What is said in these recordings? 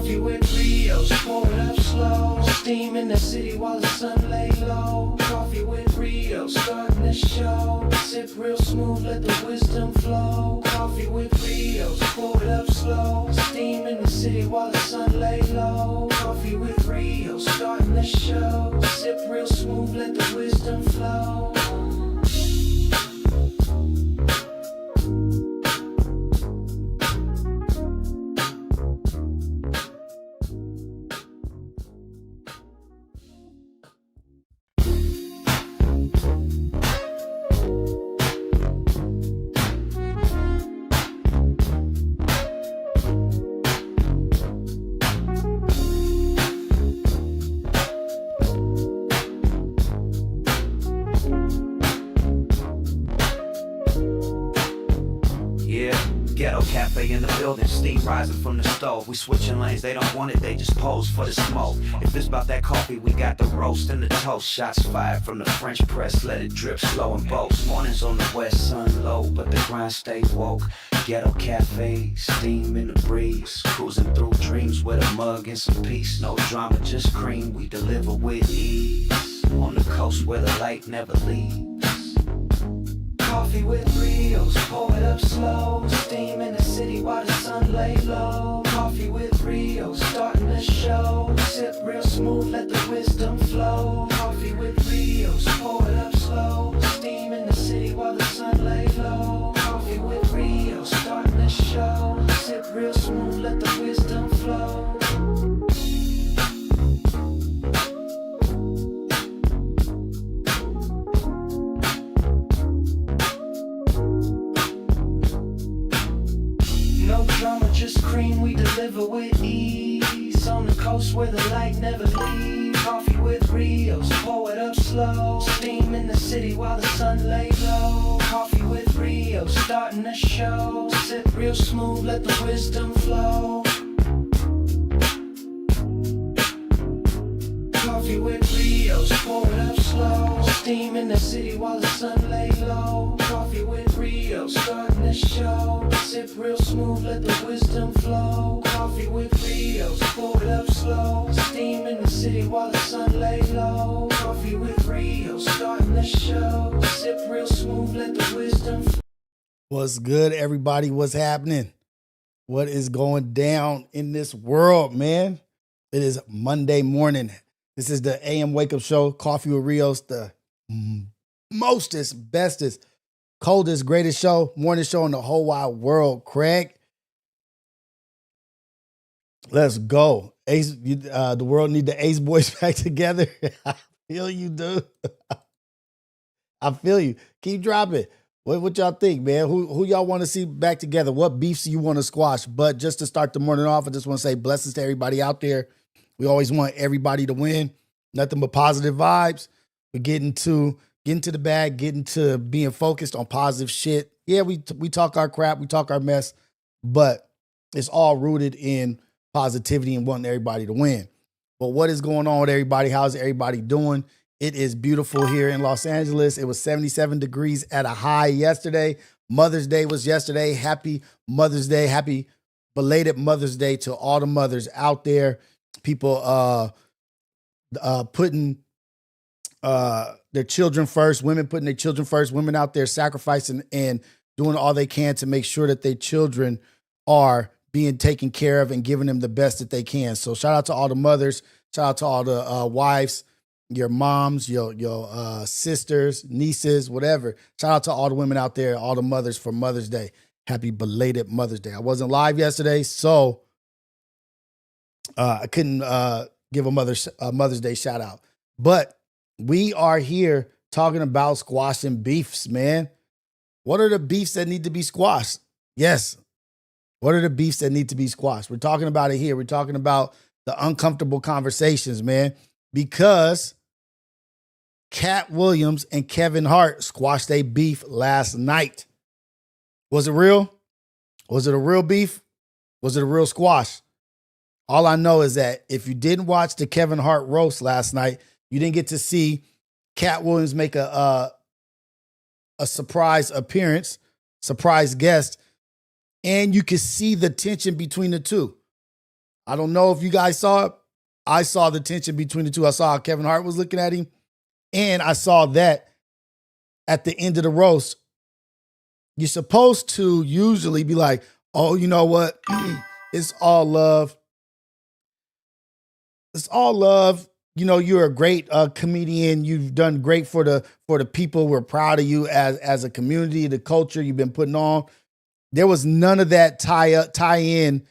Coffee with Rios, pour it up slow. Steam in the city while the sun lay low. Coffee with Rios, starting the show. Sip real smooth, let the wisdom flow. Coffee with Rios, pour it up slow. Steam in the city while the sun lay low. Coffee with Rios, starting the show. Sip real smooth, let the wisdom flow. Ghetto cafe in the building, steam rising from the stove. We switching lanes, they don't want it, they just pose for the smoke. If it's about that coffee, we got the roast and the toast. Shots fired from the French press, let it drip slow and boast. Mornings on the west, sun low, but the grind stay woke. Ghetto cafe, steam in the breeze. Cruising through dreams with a mug and some peace. No drama, just cream, we deliver with ease. On the coast where the light never leaves. Coffee with Rios, pour it up slow. Steam in the city while the sun lay low. Coffee with Rios, starting the show. Sip real smooth, let the wisdom flow. Coffee with Rios, pour it up slow. Steam in the city while the sun lay low. Coffee with Rios, starting the show. Sip real smooth, let the wisdom flow. No drama, just cream, we deliver with ease. On the coast where the light never leaves. Coffee with Rios, pour it up slow. Steam in the city while the sun lay low. Coffee with Rios, starting the show. Sip real smooth, let the wisdom flow. Coffee with Rios, pour it up slow. Steam in the city while the sun lay low. Coffee with Rios, starting the show. Sip real smooth, let the wisdom flow. Coffee with Rios, pour it up slow. Steam in the city while the sun lay low. Coffee with Rios, starting the show. Sip real smooth, let the wisdom flow. What's good, everybody? What's happening? What is going down in this world, man? It is Monday morning. This is the AM Wake Up Show, Coffee with Rios, the mostest, bestest, coldest, greatest show, morning show in the whole wide world. Craig, let's go. Ace, the world need the Ace Boys back together. I feel you, dude. I feel you. Keep dropping. What y'all think, man? Who y'all want to see back together? What beefs do you want to squash? But just to start the morning off, I just want to say blessings to everybody out there. We always want everybody to win. Nothing but positive vibes. We're getting to the bag, getting to being focused on positive shit. Yeah, we talk our crap, we talk our mess, but it's all rooted in positivity and wanting everybody to win. But what is going on with everybody? How's everybody doing? It is beautiful here in Los Angeles. It was 77 degrees at a high yesterday. Mother's Day was yesterday. Happy Mother's Day. Happy belated Mother's Day to all the mothers out there. People putting their children first, women putting their children first, women out there sacrificing and doing all they can to make sure that their children are being taken care of and giving them the best that they can. So shout out to all the mothers, shout out to all the wives, your moms, your sisters, nieces, whatever. Shout out to all the women out there, all the mothers for Mother's Day. Happy belated Mother's Day. I wasn't live yesterday, so I couldn't give a Mother's Day shout out. But we are here talking about squashing beefs, man. What are the beefs that need to be squashed? Yes. What are the beefs that need to be squashed? We're talking about it here. We're talking about the uncomfortable conversations, man, because Katt Williams and Kevin Hart squashed a beef last night. Was it real? Was it a real beef? Was it a real squash? All I know is that if you didn't watch the Kevin Hart roast last night, you didn't get to see Katt Williams make a surprise appearance, surprise guest, and you could see the tension between the two. I don't know if you guys saw it. I saw the tension between the two. I saw how Kevin Hart was looking at him. And I saw that at the end of the roast, you're supposed to usually be like, oh, you know what? It's all love. It's all love. You know, you're a great comedian. You've done great for the people. We're proud of you as a community, the culture you've been putting on. There was none of that tie in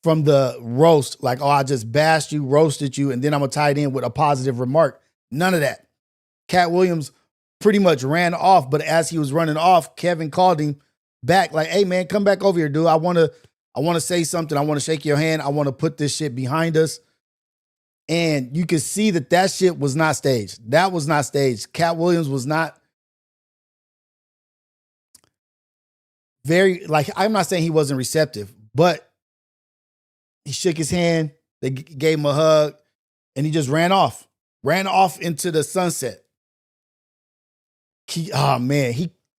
from the roast. Like, oh, I just bashed you, roasted you, and then I'm going to tie it in with a positive remark. None of that. Katt Williams pretty much ran off, but as he was running off, Kevin called him back like, hey, man, come back over here, dude. I want to say something. I want to shake your hand. I want to put this shit behind us. And you could see that shit was not staged. That was not staged. Katt Williams was not very, like, I'm not saying he wasn't receptive, but he shook his hand. They gave him a hug and he just ran off into the sunset.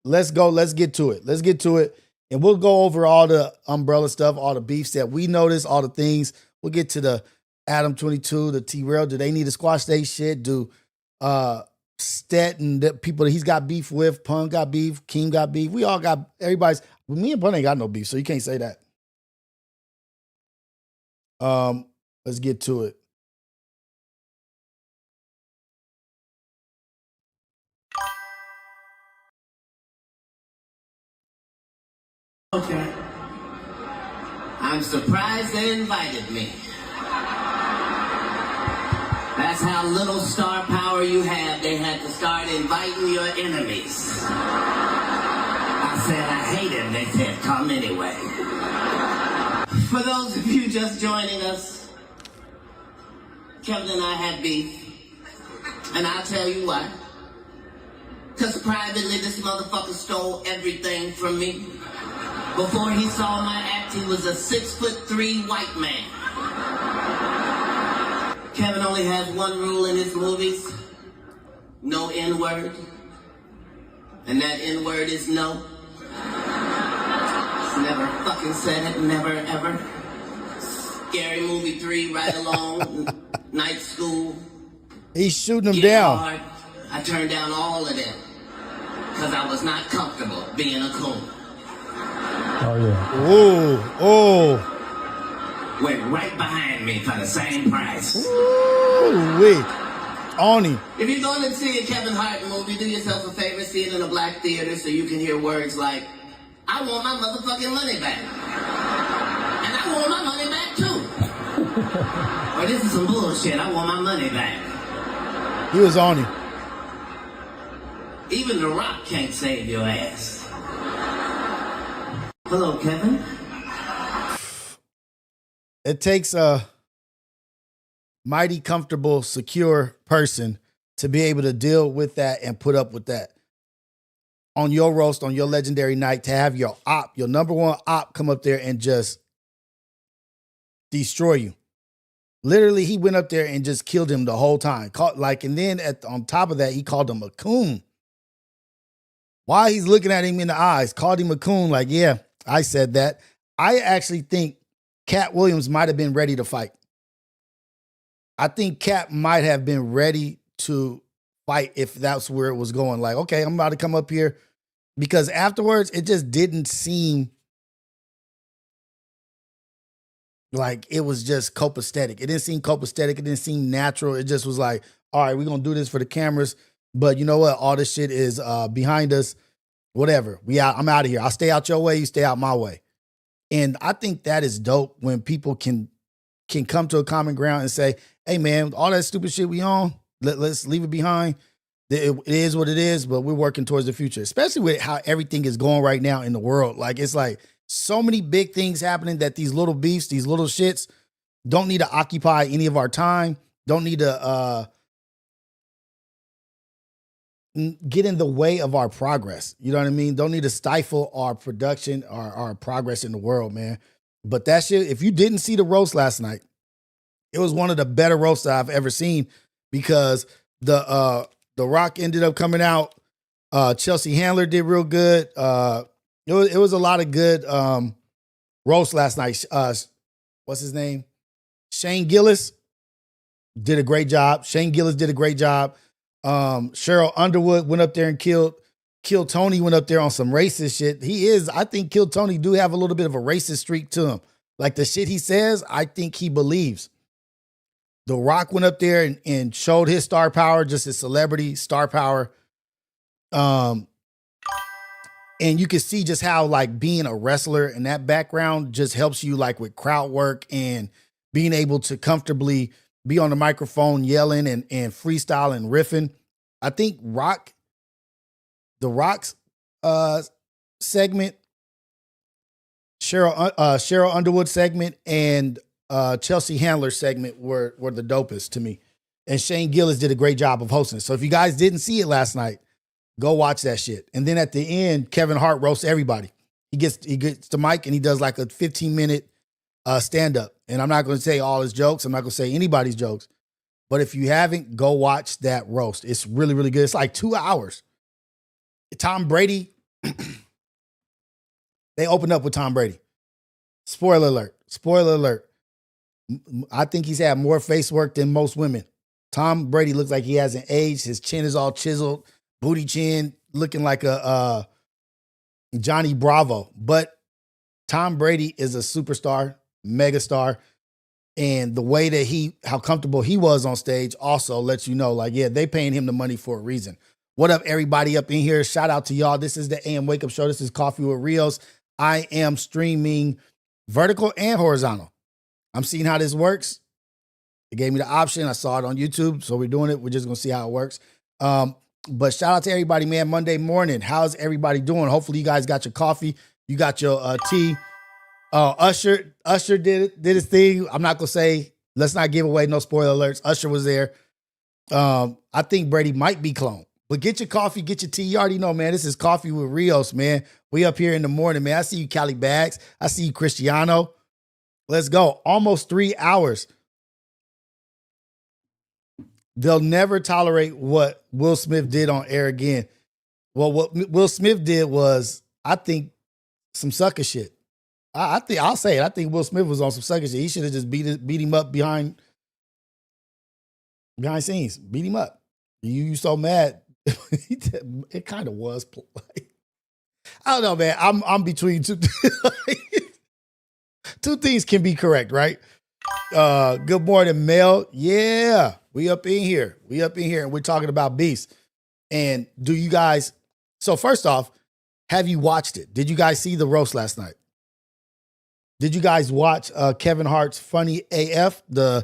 Let's go. Let's get to it. And we'll go over all the umbrella stuff, all the beefs that we noticed, all the things. We'll get to the Adam22, the T-Rail. Do they need to squash their shit? Do Stet and the people that he's got beef with, Pun got beef, King got beef. We all got, everybody's, me and Pun ain't got no beef, so you can't say that. Let's get to it. Okay. I'm surprised they invited me. That's how little star power you have. They had to start inviting your enemies. I said I hate him. They said, come anyway. For those of you just joining us, Kevin and I had beef. And I'll tell you why. Because privately, this motherfucker stole everything from me. Before he saw my act, he was a 6'3" white man. Kevin only has one rule in his movies. No N-word. And that N-word is no. He's never fucking said it, never ever. Scary Movie 3, Right Along, Night School. He's shooting him down. Hard. I turned down all of them. Because I was not comfortable being a coon. Oh, yeah. Oh. Went right behind me for the same price. Ooh, wait. On him. If you're going to see a Kevin Hart movie, do yourself a favor, see it in a black theater so you can hear words like, I want my motherfucking money back. And I want my money back too. Or this is some bullshit, I want my money back. He was on him. Even The Rock can't save your ass. Hello, Kevin. It takes a mighty comfortable, secure person to be able to deal with that and put up with that. On your roast, on your legendary night, to have your number one op come up there and just destroy you. Literally, he went up there and just killed him the whole time. And then on top of that, he called him a coon. While he's looking at him in the eyes, called him a coon, like, yeah, I said that. I actually think Katt Williams might have been ready to fight. I think Katt might have been ready to fight if that's where it was going. Like, okay, I'm about to come up here. Because afterwards, it just didn't seem like it was just copacetic. It didn't seem copacetic. It didn't seem natural. It just was like, all right, we're going to do this for the cameras. But you know what? All this shit is behind us. Whatever. I'm out of here. I'll stay out your way. You stay out my way. And I think that is dope when people can come to a common ground and say, hey, man, all that stupid shit we on, let's leave it behind. It is what it is, but we're working towards the future, especially with how everything is going right now in the world. Like, it's like so many big things happening that these little beefs, these little shits don't need to occupy any of our time, don't need to get in the way of our progress. You know what I mean? Don't need to stifle our production, our progress in the world, man. But that shit, if you didn't see the roast last night, it was one of the better roasts that I've ever seen because the Rock ended up coming out. Chelsea Handler did real good. It was a lot of good roast last night. what's his name? Shane Gillis did a great job. Shane Gillis did a great job. Cheryl Underwood went up there and killed Tony, went up there on some racist shit. I think Kill Tony do have a little bit of a racist streak to him. Like the shit he says, I think he believes. The Rock went up there and showed his star power, just his celebrity star power. And you can see just how like being a wrestler in that background just helps you like with crowd work and being able to comfortably be on the microphone yelling and freestyle and riffing. I think the Rock's segment, Cheryl Underwood segment, and Chelsea Handler segment were the dopest to me. And Shane Gillis did a great job of hosting. So if you guys didn't see it last night, go watch that shit. And then at the end, Kevin Hart roasts everybody. He gets the mic and he does like a 15-minute stand-up. And I'm not going to say all his jokes. I'm not going to say anybody's jokes. But if you haven't, go watch that roast. It's really, really good. It's like 2 hours. Tom Brady, they opened up with Tom Brady. Spoiler alert. Spoiler alert. I think he's had more face work than most women. Tom Brady looks like he hasn't aged. His chin is all chiseled, booty chin, looking like a Johnny Bravo. But Tom Brady is a superstar, megastar. And the way that how comfortable he was on stage also lets you know, like, yeah, they paying him the money for a reason. What up, everybody up in here? Shout out to y'all. This is the AM Wake Up Show. This is Coffee with Rios. I am streaming vertical and horizontal. I'm seeing how this works. It gave me the option. I saw it on YouTube, so we're doing it. We're just going to see how it works. But shout out to everybody, man. Monday morning. How's everybody doing? Hopefully you guys got your coffee. You got your tea. Usher did his thing. I'm not going to say, let's not give away no spoiler alerts. Usher was there. I think Brady might be cloned. But get your coffee, get your tea. You already know, man. This is Coffee with Rios, man. We up here in the morning, man. I see you, Cali Bags. I see you, Cristiano. Let's go. Almost 3 hours. They'll never tolerate what Will Smith did on air again. Well, what Will Smith did was, I think, some sucker shit. I'll say it. I think Will Smith was on some sucker shit. He should have just beat him up behind scenes. Beat him up. You so mad. It kind of was. I don't know, man. I'm between two. Two things can be correct, right? Good morning, Mel. Yeah, we up in here. And we're talking about beasts. And do you guys? So first off, have you watched it? Did you guys see the roast last night? Did you guys watch Kevin Hart's Funny AF? The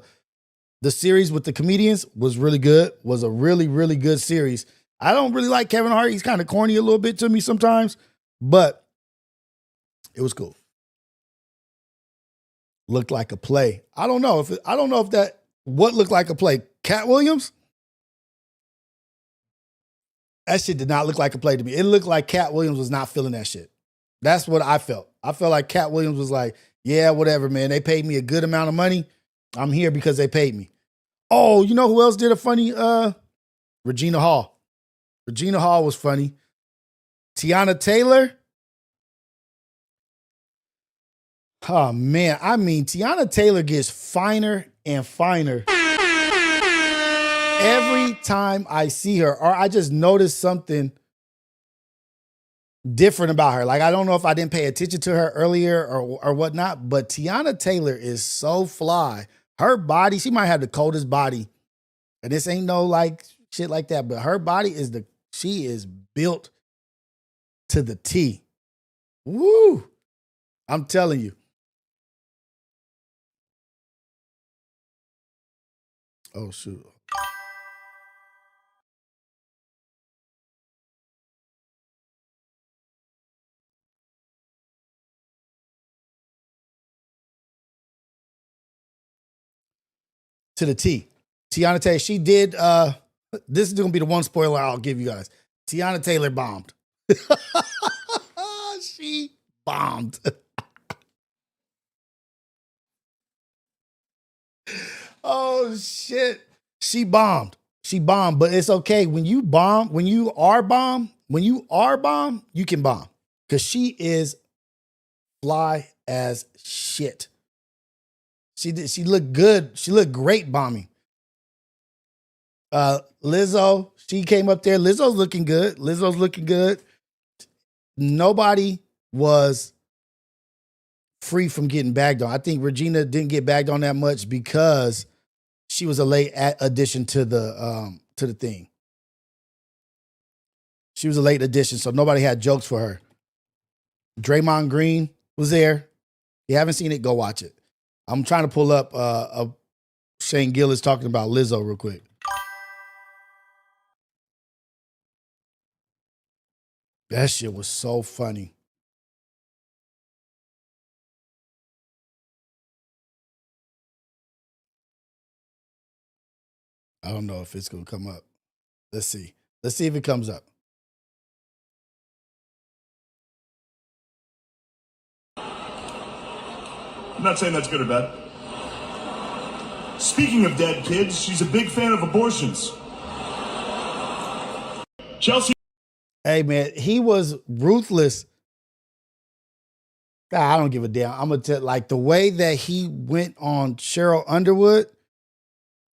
series with the comedians was really good. Was a really, really good series. I don't really like Kevin Hart. He's kind of corny a little bit to me sometimes, but it was cool. Looked like a play. I don't know if what looked like a play. Katt Williams? That shit did not look like a play to me. It looked like Katt Williams was not feeling that shit. That's what I felt. I felt like Katt Williams was like, yeah, whatever, man. They paid me a good amount of money. I'm here because they paid me. Oh, you know who else did a funny? Regina Hall. Regina Hall was funny. Tiana Taylor. Oh, man. I mean, Tiana Taylor gets finer and finer every time I see her, or I just notice something different about her. Like, I don't know if I didn't pay attention to her earlier or whatnot, but Tiana Taylor is so fly. Her body, she might have the coldest body. And this ain't no like shit like that, but her body she is built to the T. Woo! I'm telling you. Oh, shoot. To the T. Tiana Taylor, she did, this is going to be the one spoiler I'll give you guys. Tiana Taylor bombed. She bombed. Oh, shit. She bombed. But it's okay. When you are bomb, you can bomb. Because she is fly as shit. She looked good. She looked great bombing. Lizzo, she came up there. Lizzo's looking good. Nobody was free from getting bagged on. I think Regina didn't get bagged on that much because she was a late addition to the thing. She was a late addition, so nobody had jokes for her. Draymond Green was there. If you haven't seen it, go watch it. I'm trying to pull up Shane Gillis talking about Lizzo real quick. That shit was so funny. I don't know if it's going to come up. Let's see. Let's see if it comes up. I'm not saying that's good or bad. Speaking of dead kids, she's a big fan of abortions. Chelsea. Hey, man, he was ruthless. I don't give a damn. I'm going to tell, like, the way that he went on Cheryl Underwood,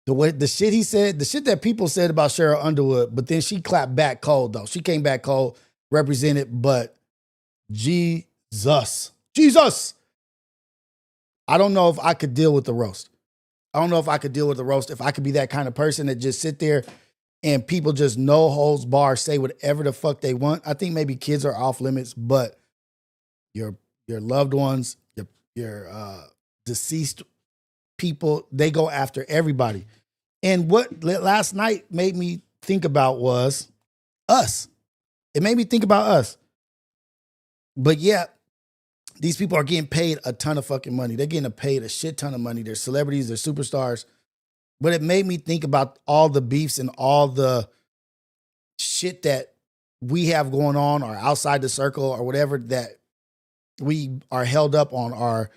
the shit he said, the shit that people said about Cheryl Underwood, but then she clapped back cold, though. She came back cold, represented, but Jesus. I don't know if I could deal with the roast. If I could be that kind of person that just sit there and people just no holds bar, say whatever the fuck they want. I think maybe kids are off limits, but your loved ones, your deceased people, they go after everybody. And what last night made me think about was us. It made me think about us. But yeah, these people are getting paid a ton of fucking money. They're getting paid a shit ton of money. They're celebrities, they're superstars. But it made me think about all the beefs and all the shit that we have going on or outside the circle or whatever that we are held up on, are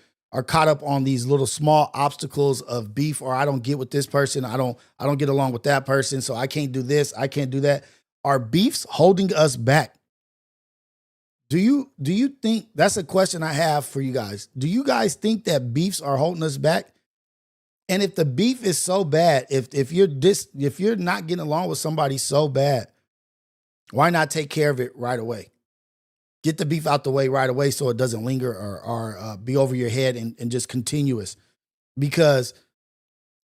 caught up on these little small obstacles of beef, or I don't get with this person. I don't get along with that person. So I can't do this. I can't do that. Are beefs holding us back? Do you think, that's a question I have for you guys. Do you guys think that beefs are holding us back? And if the beef is so bad, if you're not getting along with somebody so bad, why not take care of it right away? Get the beef out the way right away so it doesn't linger or be over your head and just continuous. Because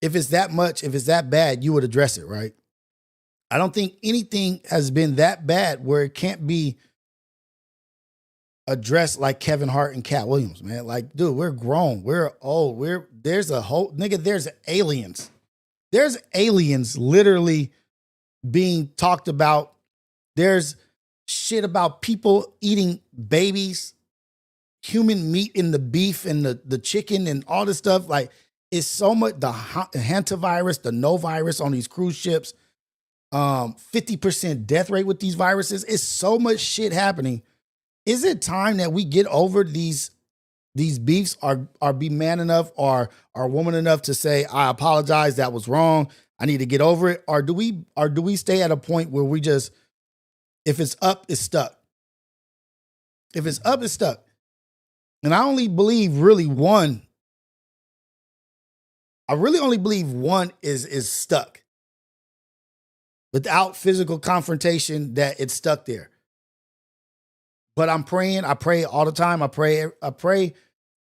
if it's that much, if it's that bad, you would address it, right? I don't think anything has been that bad where it can't be addressed like Kevin Hart and Katt Williams, man. Like, dude, we're grown. We're old. There's aliens. There's aliens literally being talked about. There's shit about people eating babies, human meat in the beef and the chicken and all this stuff. Like, it's so much, the hantavirus, the no virus on these cruise ships, 50% death rate with these viruses. It's so much shit happening. Is it time that we get over these beefs, or be man enough or woman enough to say, I apologize, that was wrong, I need to get over it? Or do we stay at a point where we just, if it's up, it's stuck? If it's up, it's stuck. And I only believe really one. I really only believe one is stuck. Without physical confrontation, that it's stuck there. But I'm praying. I pray all the time. I pray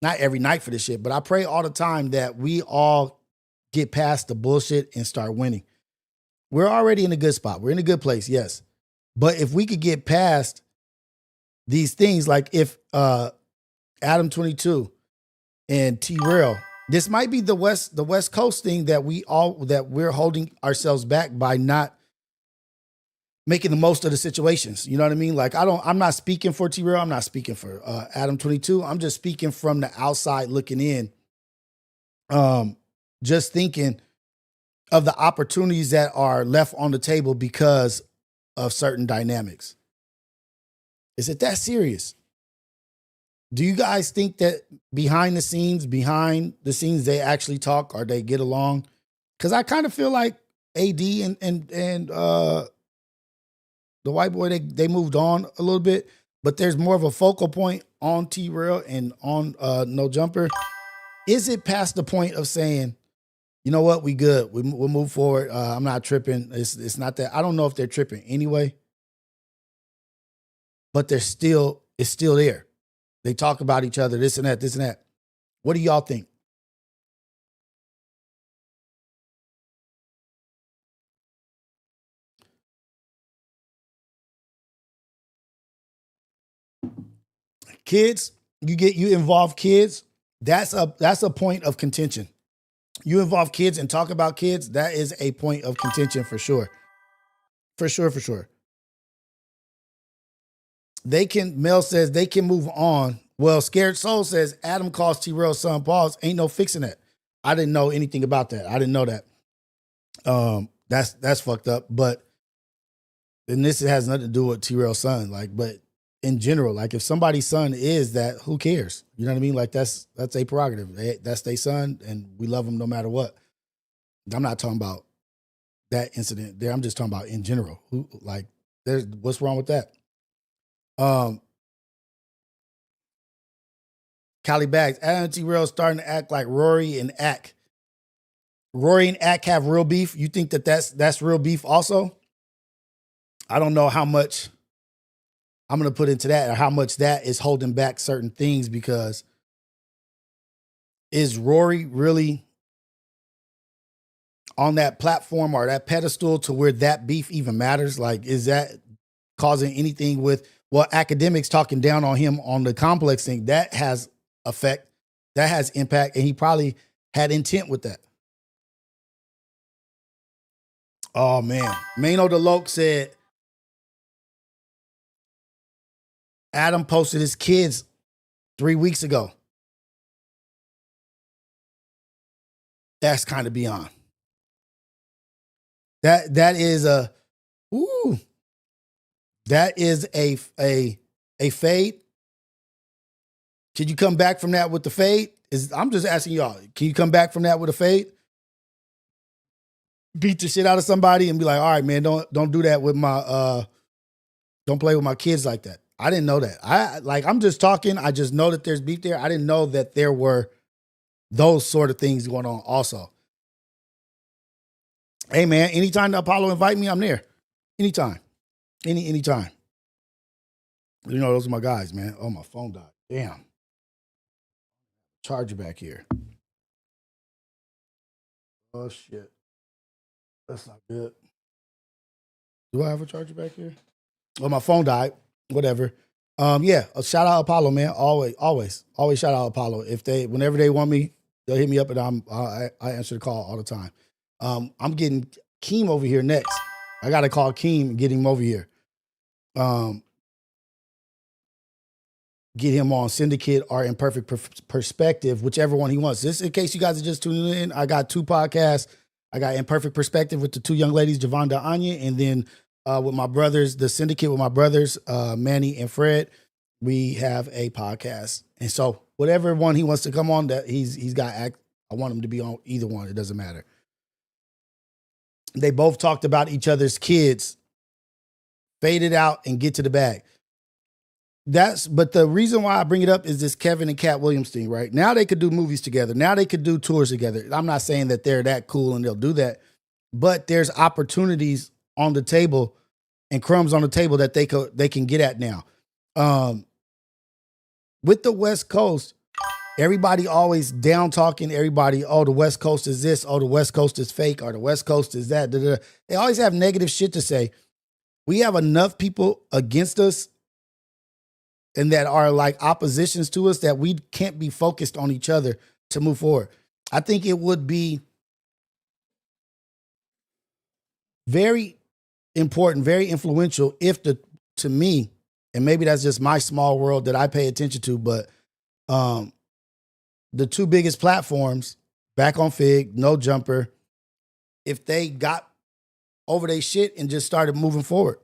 not every night for this shit, but I pray all the time that we all get past the bullshit and start winning. We're already in a good spot. We're in a good place, yes. But if we could get past these things, like if Adam22 and Trell, this might be the West Coast thing that we're holding ourselves back by not making the most of the situations. You know what I mean? Like, I'm not speaking for Trell. I'm not speaking for Adam22. I'm just speaking from the outside looking in. Just thinking of the opportunities that are left on the table because of certain dynamics. Is it that serious? Do you guys think that behind the scenes, they actually talk or they get along? Because I kind of feel like AD and the white boy, they moved on a little bit, but there's more of a focal point on Trell and on No Jumper. is it past the point of saying, you know what, we good, we'll move forward. I'm not tripping. It's not that. I don't know if they're tripping anyway, but it's still there. They talk about each other, this and that, this and that. What do y'all think? Kids, you involve kids. That's a point of contention. You involve kids and talk about kids. That is a point of contention for sure. For sure. Mel says they can move on. Well, Scared Soul says Adam calls T-Rail's son Pauls. Ain't no fixing that. I didn't know anything about that. I didn't know that. That's fucked up. But and this has nothing to do with T-Rail's son. Like, but in general, like if somebody's son is that, who cares? You know what I mean? Like that's a prerogative. That's their son, and we love them no matter what. I'm not talking about that incident there. I'm just talking about in general. What's wrong with that? Cali Bags, Adam and T-Rail starting to act like Rory and Ack. Rory and Ack have real beef. You think that's real beef also? I don't know how much I'm going to put into that or how much that is holding back certain things, because is Rory really on that platform or that pedestal to where that beef even matters? Like, is that causing anything with, well, academics talking down on him on the complex thing? That has effect, that has impact, and he probably had intent with that. Oh, man. Mano DeLoke said, Adam posted his kids 3 weeks ago. That's kind of beyond. That is a fade. Can you come back from that with the fade? I'm just asking y'all, can you come back from that with a fade? Beat the shit out of somebody and be like, all right, man, don't do that with my don't play with my kids like that. I didn't know that. I'm just talking. I just know that there's beef there. I didn't know that there were those sort of things going on also. Hey, man, anytime the Apollo invite me, I'm there. Anytime. Anytime. You know, those are my guys, man. Oh, my phone died. Damn. Charger back here. Oh, shit. That's not good. Do I have a charger back here? Oh, my phone died. Whatever. Yeah, a shout out Apollo, man. Always shout out Apollo. Whenever they want me, they'll hit me up, and I answer the call all the time. I'm getting Keem over here next. I got to call Keem and get him over here. Get him on Syndicate or Imperfect Perspective, whichever one he wants. This, in case you guys are just tuning in, I got 2 podcasts. I got Imperfect Perspective with the 2 young ladies, Javonda Anya, and then with my brothers, the Syndicate with my brothers, Manny and Fred. We have a podcast, and so whatever one he wants to come on, that he's got. I want him to be on either one. It doesn't matter. They both talked about each other's kids. Fade it out and get to the bag. But the reason why I bring it up is this Kevin and Katt Williams thing, right? Now they could do movies together. Now they could do tours together. I'm not saying that they're that cool and they'll do that, but there's opportunities on the table and crumbs on the table that they can get at now. With the West Coast, everybody always down talking everybody. Oh, the West Coast is this. Oh, the West Coast is fake. Or the West Coast is that. They always have negative shit to say. We have enough people against us and that are like oppositions to us that we can't be focused on each other to move forward. I think it would be very important, very influential to me, and maybe that's just my small world that I pay attention to, but the 2 biggest platforms, Back on Fig, No Jumper, if they got over their shit and just started moving forward.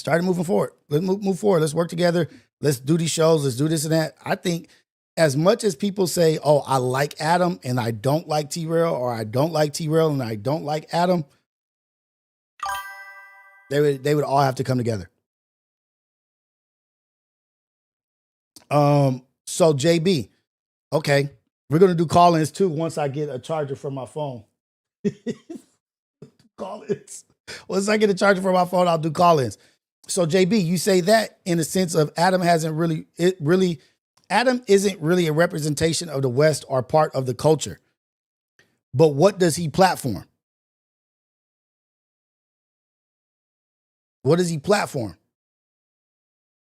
Let's move forward. Let's work together. Let's do these shows. Let's do this and that. I think as much as people say, oh, I like Adam and I don't like T-Rail, or I don't like T-Rail and I don't like Adam, they would all have to come together. So JB, okay, We're gonna do call-ins too once I get a charger for my phone. Call-ins. Once I get a charger for my phone, I'll do call-ins. So JB, you say that in the sense of Adam isn't really a representation of the West or part of the culture. But what does he platform? What does he platform?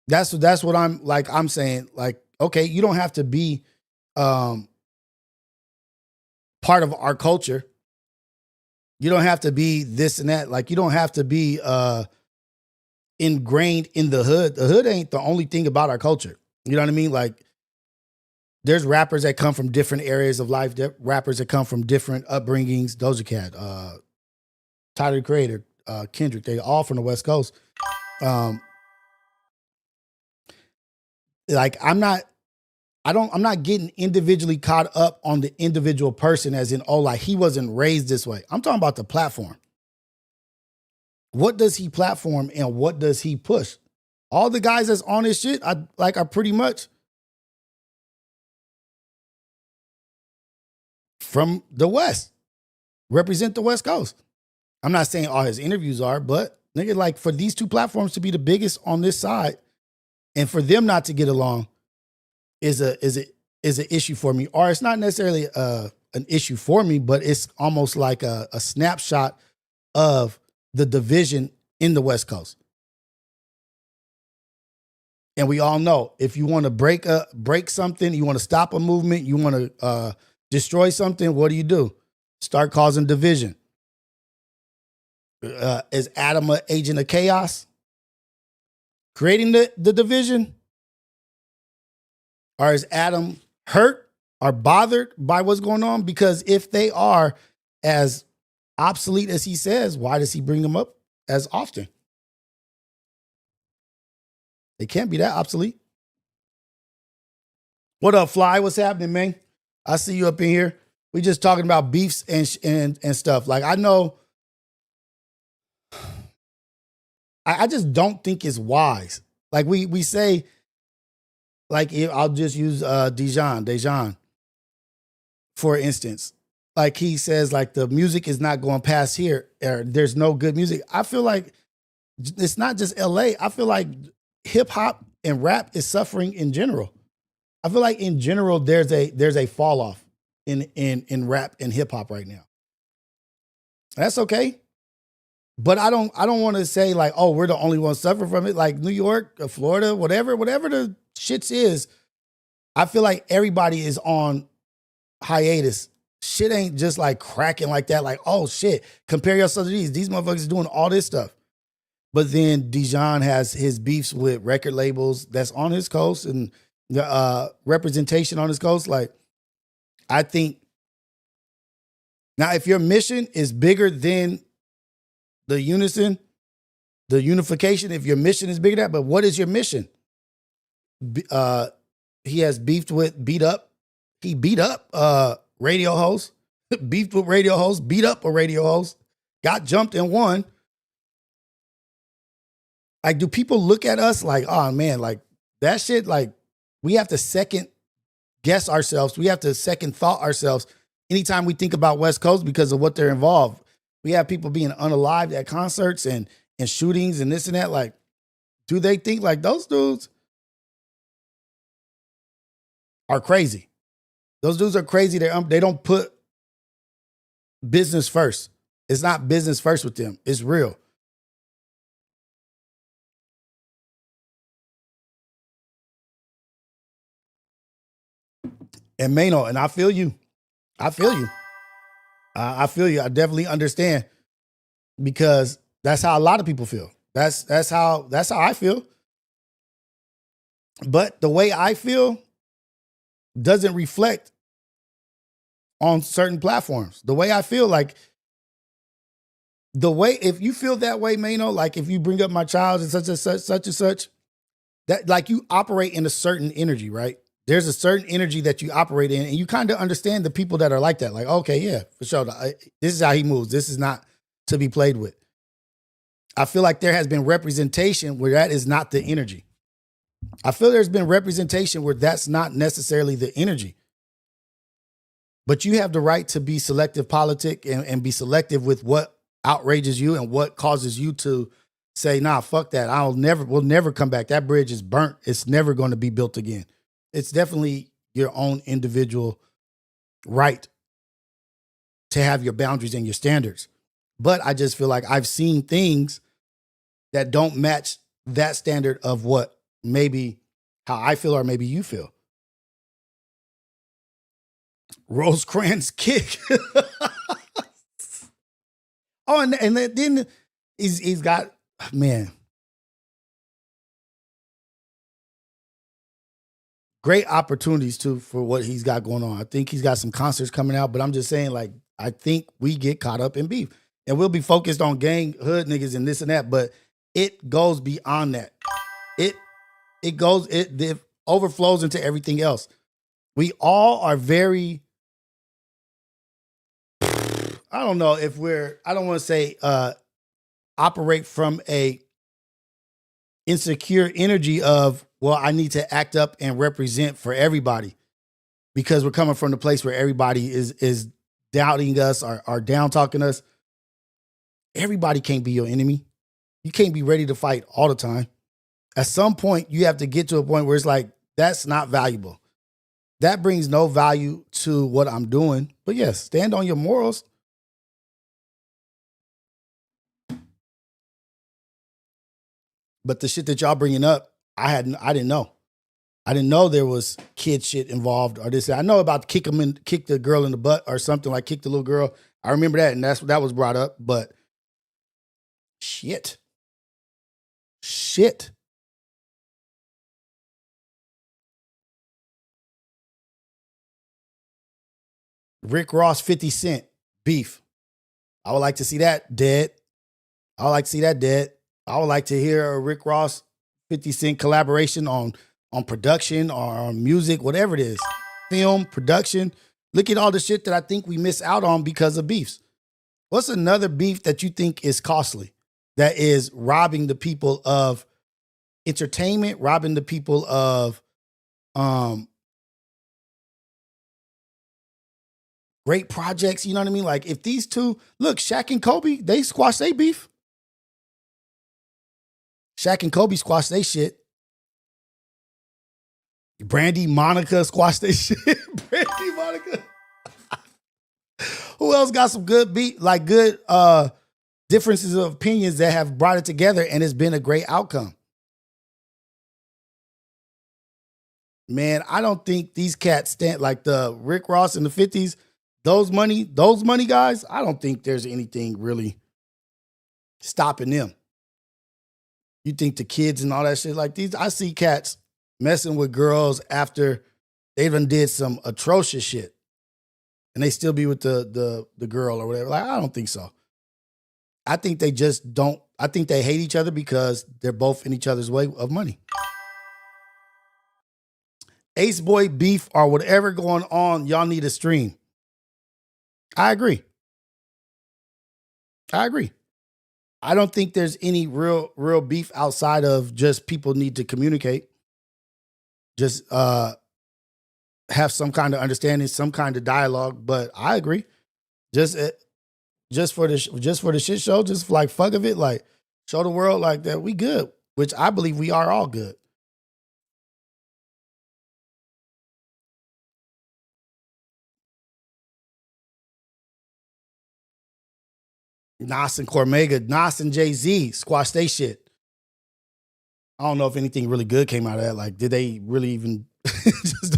That's what I'm saying. Like, okay, you don't have to be part of our culture. You don't have to be this and that. Like, you don't have to be ingrained in the hood. The hood ain't the only thing about our culture. You know what I mean? Like, there's rappers that come from different areas of life, rappers that come from different upbringings. Doja Cat, Tyler, the Creator, Kendrick, they all from the West Coast. Like, I'm not getting individually caught up on the individual person as in, oh, like he wasn't raised this way. I'm talking about the platform. What does he platform and what does he push? All the guys that's on this shit, are pretty much from the West, represent the West Coast. I'm not saying all his interviews are, but nigga, like for these two platforms to be the biggest on this side and for them not to get along is an issue for me. Or it's not necessarily an issue for me, but it's almost like a snapshot of the division in the West Coast. And we all know if you want to break something, you want to stop a movement, you want to destroy something, what do? Start causing division. Is Adam an agent of chaos? Creating the division? Or is Adam hurt or bothered by what's going on? Because if they are as obsolete as he says, why does he bring them up as often? They can't be that obsolete. What up, Fly? What's happening, man? I see you up in here. We just talking about beefs and stuff. Like, I know, I just don't think it's wise. Like we say, like I'll just use Dejan, for instance. Like he says, like the music is not going past here. Or there's no good music. I feel like it's not just LA. I feel like hip hop and rap is suffering in general. I feel like in general there's a fall off in rap and hip hop right now. That's okay. But I don't want to say like, oh, we're the only ones suffering from it. Like New York, Florida, whatever the shits is. I feel like everybody is on hiatus. Shit ain't just like cracking like that. Like, oh shit, compare yourself to these motherfuckers doing all this stuff. But then Dijon has his beefs with record labels that's on his coast and the representation on his coast. Like, I think now if your mission is bigger than the unification, if your mission is bigger than that, but what is your mission? He has beefed with, he beat up radio hosts, beefed with radio hosts, beat up a radio host, got jumped and won. Like, do people look at us like, oh man, like that shit, like we have to second guess ourselves. We have to second thought ourselves anytime we think about West Coast because of what they're involved. We have people being unalived at concerts and shootings and this and that. Like, do they think like those dudes are crazy? Those dudes are crazy. They don't put business first. It's not business first with them. It's real. And Mano, and I feel you. I feel you. I feel you. I definitely understand because that's how a lot of people feel. That's how I feel. But the way I feel doesn't reflect on certain platforms. The way I feel, like if you feel that way, Mano, like if you bring up my child and such and such, that like you operate in a certain energy, right? There's a certain energy that you operate in, and you kind of understand the people that are like that. Like, okay, yeah, for sure. This is how he moves. This is not to be played with. I feel like there has been representation where that is not the energy. I feel there's been representation where that's not necessarily the energy. But you have the right to be selective politic and be selective with what outrages you and what causes you to say, nah, fuck that. We'll never come back. That bridge is burnt. It's never going to be built again. It's definitely your own individual right to have your boundaries and your standards. But I just feel like I've seen things that don't match that standard of what maybe how I feel or maybe you feel. Rosecrans kick. Oh, and then he's got, man, great opportunities too for what he's got going on. I think he's got some concerts coming out, but I'm just saying, like, I think we get caught up in beef and we'll be focused on gang hood niggas and this and that, but it goes beyond that. It overflows into everything else. We all are very, I don't know if I don't want to say operate from a insecure energy of, well, I need to act up and represent for everybody because we're coming from the place where everybody is doubting us or down talking us. Everybody can't be your enemy. You can't be ready to fight all the time. At some point, you have to get to a point where it's like, that's not valuable. That brings no value to what I'm doing. But yes, stand on your morals. But the shit that y'all bringing up, I didn't know. I didn't know there was kid shit involved or this. I know about kick the girl in the butt or something, like kick the little girl. I remember that, and that was brought up. But shit. Rick Ross, 50 Cent, beef. I would like to see that dead. I would like to hear a Rick Ross, 50 Cent collaboration on production or on music, whatever it is. Film, production. Look at all the shit that I think we miss out on because of beefs. What's another beef that you think is costly, that is robbing the people of entertainment, robbing the people of great projects? You know what I mean? Like if these two, look, Shaq and Kobe, they squash their beef. Shaq and Kobe squashed their shit. Brandy Monica squashed their shit. Brandy Monica. Who else got some good good differences of opinions that have brought it together and it's been a great outcome? Man, I don't think these cats stand like the Rick Ross in the 50s. Those money guys, I don't think there's anything really stopping them. You think the kids and all that shit like these? I see cats messing with girls after they done did some atrocious shit, and they still be with the girl or whatever. Like, I don't think so. I think they just don't. I think they hate each other because they're both in each other's way of money. Ace Boy beef or whatever going on, y'all need a stream. I agree. I don't think there's any real beef outside of just people need to communicate. Just have some kind of understanding, some kind of dialogue. But I agree. Just for the shit show, just like fuck of it, like show the world like that we good, which I believe we are all good. Nas and Cormega, Nas and Jay-Z squash they shit. I don't know if anything really good came out of that. Like, did they really even just...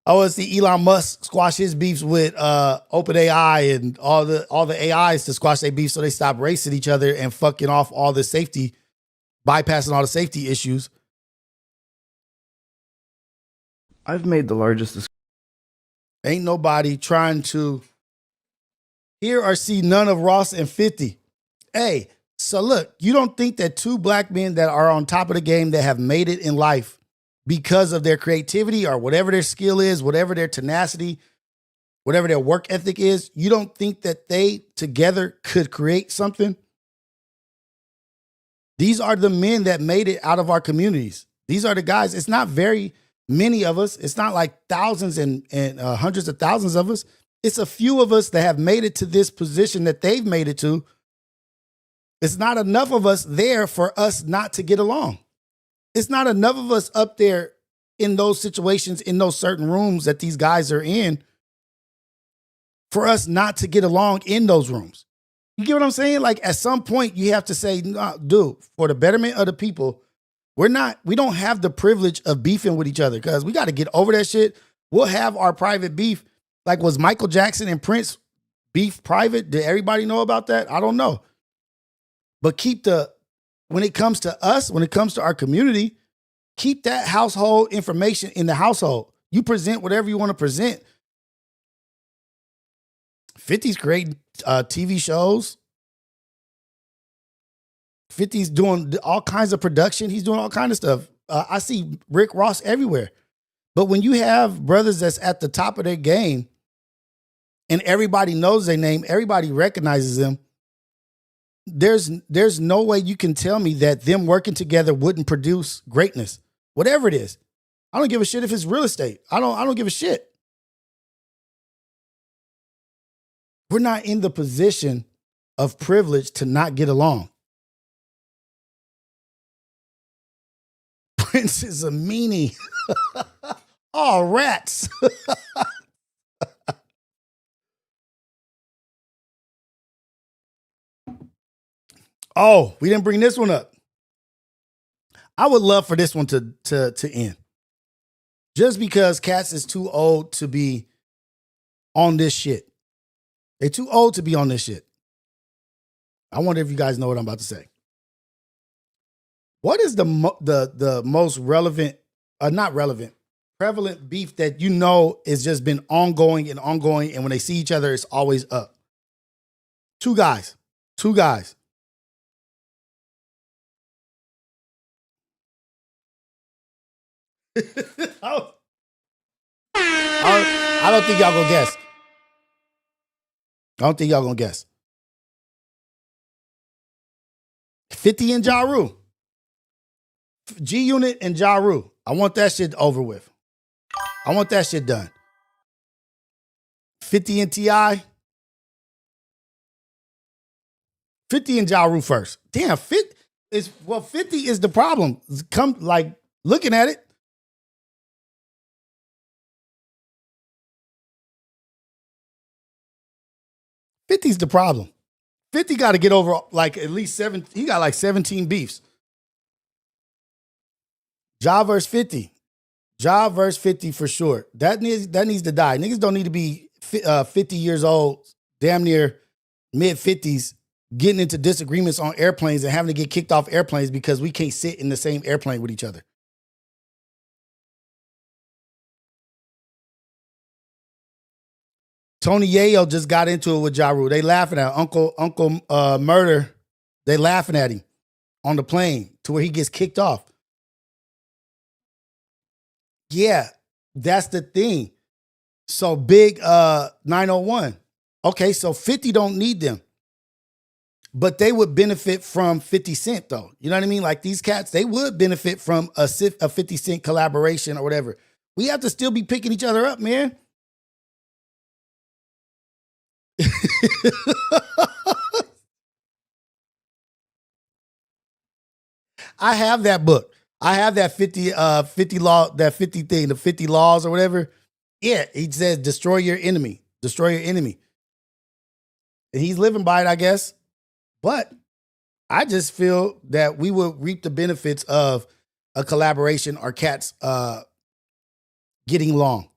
I want to see Elon Musk squash his beefs with OpenAI and all the AIs to squash their beef so they stop racing each other and fucking off all the safety, bypassing all the safety issues. I've made the largest... Ain't nobody trying to hear or see none of Ross and 50. Hey, so look, you don't think that two black men that are on top of the game that have made it in life because of their creativity or whatever their skill is, whatever their tenacity, whatever their work ethic is, you don't think that they together could create something? These are the men that made it out of our communities. These are the guys. It's not very many of us. It's not like thousands and hundreds of thousands of us. It's a few of us that have made it to this position that they've made it to. It's not enough of us there for us not to get along. It's not enough of us up there in those situations, in those certain rooms that these guys are in, for us not to get along in those rooms. You get what I'm saying? Like at some point you have to say, nah, dude, for the betterment of the people, we don't have the privilege of beefing with each other because we got to get over that shit. We'll have our private beef. Like, was Michael Jackson and Prince beef private? Did everybody know about that? I don't know. But when it comes to us, when it comes to our community, keep that household information in the household. You present whatever you want to present. 50's creating TV shows. 50's doing all kinds of production. He's doing all kinds of stuff. I see Rick Ross everywhere. But when you have brothers that's at the top of their game and everybody knows their name, everybody recognizes them, there's no way you can tell me that them working together wouldn't produce greatness. Whatever it is. I don't give a shit if it's real estate. I don't give a shit. We're not in the position of privilege to not get along. Prince is a meanie. Oh, rats. Oh, we didn't bring this one up. I would love for this one to end. Just because Cats is too old to be on this shit. They're too old to be on this shit. I wonder if you guys know what I'm about to say. What is the most relevant, not relevant, prevalent beef that you know is just been ongoing, and when they see each other, it's always up? Two guys. I don't think y'all gonna guess. I don't think y'all gonna guess. 50 and Ja Rule. G Unit and Ja Rule. I want that shit over with. I want that shit done. 50 and T.I. 50 and Ja Rule first. Damn, 50 is the problem. Come, like, looking at it. '50's the problem. 50 got to get over like at least 7. He got like 17 beefs. Ja versus 50. Ja versus 50 for sure. That needs to die. Niggas don't need to be 50 years old, damn near mid-50s, getting into disagreements on airplanes and having to get kicked off airplanes because we can't sit in the same airplane with each other. Tony Yayo just got into it with Ja Rule. They laughing at Uncle Murder. They laughing at him on the plane to where he gets kicked off. Yeah, that's the thing. So big 901. Okay, so 50 don't need them. But they would benefit from 50 Cent though. You know what I mean? Like these cats, they would benefit from a 50 Cent collaboration or whatever. We have to still be picking each other up, man. I have that book. I have that 50 law, that 50 thing, the 50 laws or whatever. Yeah, he says destroy your enemy. Destroy your enemy. And he's living by it, I guess. But I just feel that we will reap the benefits of a collaboration or cats getting along.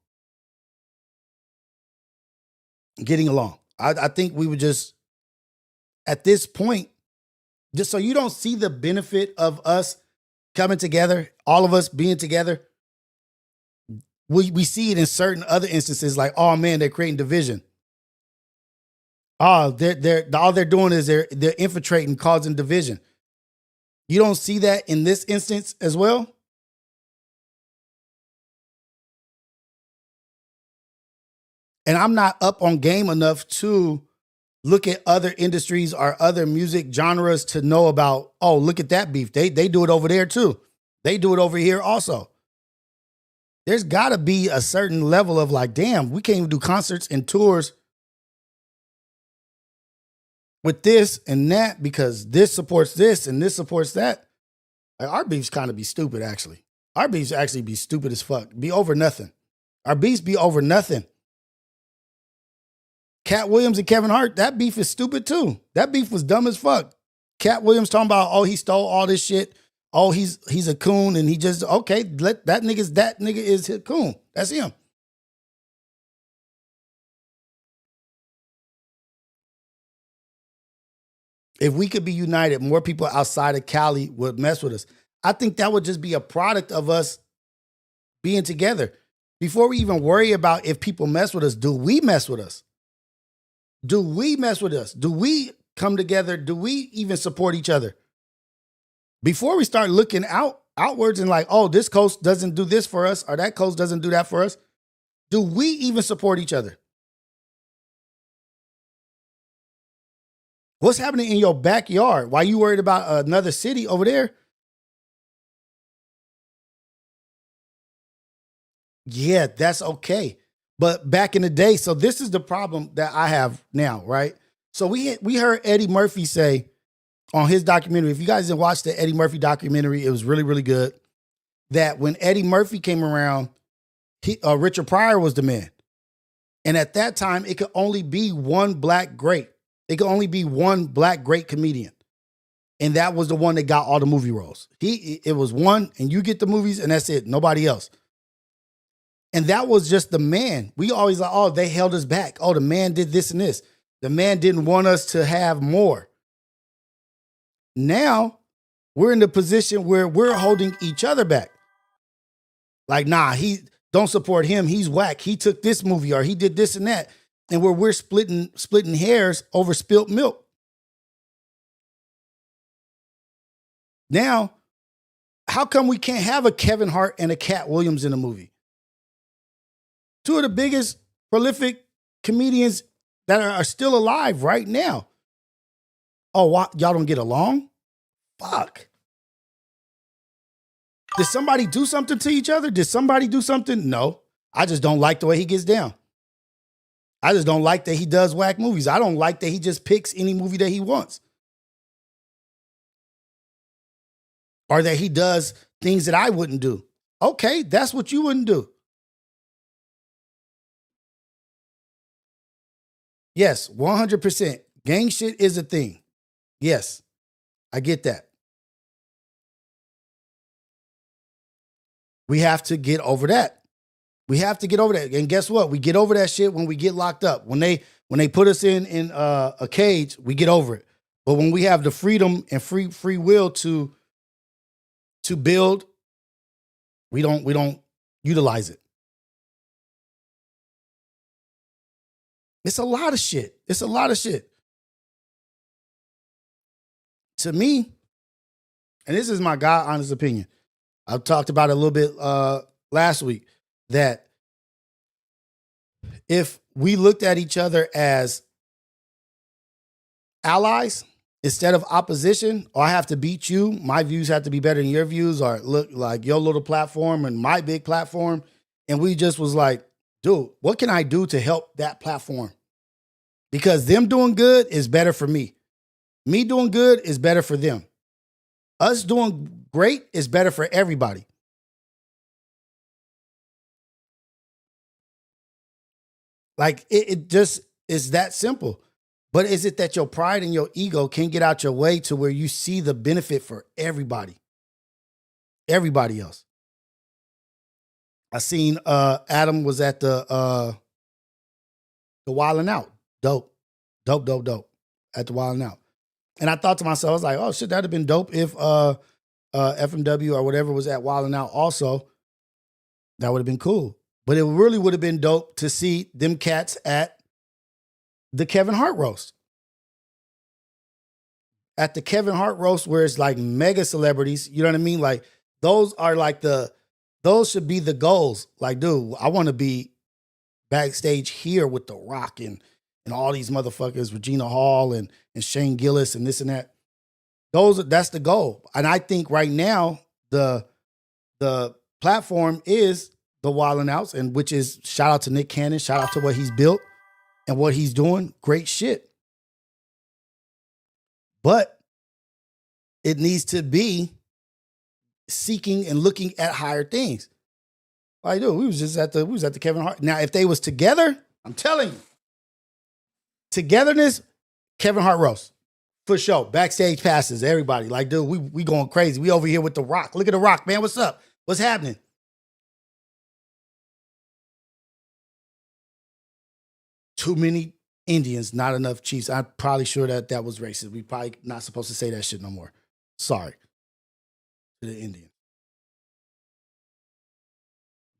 Getting along. I think we would just, at this point, just so you don't see the benefit of us coming together, all of us being together, we see it in certain other instances like, oh man, they're creating division. Oh, they're all they're doing is they're infiltrating, causing division. You don't see that in this instance as well? And I'm not up on game enough to look at other industries or other music genres to know about, oh, look at that beef. They do it over there too. They do it over here also. There's got to be a certain level of like, damn, we can't even do concerts and tours with this and that because this supports this and this supports that. Like, our beefs kind of be stupid, actually. Our beefs actually be stupid as fuck. Be over nothing. Our beefs be over nothing. Katt Williams and Kevin Hart, that beef is stupid too. That beef was dumb as fuck. Katt Williams talking about, oh, he stole all this shit. Oh, he's a coon and he just, okay, that nigga is his coon. That's him. If we could be united, more people outside of Cali would mess with us. I think that would just be a product of us being together. Before we even worry about if people mess with us, do we mess with us? Do we mess with us? Do we come together? Do we even support each other? Before we start looking outwards and like, oh, this coast doesn't do this for us or that coast doesn't do that for us, do we even support each other? What's happening in your backyard? Why you worried about another city over there? Yeah, that's okay. But back in the day, so this is the problem that I have now, right? So we heard Eddie Murphy say on his documentary, if you guys didn't watch the Eddie Murphy documentary, it was really, really good, that when Eddie Murphy came around, Richard Pryor was the man. And at that time, it could only be one black great. It could only be one black great comedian. And that was the one that got all the movie roles. It was one, and you get the movies, and that's it. Nobody else. And that was just the man. We always like, oh, they held us back. Oh, the man did this and this. The man didn't want us to have more. Now, we're in the position where we're holding each other back. Like, nah, don't support him. He's whack. He took this movie or he did this and that. And where we're splitting hairs over spilt milk. Now, how come we can't have a Kevin Hart and a Katt Williams in a movie? Two of the biggest prolific comedians that are still alive right now. Oh, what? Y'all don't get along? Fuck. Did somebody do something to each other? Did somebody do something? No. I just don't like the way he gets down. I just don't like that he does whack movies. I don't like that he just picks any movie that he wants. Or that he does things that I wouldn't do. Okay, that's what you wouldn't do. Yes, 100%. Gang shit is a thing. Yes, I get that. We have to get over that. We have to get over that. And guess what? We get over that shit when we get locked up. When they put us in a cage, we get over it. But when we have the freedom and free will to build, we don't utilize it. It's a lot of shit. It's a lot of shit. To me, and this is my God honest opinion, I talked about it a little bit last week, that if we looked at each other as allies instead of opposition, or I have to beat you, my views have to be better than your views, or look like your little platform and my big platform, and we just was like, dude, what can I do to help that platform? Because them doing good is better for me. Me doing good is better for them. Us doing great is better for everybody. Like, it just is that simple. But is it that your pride and your ego can't get out your way to where you see the benefit for everybody? Everybody else. I seen Adam was at the Wildin' Out. Dope. At the Wildin' Out. And I thought to myself, I was like, oh shit, that'd have been dope if FMW or whatever was at Wildin' Out also. That would have been cool. But it really would have been dope to see them cats at the Kevin Hart roast. At the Kevin Hart roast, where it's like mega celebrities, you know what I mean? Like, those are like those should be the goals. Like, dude, I want to be backstage here with The Rock and all these motherfuckers, Regina Hall and Shane Gillis and this and that. That's the goal. And I think right now, the The platform is the Wild 'N Outs, and which is shout out to Nick Cannon, shout out to what he's built and what he's doing. Great shit. But it needs to be seeking and looking at higher things. Like, dude, we was at the Kevin Hart. Now, if they was together, I'm telling you, togetherness, Kevin Hart roast. For sure. Backstage passes, everybody. Like, dude, we going crazy. We over here with The Rock. Look at The Rock, man. What's up? What's happening? Too many Indians, not enough Chiefs. I'm probably sure that was racist. We probably not supposed to say that shit no more. Sorry to the Indians.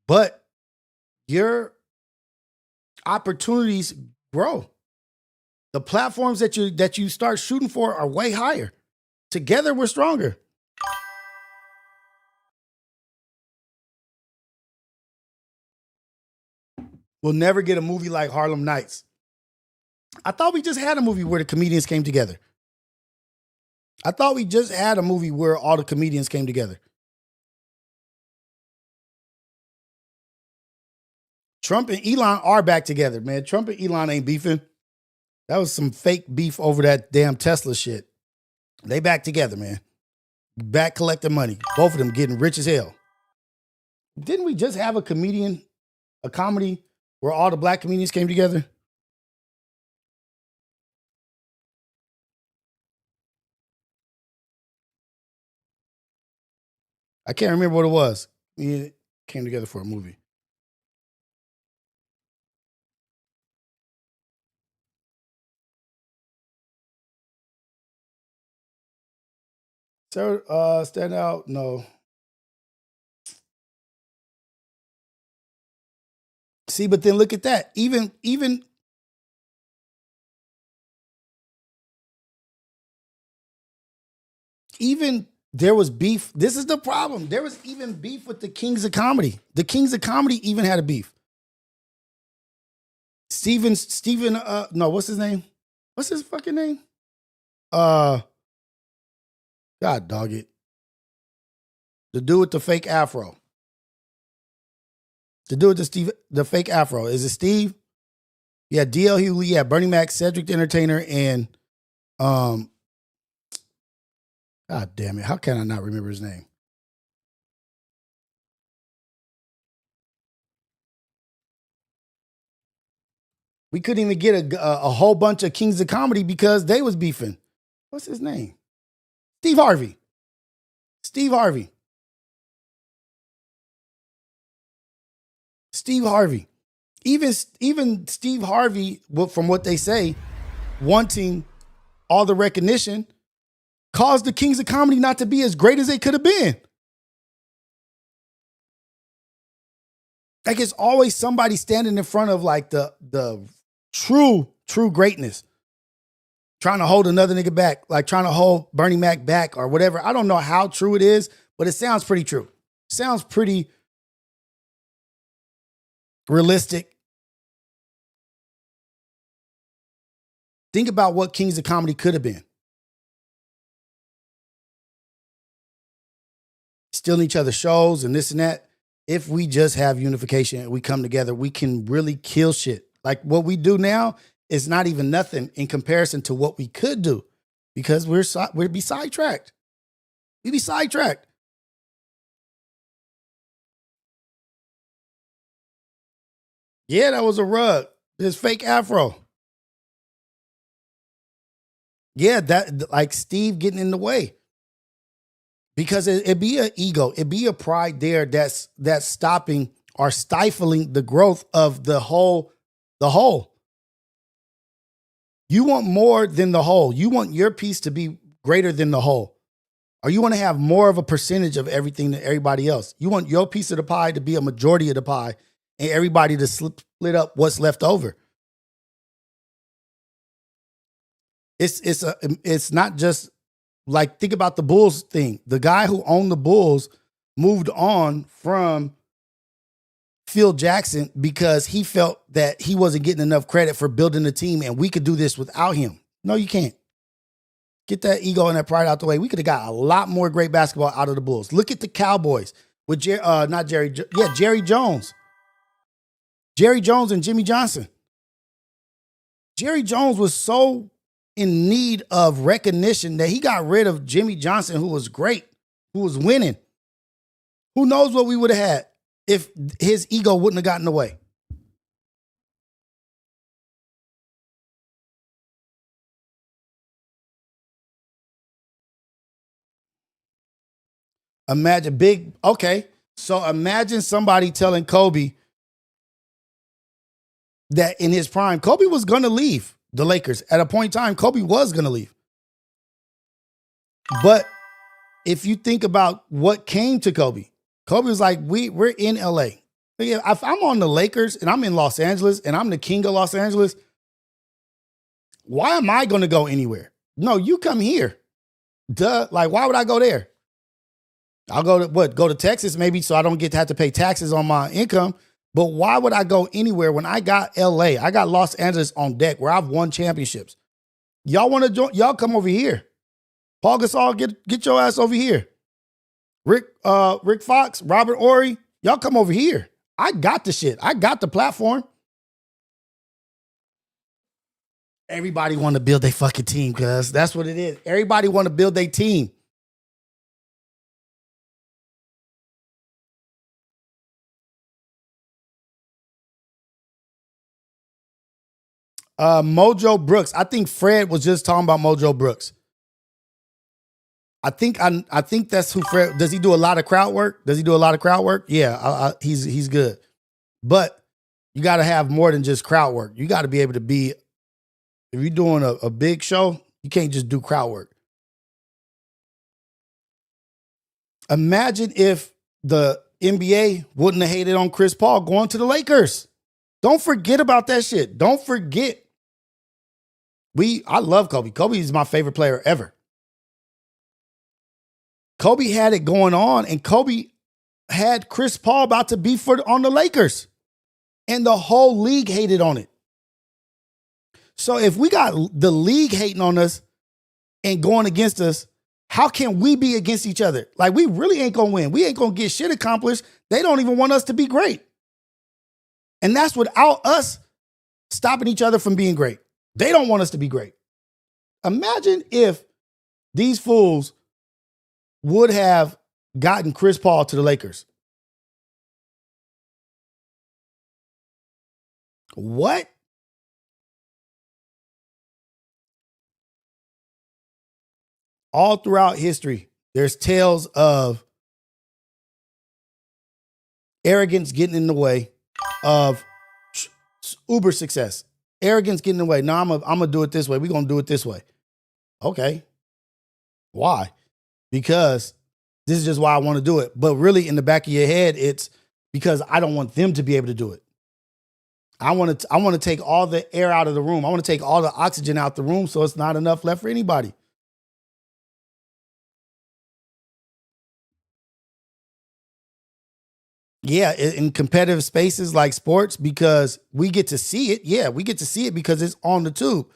But your opportunities grow. The platforms that you start shooting for are way higher. Together, we're stronger. We'll never get a movie like Harlem Nights. I thought we just had a movie where the comedians came together. I thought we just had a movie where all the comedians came together. Trump and Elon are back together, man. Trump and Elon ain't beefing. That was some fake beef over that damn Tesla shit. They back together, man. Back collecting money. Both of them getting rich as hell. Didn't we just have a comedy where all the black comedians came together? I can't remember what it was. It came together for a movie. So, stand out? No. See, but then look at that. Even there was beef. This is the problem. There was even beef with the Kings of Comedy. The Kings of Comedy even had a beef. Steven, no, what's his name? What's his fucking name? God dog it. The dude with the fake afro. The dude with the fake afro. Is it Steve? Yeah, DL Hughley, yeah, Bernie Mac, Cedric the Entertainer, and God damn it. How can I not remember his name? We couldn't even get a whole bunch of Kings of Comedy because they was beefing. What's his name? Steve Harvey. Steve Harvey. Even Steve Harvey, from what they say, wanting all the recognition, caused the Kings of Comedy not to be as great as they could have been. Like, it's always somebody standing in front of like the true greatness, trying to hold another nigga back, like trying to hold Bernie Mac back or whatever. I don't know how true it is, but it sounds pretty true. Sounds pretty realistic. Think about what Kings of Comedy could have been. Stealing each other's shows and this and that. If we just have unification and we come together, we can really kill shit. Like what we do now is not even nothing in comparison to what we could do because we'd be sidetracked. We'd be sidetracked. Yeah, that was a rug. His fake afro. Yeah, that like Steve getting in the way. Because it'd be an ego, it'd be a pride there that's stopping or stifling the growth of the whole. You want more than the whole. You want your piece to be greater than the whole. Or you want to have more of a percentage of everything than everybody else. You want your piece of the pie to be a majority of the pie and everybody to split up what's left over. It's not just like, think about the Bulls thing. The guy who owned the Bulls moved on from Phil Jackson because he felt that he wasn't getting enough credit for building the team and we could do this without him. No, you can't. Get that ego and that pride out the way. We could have got a lot more great basketball out of the Bulls. Look at the Cowboys. with Jerry Jones. Jerry Jones and Jimmy Johnson. Jerry Jones was so in need of recognition that he got rid of Jimmy Johnson, who was great, who was winning. Who knows what we would have had if his ego wouldn't have gotten away. So imagine somebody telling Kobe that in his prime, Kobe was going to leave the Lakers. At a point in time, Kobe was going to leave. But if you think about what came to Kobe, Kobe was like, we're in LA. If I'm on the Lakers and I'm in Los Angeles and I'm the king of Los Angeles, why am I going to go anywhere? No, you come here. Duh. Like, why would I go there? I'll go to Texas maybe so I don't get to have to pay taxes on my income. But why would I go anywhere when I got LA? I got Los Angeles on deck where I've won championships. Y'all want to join? Y'all come over here. Paul Gasol, get your ass over here. Rick Fox, Robert Horry, y'all come over here. I got the shit. I got the platform. Everybody want to build their fucking team, cuz that's what it is. Everybody want to build their team. Mojo Brooks. I think Fred was just talking about Mojo Brooks. I think that's who Fred. Does he do a lot of crowd work? Yeah, he's good. But you got to have more than just crowd work. You got to be able to be. If you're doing a big show, you can't just do crowd work. Imagine if the NBA wouldn't have hated on Chris Paul going to the Lakers. Don't forget about that shit. Don't forget. I love Kobe. Kobe is my favorite player ever. Kobe had it going on, and Kobe had Chris Paul about to be on the Lakers. And the whole league hated on it. So if we got the league hating on us and going against us, how can we be against each other? Like, we really ain't going to win. We ain't going to get shit accomplished. They don't even want us to be great. And that's without us stopping each other from being great. They don't want us to be great. Imagine if these fools would have gotten Chris Paul to the Lakers. What? All throughout history, there's tales of arrogance getting in the way of uber success. Arrogance getting in the way. No, I'm gonna do it this way. We're gonna do it this way. Okay. Why? Because this is just why I want to do it. But really, in the back of your head, it's because I don't want them to be able to do it. I want to take all the air out of the room. I want to take all the oxygen out the room so it's not enough left for anybody. Yeah, in competitive spaces like sports, because we get to see it. Yeah, we get to see it because it's on the tube.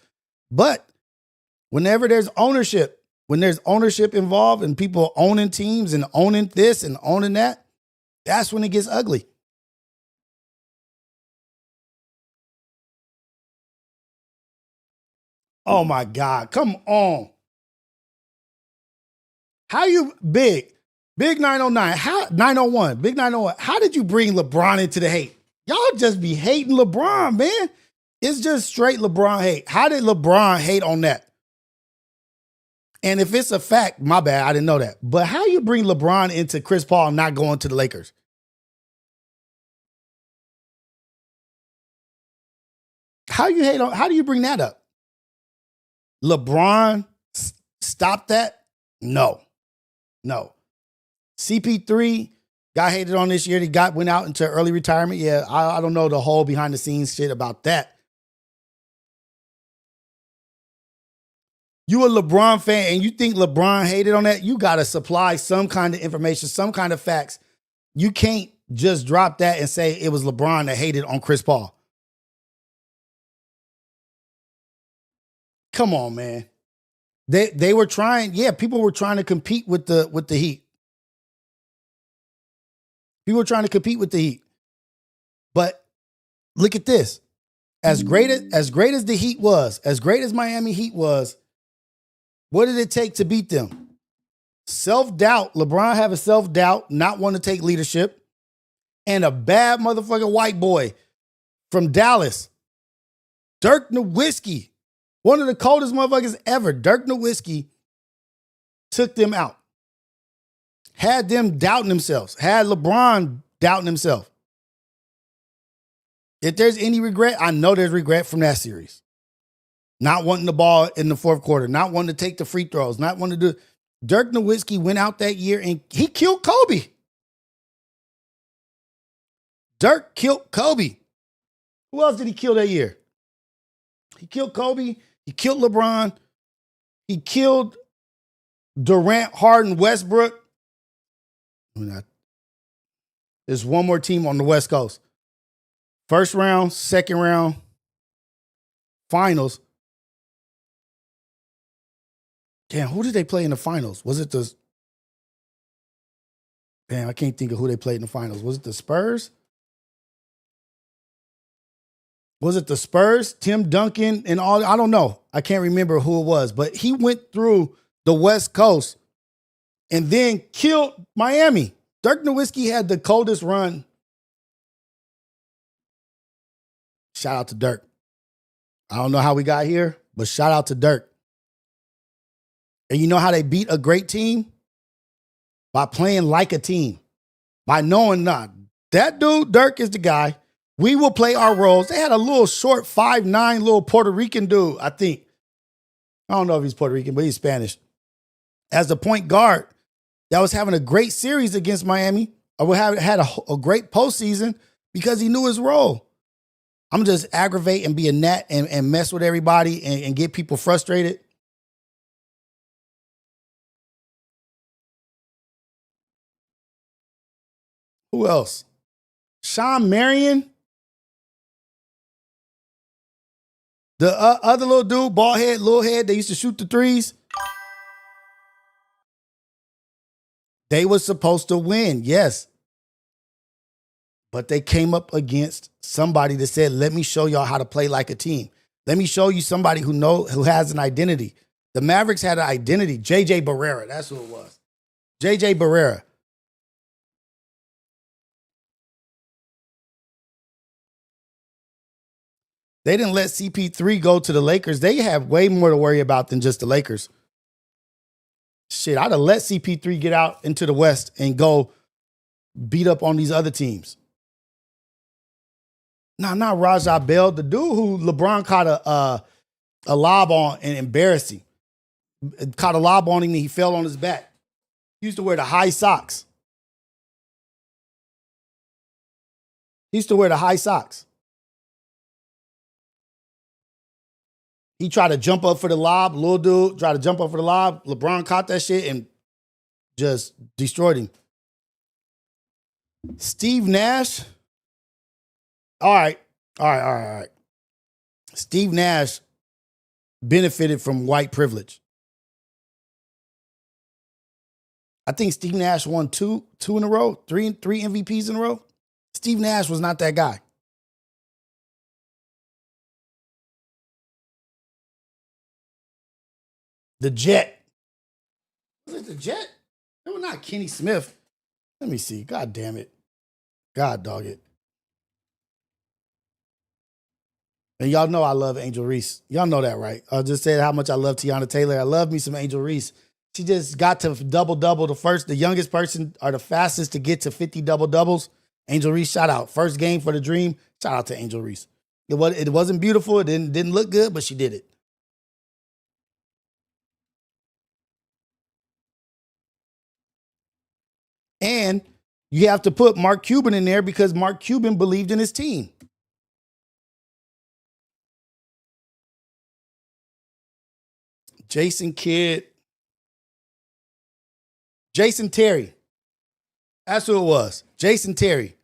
But whenever there's ownership, when there's ownership involved and people owning teams and owning this and owning that, that's when it gets ugly. Oh my God, come on. How you Big 909, 901, Big 901, how did you bring LeBron into the hate? Y'all just be hating LeBron, man. It's just straight LeBron hate. How did LeBron hate on that? And if it's a fact, my bad, I didn't know that. But how you bring LeBron into Chris Paul not going to the Lakers? How do you bring that up? LeBron stopped that? No. CP3 got hated on this year. He went out into early retirement. Yeah, I don't know the whole behind the scenes shit about that. You a LeBron fan and you think LeBron hated on that? You got to supply some kind of information, some kind of facts. You can't just drop that and say it was LeBron that hated on Chris Paul. Come on, man. They were trying, people were trying to compete with the Heat. People were trying to compete with the Heat. But look at this. As great as the Heat was, as great as Miami Heat was, what did it take to beat them? Self-doubt. LeBron having self-doubt, not wanting to take leadership, and a bad motherfucking white boy from Dallas, Dirk Nowitzki, one of the coldest motherfuckers ever. Dirk Nowitzki took them out. Had them doubting themselves. Had LeBron doubting himself. If there's any regret, I know there's regret from that series. Not wanting the ball in the fourth quarter, not wanting to take the free throws, not wanting to do. Dirk Nowitzki went out that year and he killed Kobe. Dirk killed Kobe. Who else did he kill that year? He killed Kobe. He killed LeBron. He killed Durant, Harden, Westbrook. There's one more team on the West Coast. First round, second round, finals. Damn, who did they play in the finals? Was it the... Damn, I can't think of who they played in the finals. Was it the Spurs? Was it the Spurs? Tim Duncan and all? I don't know. I can't remember who it was. But he went through the West Coast and then killed Miami. Dirk Nowitzki had the coldest run. Shout out to Dirk. I don't know how we got here, but shout out to Dirk. And you know how they beat a great team? By playing like a team. By knowing that dude, Dirk, is the guy. We will play our roles. They had a little short 5'9" little Puerto Rican dude, I think. I don't know if he's Puerto Rican, but he's Spanish. As the point guard that was having a great series against Miami. Or had a great postseason because he knew his role. I'm just aggravate and be a gnat and mess with everybody and get people frustrated. Who else? Sean Marion. The other little dude, bald head, little head, they used to shoot the threes. They were supposed to win, yes. But they came up against somebody that said, let me show y'all how to play like a team. Let me show you somebody who has an identity. The Mavericks had an identity. JJ Barrera, that's who it was. JJ Barrera. They didn't let CP3 go to the Lakers. They have way more to worry about than just the Lakers. Shit, I'd have let CP3 get out into the West and go beat up on these other teams. Not Rajah Bell. The dude who LeBron caught a lob on and embarrassed him. Caught a lob on him and he fell on his back. He used to wear the high socks. He used to wear the high socks. He tried to jump up for the lob. Little dude tried to jump up for the lob. LeBron caught that shit and just destroyed him. Steve Nash. All right. Steve Nash benefited from white privilege. I think Steve Nash won two in a row, three MVPs in a row. Steve Nash was not that guy. The Jet. Was it the Jet? It was not Kenny Smith. Let me see. God damn it. God dog it. And y'all know I love Angel Reese. Y'all know that, right? I just said how much I love Tiana Taylor. I love me some Angel Reese. She just got to double-double. The youngest person or the fastest to get to 50 double-doubles. Angel Reese, shout out. First game for the Dream. Shout out to Angel Reese. It wasn't beautiful. It didn't look good, but she did it. And you have to put Mark Cuban in there because Mark Cuban believed in his team. Jason Kidd. Jason Terry. That's who it was. Jason Terry.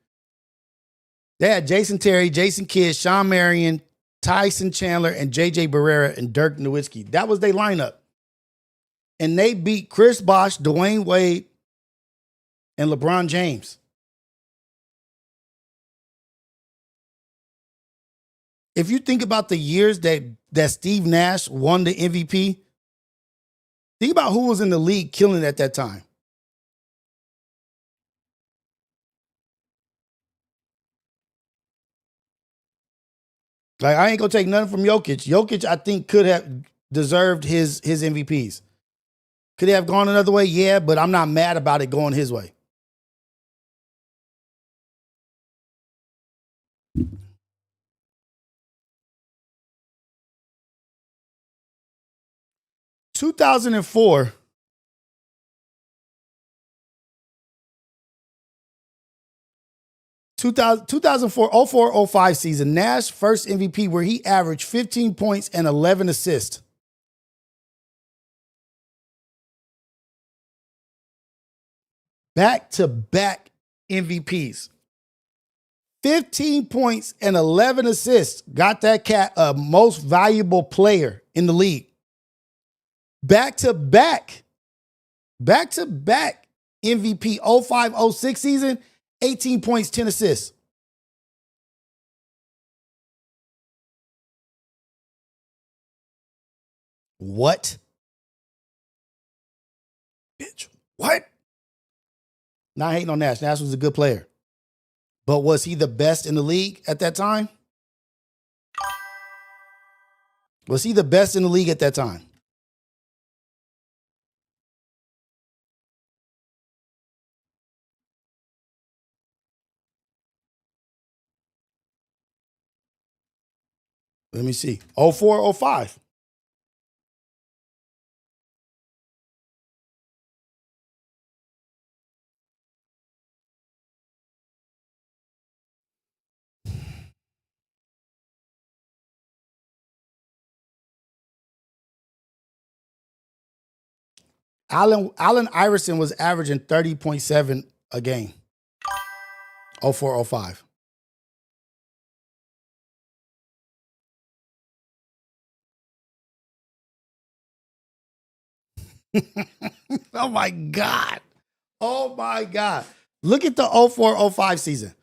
They had Jason Terry, Jason Kidd, Sean Marion, Tyson Chandler, and JJ Barrera and Dirk Nowitzki. That was their lineup. And they beat Chris Bosh, Dwayne Wade, and LeBron James. if you think about the years that Steve Nash won the MVP, think about who was in the league killing at that time. Like, I ain't gonna take nothing from Jokic. Jokic, I think, could have deserved his MVPs. Could he have gone another way? Yeah, but I'm not mad about it going his way. Two 2004. 2004-05 season, Nash first MVP where he averaged 15 points and 11 assists. Back-to-back MVPs. 15 points and 11 assists got that cat a most valuable player in the league. Back-to-back MVP 05-06 season, 18 points, 10 assists. What? Bitch, what? Not hating on Nash. Nash was a good player. But was he the best in the league at that time? Was he the best in the league at that time? Let me see. 04-05. Allen Iverson was averaging 30.7 a game. 04-05. Oh my God. Oh my God. Look at the 04-05 season.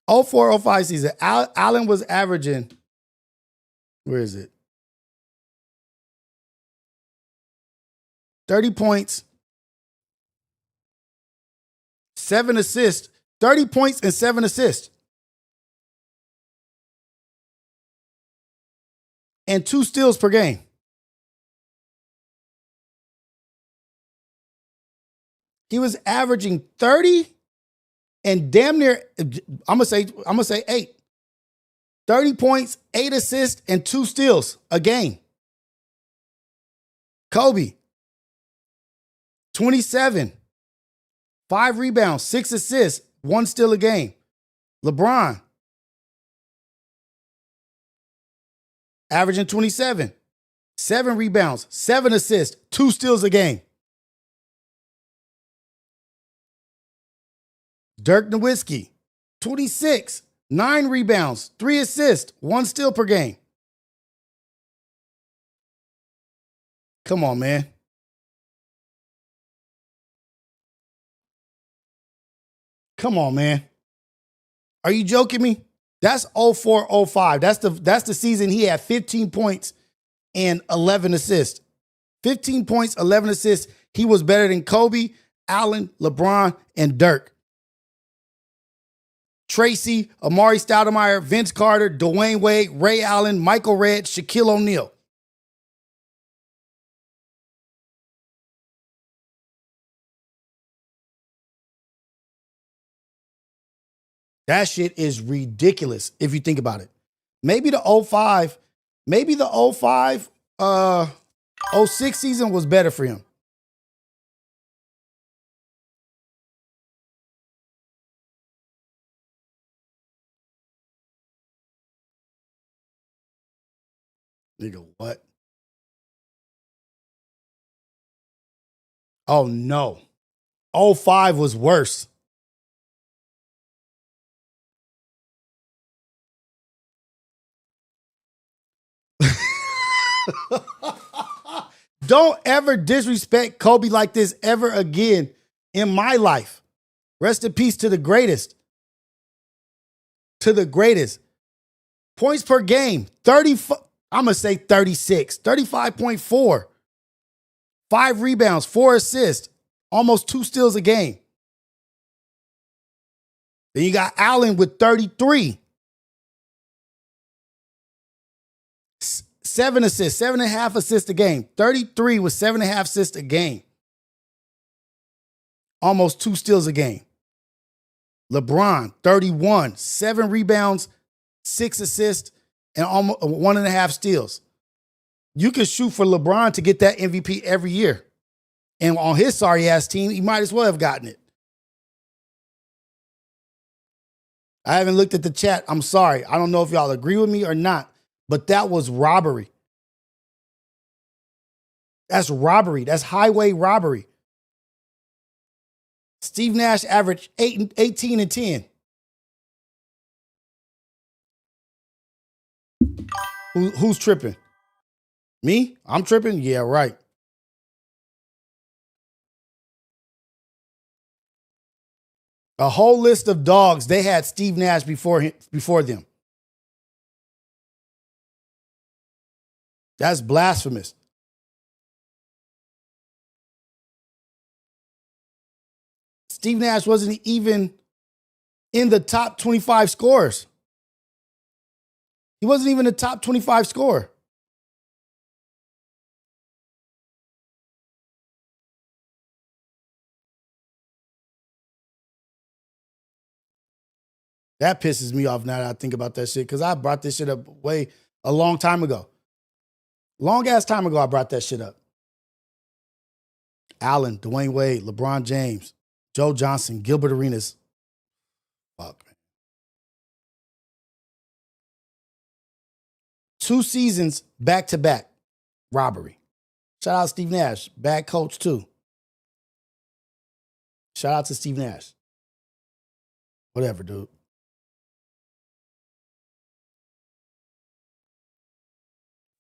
04-05 season. Allen was averaging, where is it? 30 points, 7 assists, 30 points and 7 assists. And 2 steals per game. He was averaging 30 and damn near, I'm gonna say 8. 30 points, 8 assists, and 2 steals a game. Kobe, 27, 5 rebounds, 6 assists, 1 steal a game. LeBron, averaging 27, 7 rebounds, 7 assists, 2 steals a game. Dirk Nowitzki, 26, 9 rebounds, 3 assists, 1 steal per game. Come on, man. Come on, man. Are you joking me? That's 04-05. That's the season he had 15 points and 11 assists. 15 points, 11 assists. He was better than Kobe, Allen, LeBron, and Dirk. Tracy, Amari Stoudemire, Vince Carter, Dwayne Wade, Ray Allen, Michael Redd, Shaquille O'Neal. That shit is ridiculous if you think about it. Maybe the 05, 06 season was better for him. Nigga, what? Oh, no. 05 was worse. Don't ever disrespect Kobe like this ever again in my life. Rest in peace to the greatest. To the greatest. Points per game, 30. I'm going to say 36, 35.4. 5 rebounds, 4 assists, almost 2 steals a game. Then you got Allen with 33. 7 assists, 7.5 assists a game. 33 with 7.5 assists a game. Almost 2 steals a game. LeBron, 31, 7 rebounds, 6 assists, and almost 1.5 steals. You can shoot for LeBron to get that MVP every year. And on his sorry ass team, he might as well have gotten it. I haven't looked at the chat. I'm sorry. I don't know if y'all agree with me or not, but that was robbery. That's robbery. That's highway robbery. Steve Nash averaged 18 and 10. Who's tripping? Me? I'm tripping? Yeah, right. A whole list of dogs. They had Steve Nash before them. That's blasphemous. Steve Nash wasn't even in the top 25 scorers. He wasn't even a top 25 scorer. That pisses me off now that I think about that shit, because I brought this shit up a long time ago. Long ass time ago, I brought that shit up. Allen, Dwayne Wade, LeBron James, Joe Johnson, Gilbert Arenas. Fuck, man. 2 seasons back-to-back. Robbery. Shout out Steve Nash. Bad coach, too. Shout out to Steve Nash. Whatever, dude.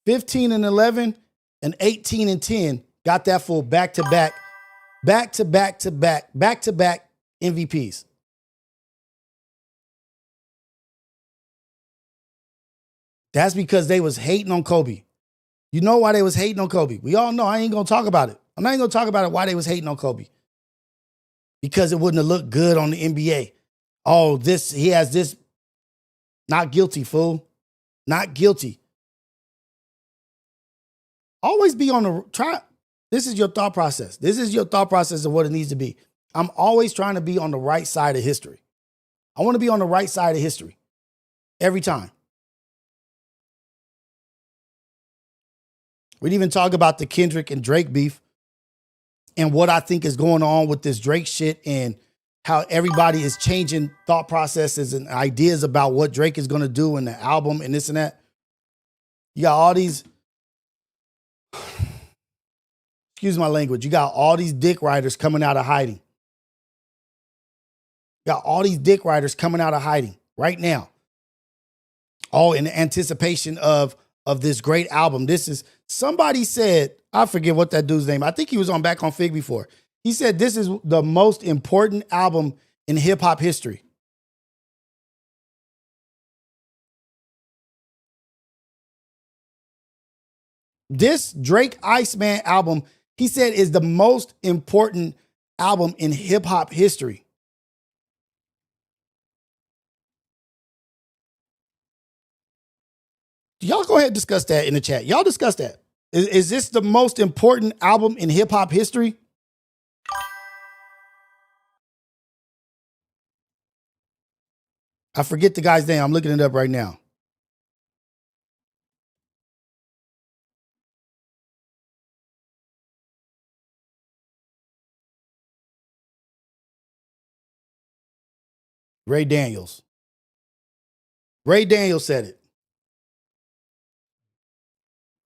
$15 and 11 and 18 and 10 got that full back-to-back MVPs. That's because they was hating on Kobe. You know why they was hating on Kobe? We all know. I ain't going to talk about it. I'm not even going to talk about it why they was hating on Kobe. Because it wouldn't have looked good on the NBA. Oh, he has this. Not guilty, fool. Not guilty. Always be on the try. This is your thought process. This is your thought process of what it needs to be. I'm always trying to be on the right side of history. I want to be on the right side of history. Every time. We'd even talk about the Kendrick and Drake beef and what I think is going on with this Drake shit and how everybody is changing thought processes and ideas about what Drake is going to do in the album and this and that. You got all these, excuse my language, you got all these dick riders coming out of hiding. You got all these dick riders coming out of hiding right now. All in anticipation of this great album. This is, somebody said, I forget what that dude's name. I think he was back on Fig before. He said this is the most important album in hip hop history. This Drake Iceman album, he said, is the most important album in hip hop history. Y'all go ahead and discuss that in the chat. Y'all discuss that. Is this the most important album in hip hop history? I forget the guy's name. I'm looking it up right now. Ray Daniels. Ray Daniels said it.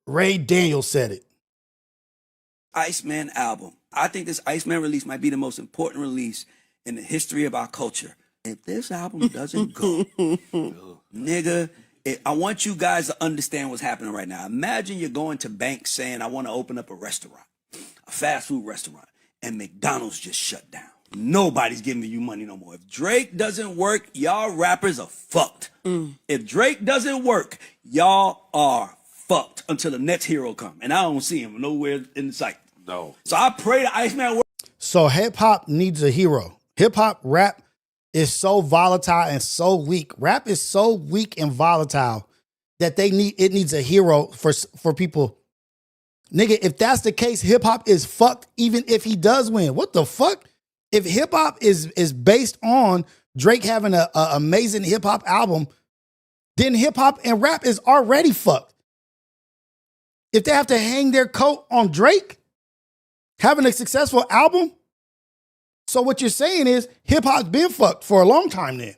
Ray Daniels said it. Iceman album. I think this Iceman release might be the most important release in the history of our culture. If this album doesn't go, nigga, I want you guys to understand what's happening right now. Imagine you're going to bank saying, I want to open up a restaurant, a fast food restaurant, and McDonald's just shut down. nobody's giving you money no more. If Drake doesn't work, y'all rappers are fucked. If Drake doesn't work, y'all are fucked until the next hero come. And I don't see him nowhere in sight. No. So I pray the Iceman work. So hip hop needs a hero. Hip hop rap is so volatile and so weak. Rap is so weak and volatile that it needs a hero for people. Nigga, if that's the case, hip hop is fucked even if he does win. What the fuck? If hip hop is based on Drake having a amazing hip hop album, then hip hop and rap is already fucked. If they have to hang their coat on Drake having a successful album, so what you're saying is hip hop's been fucked for a long time then.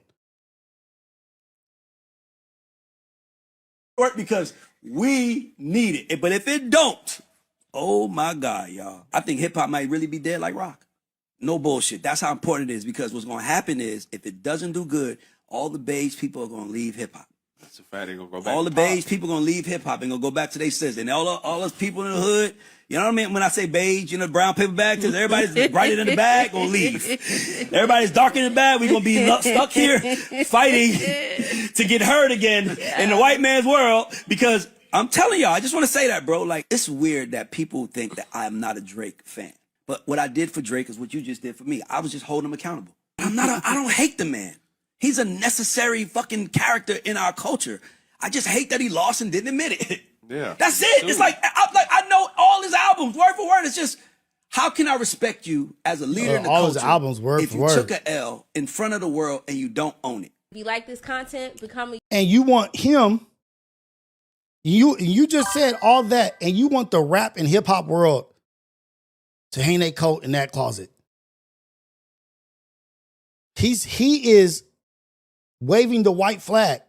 Work because we need it. But if it don't, oh my God, y'all. I think hip hop might really be dead like rock. No bullshit. That's how important it is, because what's going to happen is if it doesn't do good, all the beige people are going to leave hip hop. That's a fact. They gonna go back. All the beige people going to leave hip hop and going to go back to their sisters. And all those people in the hood, you know what I mean? When I say beige, you know, brown paper bag, because everybody's brighter in the bag, going to leave. Everybody's darker in the bag, we going to be stuck here fighting to get heard again in the white man's world, because I'm telling y'all, I just want to say that, bro. Like, it's weird that people think that I'm not a Drake fan. But what I did for Drake is what you just did for me. I was just holding him accountable. I don't hate the man. He's a necessary fucking character in our culture. I just hate that he lost and didn't admit it. Yeah. That's it. It's like I know all his albums, word for word. It's just, how can I respect you as a leader in the all culture his albums, word if for you word. took a L in front of the world and you don't own it? If you like this content, become a And you want him, you just said all that, and you want the rap and hip hop world to hang their coat in that closet. He is waving the white flag,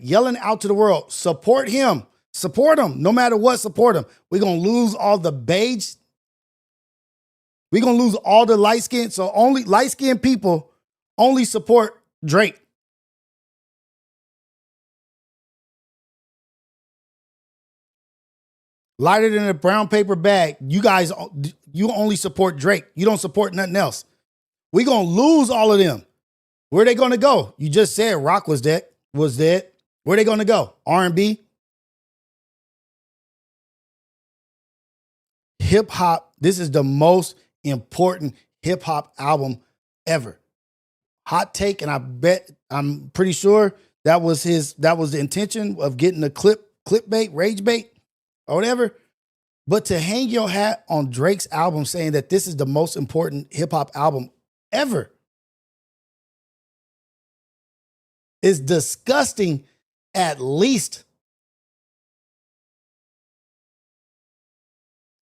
yelling out to the world, support him, no matter what, support him. We're going to lose all the beige. We're going to lose all the light skin. So only light skinned people only support Drake. Lighter than a brown paper bag. You only support Drake. You don't support nothing else. We're going to lose all of them. Where are they going to go? You just said rock was dead. Where are they going to go? R&B? Hip hop. This is the most important hip hop album ever. Hot take, and I'm pretty sure that was the intention of getting the clickbait, rage bait, or whatever. But to hang your hat on Drake's album saying that this is the most important hip hop album ever is disgusting, at least.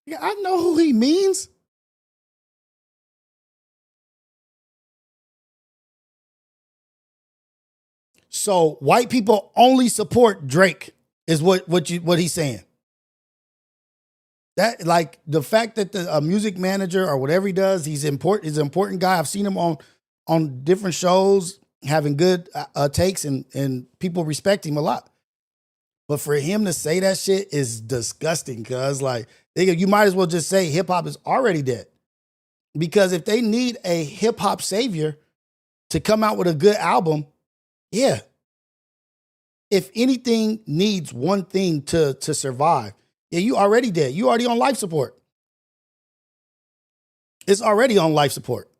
Yeah, I know who he means. So white people only support Drake is what he's saying. That, like, the fact that the music manager or whatever he does, he's an important guy. I've seen him on different shows having good takes, and people respect him a lot. But for him to say that shit is disgusting, cuz like, you might as well just say hip hop is already dead. Because if they need a hip hop savior to come out with a good album, yeah. If anything needs one thing to survive, yeah, you already dead. You already on life support. It's already on life support.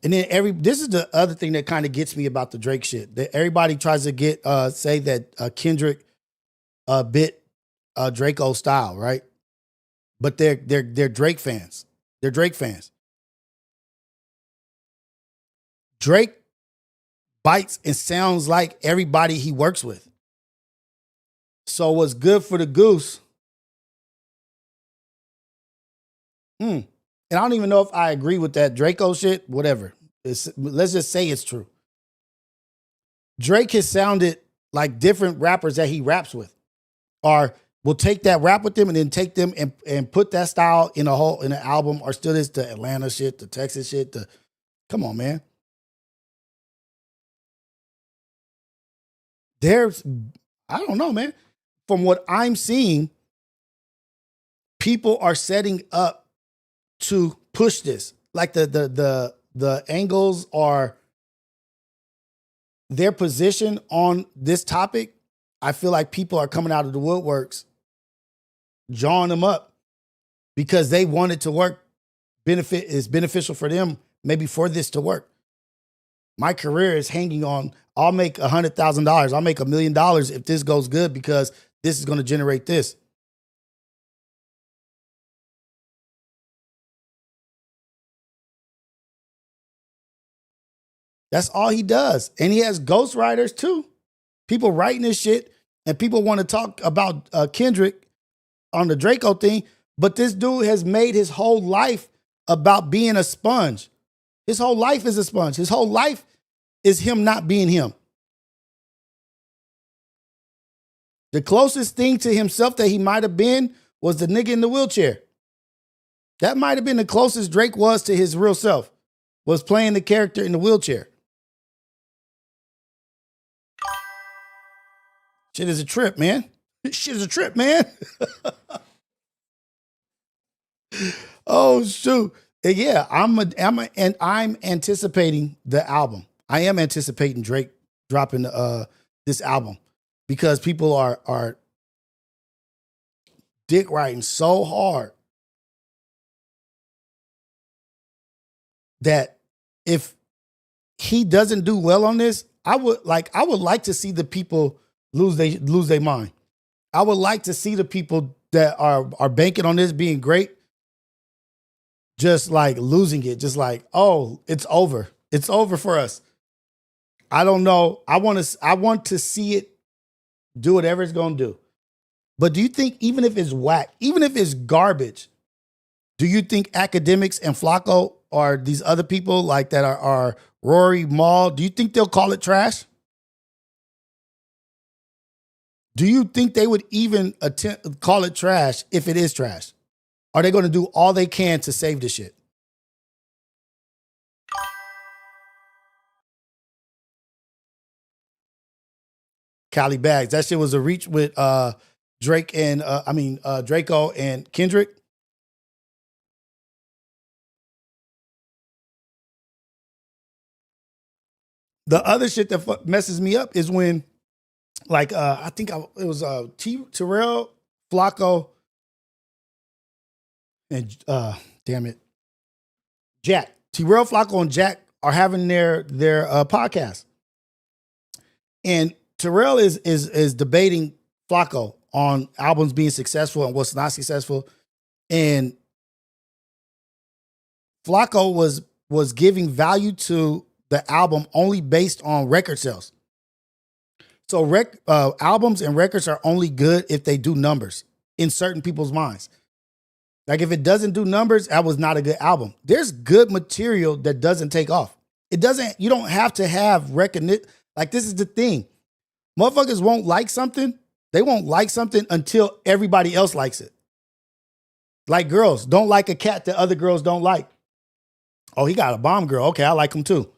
And then this is the other thing that kind of gets me about the Drake shit. That everybody tries to say that Kendrick bit Draco style, right? But they're Drake fans. They're Drake fans. Drake bites and sounds like everybody he works with. So what's good for the goose? And I don't even know if I agree with that Draco shit, whatever. Let's just say it's true. Drake has sounded like different rappers that he raps with, or will take that rap with them and then take them and put that style in an album, or still is the Atlanta shit, the Texas shit. Come on, man. there's, I don't know, man. From what I'm seeing, people are setting up to push this. Like the angles are their position on this topic. I feel like people are coming out of the woodworks, jawing them up because they want it to work. Benefit is beneficial for them, maybe for this to work. My career is hanging on, I'll make $100,000. I'll make $1 million if this goes good because this is going to generate this. That's all he does. And he has ghostwriters too. People writing this shit, and people want to talk about Kendrick on the Draco thing, but this dude has made his whole life about being a sponge. His whole life is a sponge. His whole life is him not being him. The closest thing to himself that he might have been was the nigga in the wheelchair. That might have been the closest Drake was to his real self, was playing the character in the wheelchair. Shit is a trip, man. Shit is a trip, man. Oh, shoot. And yeah, I'm anticipating the album. I am anticipating Drake dropping this album because people are dick riding so hard that if he doesn't do well on this, I would like to see the people lose their mind. I would like to see the people that are banking on this being great just like losing it, just like, oh, it's over. It's over for us. I don't know. I want to see it do whatever it's going to do. But do you think even if it's whack, even if it's garbage, do you think Academics and Flacco or these other people like that are Rory, Maul, do you think they'll call it trash? Do you think they would even call it trash if it is trash? Are they going to do all they can to save this shit? Cali Bags. That shit was a reach with Drake and Draco and Kendrick. The other shit that messes me up is when, like, I think it was Terrell, Flacco, and Jack. Terrell, Flacco, and Jack are having their podcast, and Terrell is debating Flacco on albums being successful and what's not successful, and Flacco was giving value to the album only based on record sales. So albums and records are only good if they do numbers in certain people's minds. Like if it doesn't do numbers, that was not a good album. There's good material that doesn't take off. You don't have to have recognition. Like this is the thing. Motherfuckers won't like something. They won't like something until everybody else likes it. Like girls don't like a cat that other girls don't like. Oh, he got a bomb girl. Okay, I like him too.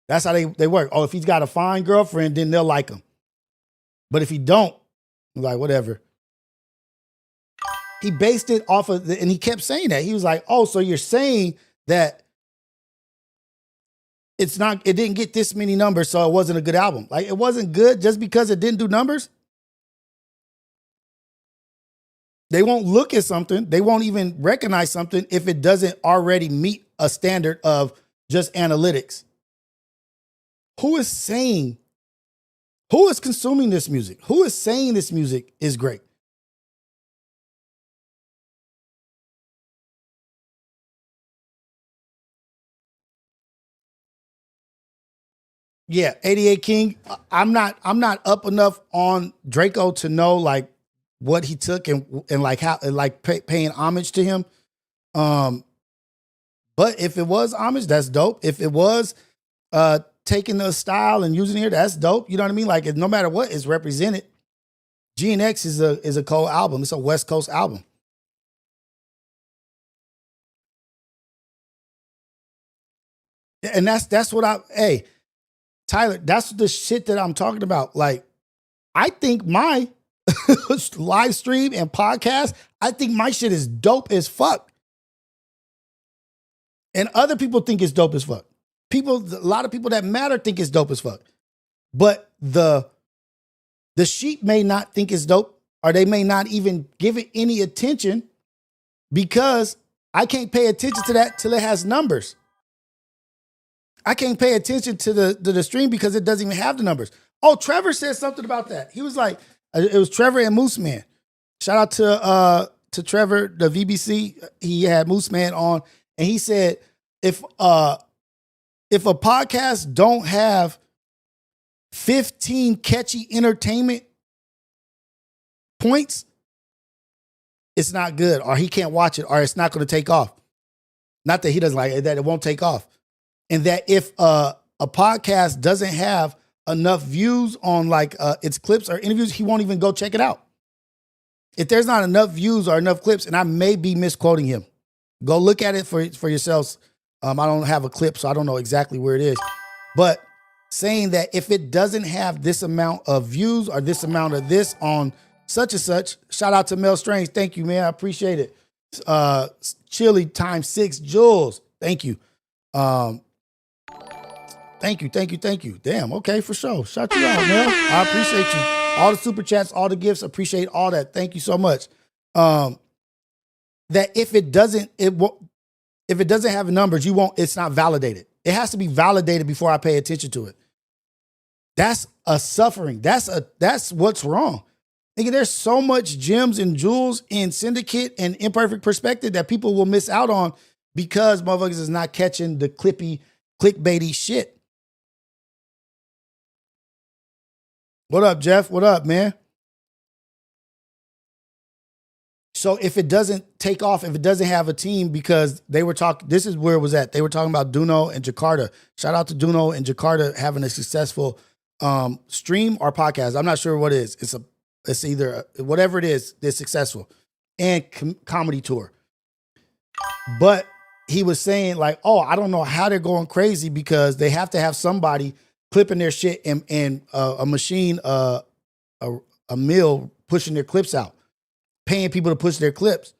That's how they work. Oh, if he's got a fine girlfriend, then they'll like him. But if he don't, like whatever. He based it off of, and he kept saying that. He was like, oh, so you're saying that it didn't get this many numbers, so it wasn't a good album. Like it wasn't good just because it didn't do numbers. They won't look at something. They won't even recognize something if it doesn't already meet a standard of just analytics. Who is consuming this music? Who is saying this music is great? Yeah, 88 King. I'm not up enough on Draco to know like what he took and like how like paying homage to him. But if it was homage, that's dope. If it was taking the style and using it, that's dope. You know what I mean? Like no matter what is represented, GNX is a cold album. It's a West Coast album. And that's what Tyler, that's the shit that I'm talking about. Like I think my live stream and podcast, I think my shit is dope as fuck. And other people think it's dope as fuck. A lot of people that matter think it's dope as fuck. But the sheep may not think it's dope, or they may not even give it any attention, because I can't pay attention to that till it has numbers. I can't pay attention to the stream because it doesn't even have the numbers. Oh, Trevor said something about that. He was like, it was Trevor and Moose Man. Shout out to Trevor, the VBC. He had Moose Man on, and he said, if a podcast don't have 15 catchy entertainment points, it's not good, or he can't watch it, or it's not going to take off. Not that he doesn't like it, that it won't take off. And that if a podcast doesn't have enough views on like its clips or interviews, he won't even go check it out. If there's not enough views or enough clips, and I may be misquoting him, go look at it for yourselves. I don't have a clip, so I don't know exactly where it is. But saying that if it doesn't have this amount of views or this amount of this on such and such, shout out to Mel Strange. Thank you, man. I appreciate it. Chili ×6 Jules. Thank you. Thank you. Damn, okay, for sure. Shout you out, man. I appreciate you. All the super chats, all the gifts, appreciate all that. Thank you so much. That if it doesn't have numbers, it's not validated. It has to be validated before I pay attention to it. That's a suffering. That's what's wrong. Nigga, there's so much gems and jewels in Syndicate and Imperfect Perspective that people will miss out on because motherfuckers is not catching the clickbaity shit. What up, Jeff? What up, man? So if it doesn't take off, if it doesn't have a team, because they were talking, this is where it was at. They were talking about Duno and Jakarta. Shout out to Duno and Jakarta having a successful stream or podcast. I'm not sure what it is. It's either whatever it is, they're successful, and comedy tour. But he was saying like, oh, I don't know how they're going crazy because they have to have somebody clipping their shit and a machine, a mill pushing their clips out, paying people to push their clips.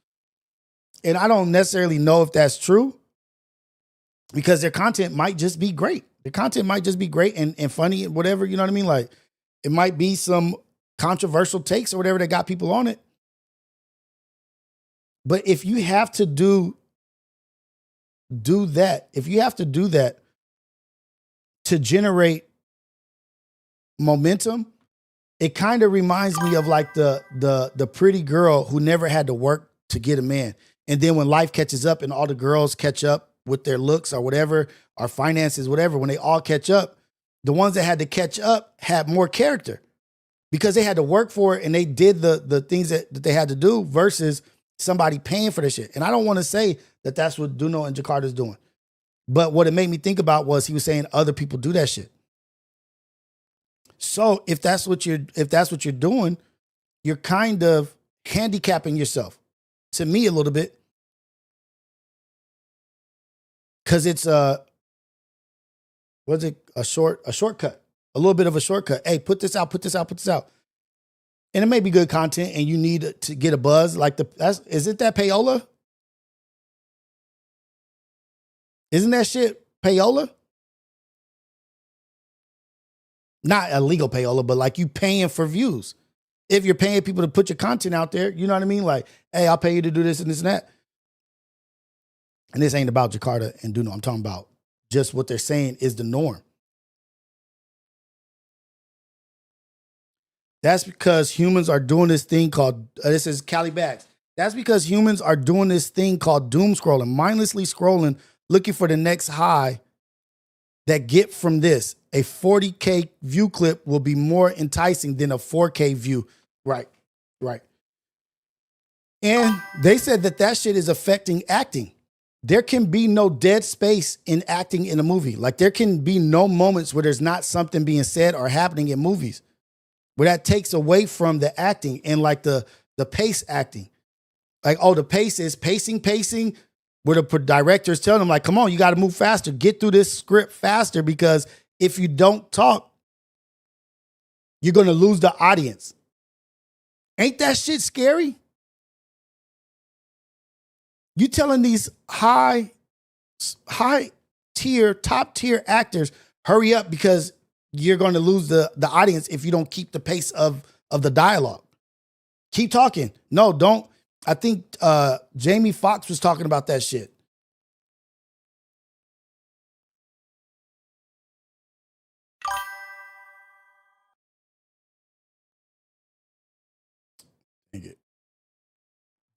And I don't necessarily know if that's true because their content might just be great. The content might just be great and funny and whatever, you know what I mean? Like it might be some controversial takes or whatever that got people on it. But if you have to do that, if you have to do that to generate momentum, it kind of reminds me of like the pretty girl who never had to work to get a man. And then when life catches up and all the girls catch up with their looks or whatever, or finances, whatever, when they all catch up, the ones that had to catch up had more character because they had to work for it and they did the things that they had to do versus somebody paying for this shit. And I don't want to say that that's what Duno and Jakarta's doing. But what it made me think about was he was saying other people do that shit. So if that's what you're doing, you're kind of handicapping yourself, to me a little bit, because it's a shortcut, a little bit of a shortcut. Hey, put this out. And it may be good content and you need to get a buzz. Like is it that payola? Isn't that shit payola? Not illegal payola, but like you paying for views. If you're paying people to put your content out there, you know what I mean? Like, hey, I'll pay you to do this and this and that. And this ain't about Jakarta and Duno. I'm talking about just what they're saying is the norm. That's because humans are doing this thing called, this is Cali Bags. That's because humans are doing this thing called doom scrolling, mindlessly scrolling, looking for the next high that get from this. A 40K view clip will be more enticing than a 4K view. Right. And they said that shit is affecting acting. There can be no dead space in acting in a movie. Like there can be no moments where there's not something being said or happening in movies, where that takes away from the acting and like the pace acting. Like, oh, the pace is pacing, where the director's telling them like, come on, you got to move faster, get through this script faster, because if you don't talk, you're going to lose the audience. Ain't that shit scary? You telling these high tier, top tier actors, hurry up because you're going to lose the audience if you don't keep the pace of the dialogue. Keep talking. No, don't. I think Jamie Foxx was talking about that shit.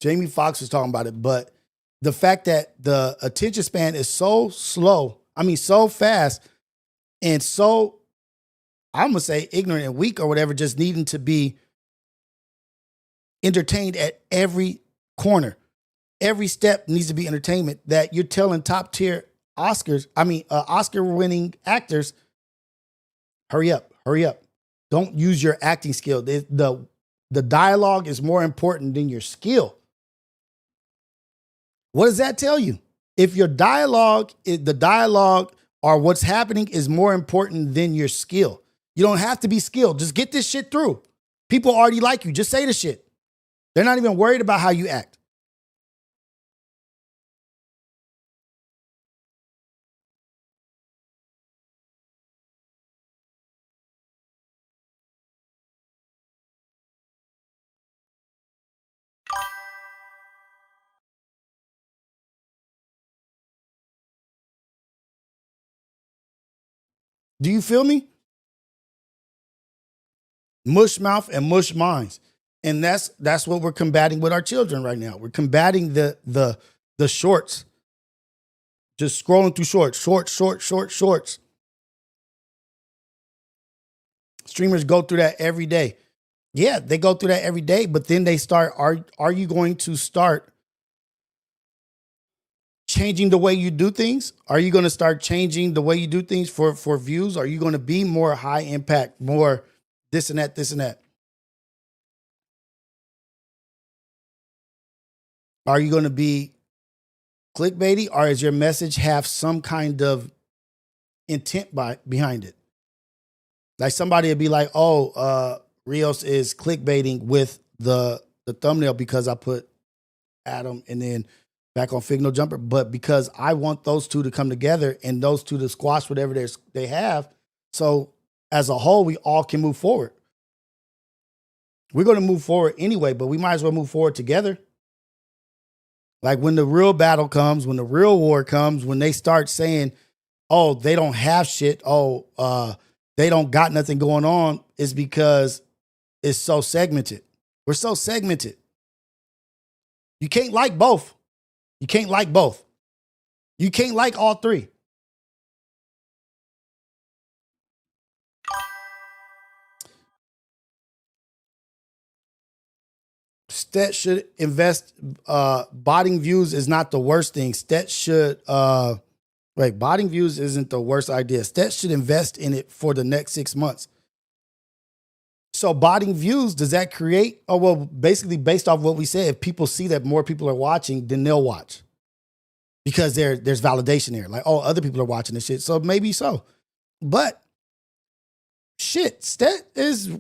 Jamie Foxx was talking about it, but the fact that the attention span is so slow, so fast, and so, I'm going to say ignorant and weak or whatever, just needing to be entertained at every corner. Every step needs to be entertainment, that you're telling top tier Oscar winning actors, hurry up. Don't use your acting skill. The dialogue is more important than your skill. What does that tell you? If your the dialogue or what's happening is more important than your skill, you don't have to be skilled. Just get this shit through. People already like you. Just say the shit. They're not even worried about how you act. Do you feel me? Mush mouth and mush minds. And that's what we're combating with our children right now. We're combating the shorts. Just scrolling through shorts. Streamers go through that every day. Yeah, they go through that every day, but then they start, are you going to start changing the way you do things? Are you going to start changing the way you do things for views? Are you going to be more high impact, more this and that? Are you going to be clickbaity, or does your message have some kind of intent behind it? Like somebody would be like, Rios is clickbaiting with the thumbnail because I put Adam and then back on Fig No Jumper, but because I want those two to come together and those two to squash whatever they have. So as a whole, we all can move forward. We're going to move forward anyway, but we might as well move forward together. Like when the real battle comes, when the real war comes, when they start saying, oh, they don't have shit. They don't got nothing going on, is because it's so segmented. We're so segmented. You can't like both. You can't like both. You can't like all three. Stet should invest. Botting views is not the worst thing. Stet should, botting views isn't the worst idea. Stet should invest in it for the next 6 months. So botting views, does that create? Oh, well, basically based off what we said, if people see that more people are watching, then they'll watch. Because there's validation there. Like, oh, other people are watching this shit. So maybe so. But shit, Stet is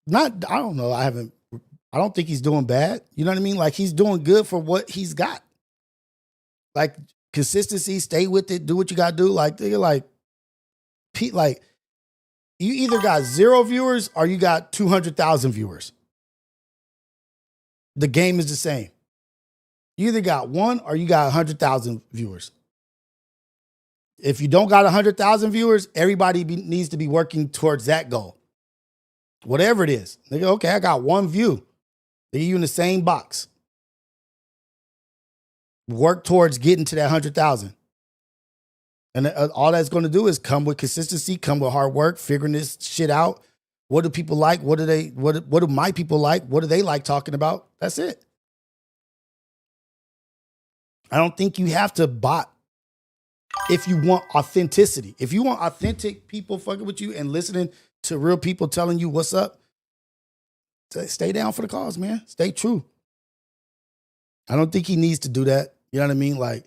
not, I don't know. I don't think he's doing bad. You know what I mean? Like, he's doing good for what he's got. Like, consistency, stay with it, do what you got to do. Like, they're like, you either got 0 viewers or you got 200,000 viewers. The game is the same. You either got 1 or you got 100,000 viewers. If you don't got 100,000 viewers, everybody needs to be working towards that goal. Whatever it is. They go, okay, I got 1 view. They're you in the same box. Work towards getting to that 100,000. And all that's going to do is come with consistency, come with hard work, figuring this shit out. What do people like? What do my people like? What do they like talking about? That's it. I don't think you have to bot if you want authenticity. If you want authentic people fucking with you and listening to real people telling you what's up, stay down for the cause, man. Stay true. I don't think he needs to do that. You know what I mean? Like,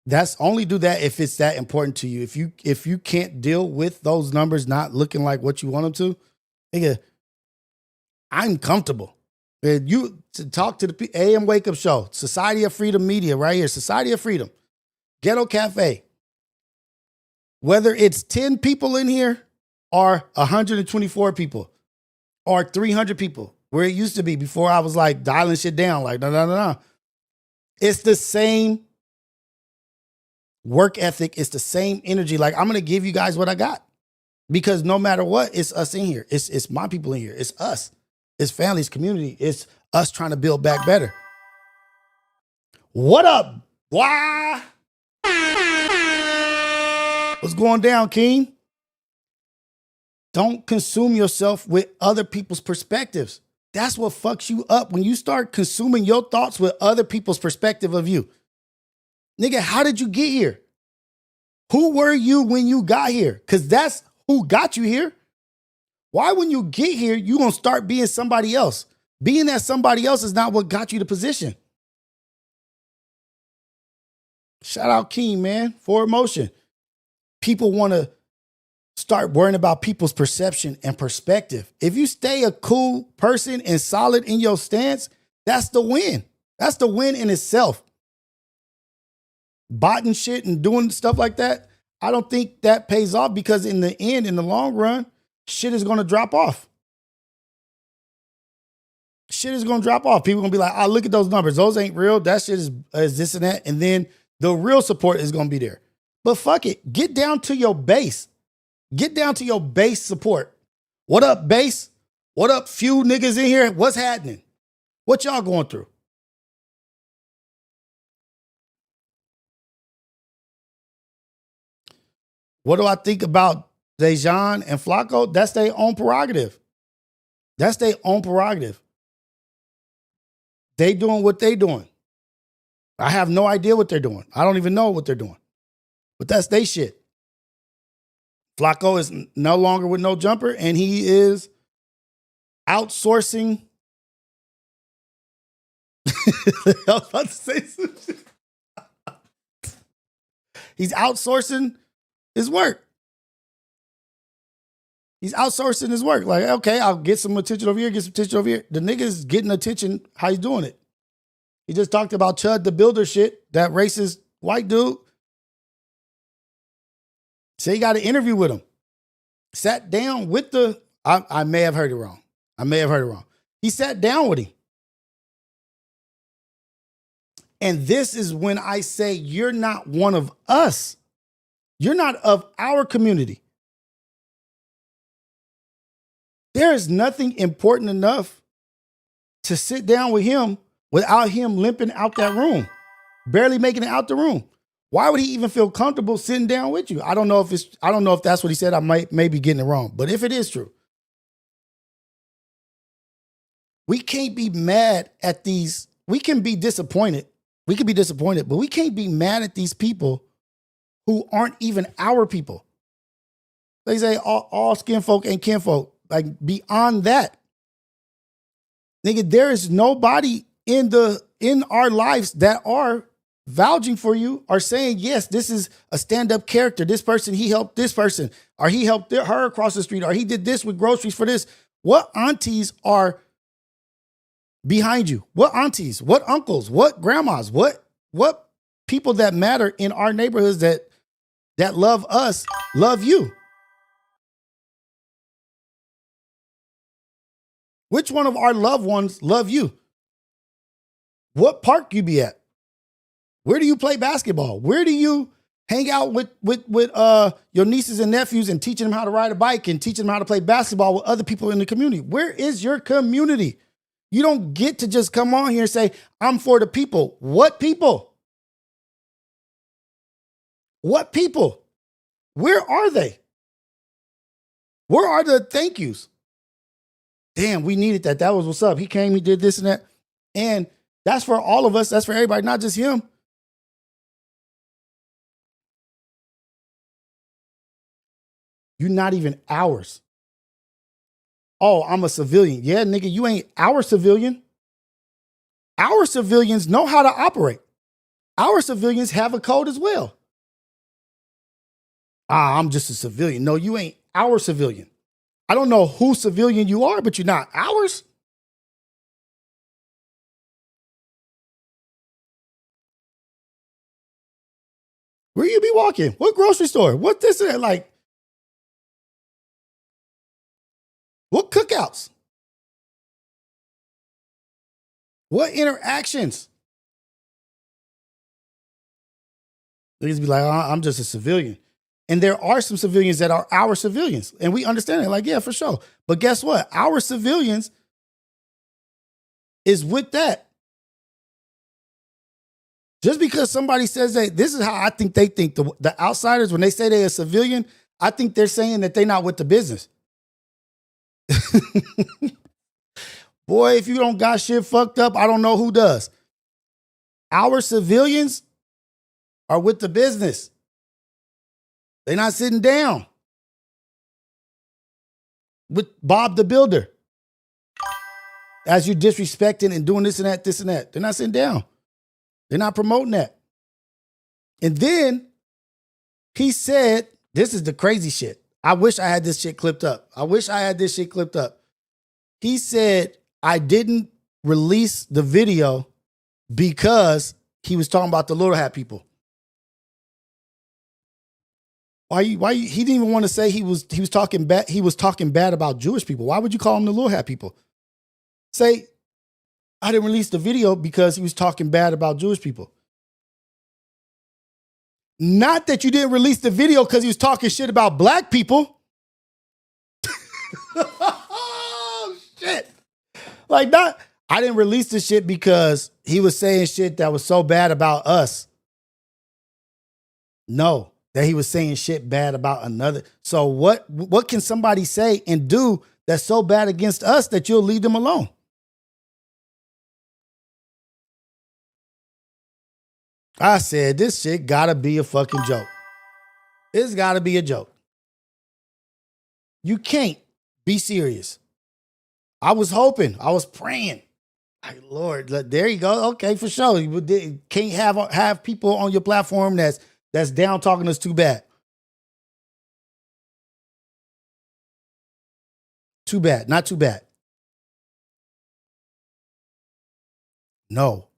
that's only do that if it's that important to you. If you can't deal with those numbers not looking like what you want them to, nigga, I'm comfortable. And you to talk to the AM Wake Up Show, Society of Freedom Media right here, Society of Freedom, Ghetto Cafe. Whether it's 10 people in here or 124 people or 300 people, where it used to be before I was like dialing shit down, like, no. It's the same work ethic. It's the same energy. Like, I'm going to give you guys what I got because no matter what, it's us in here. It's my people in here. It's us. It's families, community. It's us trying to build back better. What up? Why? What's going down, King? Don't consume yourself with other people's perspectives. That's what fucks you up when you start consuming your thoughts with other people's perspective of you. Nigga, how did you get here? Who were you when you got here? Because that's who got you here. Why, when you get here, you gonna start being somebody else? Being that somebody else is not what got you the position. Shout out King, man, for emotion. People want to start worrying about people's perception and perspective. If you stay a cool person and solid in your stance, that's the win. That's the win in itself. Botting shit and doing stuff like that, I don't think that pays off because in the end, in the long run, shit is going to drop off. Shit is going to drop off. People are going to be like, oh, look at those numbers. Those ain't real. That shit is this and that. And then the real support is going to be there. But fuck it. Get down to your base. Get down to your base support. What up, base? What up, few niggas in here? What's happening? What y'all going through? What do I think about Dejan and Flacco? That's their own prerogative. That's their own prerogative. They doing what they doing. I have no idea what they're doing. I don't even know what they're doing. But that's their shit. Flacco is no longer with no jumper, and he is outsourcing. I was about to say some shit. He's outsourcing his work. He's outsourcing his work. Like, okay, I'll get some attention over here, get some attention over here. The nigga's getting attention. How he's doing it? He just talked about Chud the Builder shit, that racist white dude. Say he got an interview with him. Sat down with the, I may have heard it wrong. He sat down with him. And this is when I say you're not one of us. You're not of our community. There is nothing important enough to sit down with him without him limping out that room, barely making it out the room. Why would he even feel comfortable sitting down with you? I don't know if that's what he said. I may be getting it wrong. But if it is true, we can't be mad at these. We can be disappointed. We can be disappointed, but we can't be mad at these people who aren't even our people. They say all skin folk ain't kinfolk. Like, beyond that, nigga, there is nobody in our lives that are vouching for you or saying, yes, this is a stand-up character. This person, he helped this person, or he helped her across the street, or he did this with groceries for this. What aunties are behind you? What aunties? What uncles? What grandmas? What people that matter in our neighborhoods that love us, love you? Which one of our loved ones love you? What park you be at? Where do you play basketball? Where do you hang out with your nieces and nephews and teaching them how to ride a bike and teaching them how to play basketball with other people in the community? Where is your community? You don't get to just come on here and say, I'm for the people. What people? What people? Where are they? Where are the thank yous? Damn, we needed that. That was what's up. He came, he did this and that. And that's for all of us. That's for everybody, not just him. You're not even ours. Oh, I'm a civilian. Yeah, nigga, you ain't our civilian. Our civilians know how to operate. Our civilians have a code as well. I'm just a civilian. No, you ain't our civilian. I don't know whose civilian you are, but you're not ours. Where you be walking? What grocery store? What this and that? Like, what cookouts? What interactions? Niggas be like, I'm just a civilian. And there are some civilians that are our civilians. And we understand it. Like, yeah, for sure. But guess what? Our civilians is with that. Just because somebody says that, this is how I think they think. The outsiders, when they say they're a civilian, I think they're saying that they're not with the business. Boy, if you don't got shit fucked up, I don't know who does. Our civilians are with the business. They're not sitting down with Bob the Builder as you're disrespecting and doing this and that, this and that. They're not sitting down. They're not promoting that. And then he said, this is the crazy shit. I wish I had this shit clipped up. He said, I didn't release the video because he was talking about the little hat people. Why you, he didn't even want to say he was talking bad about Jewish people. Why would you call them the little hat people? Say, I didn't release the video because he was talking bad about Jewish people. Not that you didn't release the video because he was talking shit about black people. Oh, shit. Like, not, I didn't release the shit because he was saying shit that was so bad about us. No, that he was saying shit bad about another. So what can somebody say and do that's so bad against us that you'll leave them alone? I said, this shit gotta be a fucking joke. It's gotta be a joke. You can't be serious. I was hoping, I was praying. Like, Lord, there you go. Okay, for sure. You can't have people on your platform that's down talking us too bad. Too bad, not too bad. No,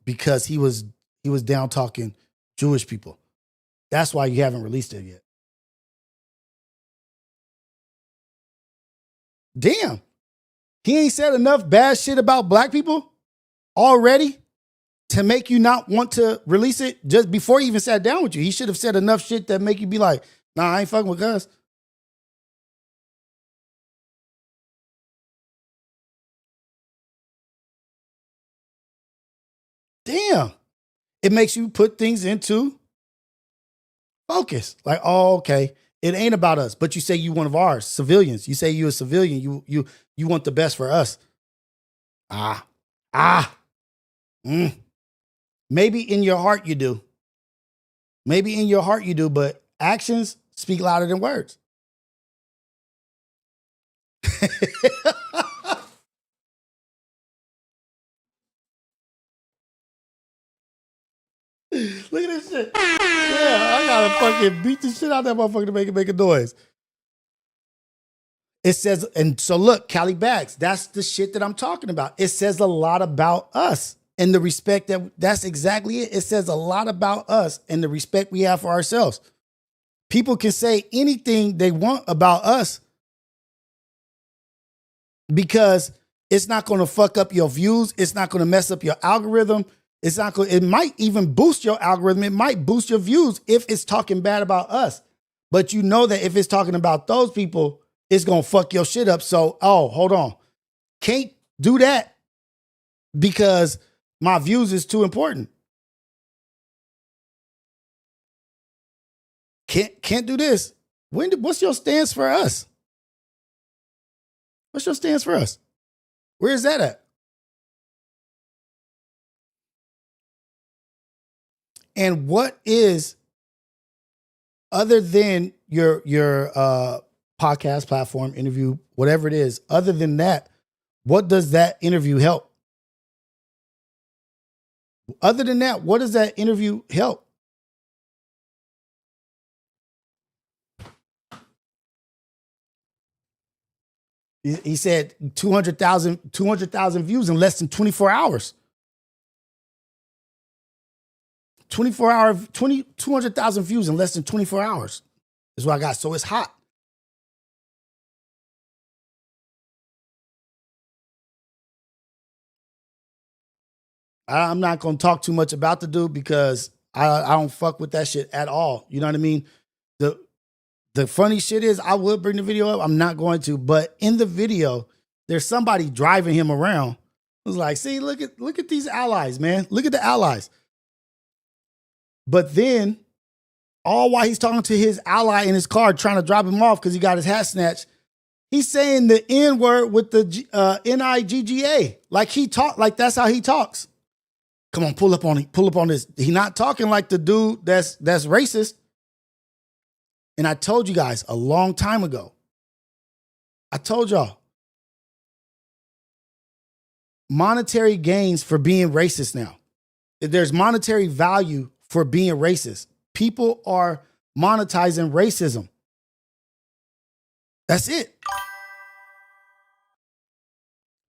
because he was down talking Jewish people. That's why you haven't released it yet. Damn. He ain't said enough bad shit about black people already to make you not want to release it just before he even sat down with you. He should have said enough shit that make you be like, nah, I ain't fucking with Gus. Damn. It makes you put things into focus. Like, oh, okay, it ain't about us, but you say you one of ours, civilians. You say you a civilian. You want the best for us. Maybe in your heart you do. Maybe in your heart you do, but actions speak louder than words. Look at this shit. Yeah, I gotta fucking beat the shit out of that motherfucker to make a noise. It says, and so look, Cali Bags, that's the shit that I'm talking about. It says a lot about us and the respect that's exactly it. It says a lot about us and the respect we have for ourselves. People can say anything they want about us because it's not going to fuck up your views. It's not going to mess up your algorithm. It might even boost your algorithm. It might boost your views if it's talking bad about us. But you know that if it's talking about those people, it's going to fuck your shit up. So, hold on. Can't do that because my views is too important. Can't do this. What's your stance for us? What's your stance for us? Where is that at? And what is, other than your podcast platform, interview, whatever it is, other than that, what does that interview help? Other than that, what does that interview help? He said 200,000 views in less than 24 hours. 200,000 views in less than 24 hours is what I got. So it's hot. I'm not going to talk too much about the dude because I don't fuck with that shit at all. You know what I mean? The funny shit is I would bring the video up. I'm not going to, but in the video, there's somebody driving him around. It was like, see, look at these allies, man. Look at the allies. But then, all while he's talking to his ally in his car, trying to drop him off because he got his hat snatched, he's saying the N-word with the N-I-G-G-A. Like that's how he talks. Come on, pull up on this. He's not talking like the dude that's racist. And I told you guys a long time ago. I told y'all. Monetary gains for being racist now. There's monetary value for being racist. People are monetizing racism. That's it.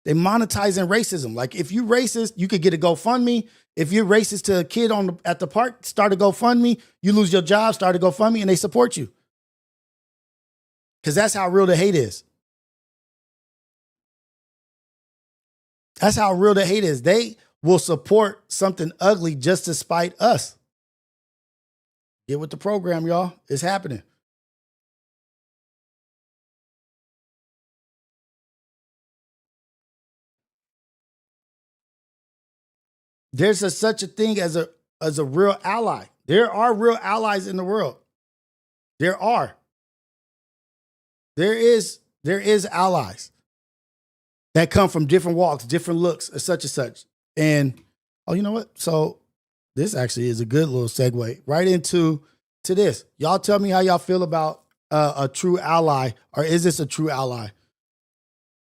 They monetizing racism. Like if you racist, you could get a GoFundMe. If you're racist to a kid at the park, start a GoFundMe. You lose your job, start a GoFundMe, and they support you. Because that's how real the hate is. That's how real the hate is. They will support something ugly just to spite us. Get with the program, y'all. It's happening. There's such a thing as a real ally. There are real allies in the world. There are. There is allies that come from different walks, different looks, or such and such. And, oh, you know what? So this actually is a good little segue right into this. Y'all tell me how y'all feel about a true ally, or is this a true ally?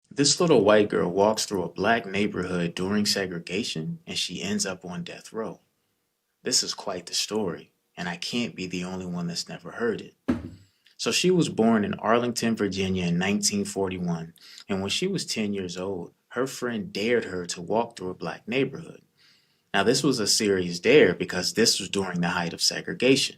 This little white girl walks through a black neighborhood during segregation, and she ends up on death row. This is quite the story, and I can't be the only one that's never heard it. So she was born in Arlington, Virginia in 1941, and when she was 10 years old, her friend dared her to walk through a black neighborhood. Now this was a serious dare because this was during the height of segregation,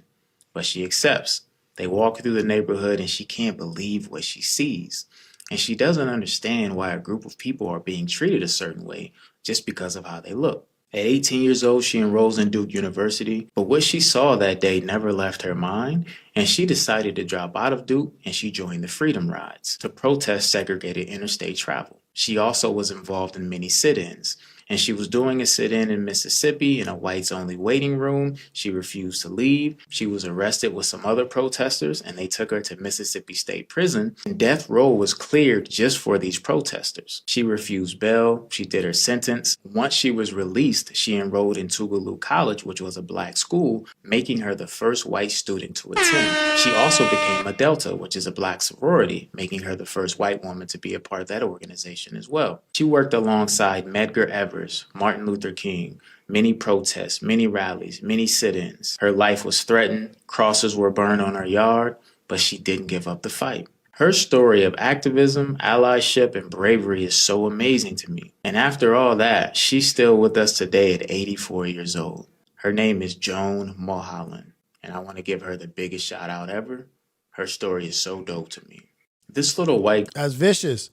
but she accepts. They walk through the neighborhood and she can't believe what she sees. And she doesn't understand why a group of people are being treated a certain way just because of how they look. At 18 years old, she enrolls in Duke University, but what she saw that day never left her mind, and she decided to drop out of Duke and she joined the Freedom Rides to protest segregated interstate travel. She also was involved in many sit-ins, and she was doing a sit-in in Mississippi in a whites-only waiting room. She refused to leave. She was arrested with some other protesters, and they took her to Mississippi State Prison. And death row was cleared just for these protesters. She refused bail. She did her sentence. Once she was released, she enrolled in Tougaloo College, which was a black school, making her the first white student to attend. She also became a Delta, which is a black sorority, making her the first white woman to be a part of that organization as well. She worked alongside Medgar Evers, Martin Luther King, many protests, many rallies, many sit-ins. Her life was threatened, crosses were burned on her yard, but she didn't give up the fight. Her story of activism, allyship, and bravery is so amazing to me. And after all that, she's still with us today at 84 years old. Her name is Joan Mulholland, and I want to give her the biggest shout out ever. Her story is so dope to me. This little white... That's vicious.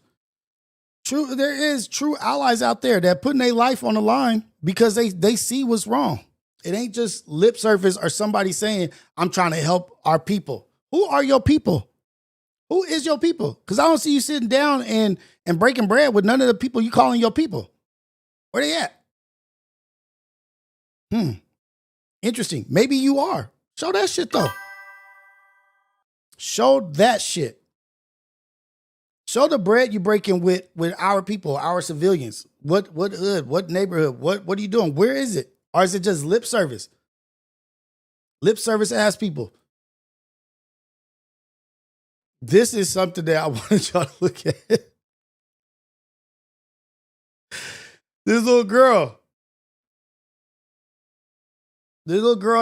True, there is true allies out there that putting their life on the line because they see what's wrong. It ain't just lip service or somebody saying, I'm trying to help our people. Who are your people? Who is your people? Because I don't see you sitting down and breaking bread with none of the people you calling your people. Where they at? Interesting. Maybe you are. Show that shit though. Show that shit. Show the bread you breaking with our people, our civilians. What hood, what neighborhood, what are you doing? Where is it? Or is it just lip service? Lip service ass people. This is something that I wanted y'all to look at. This little girl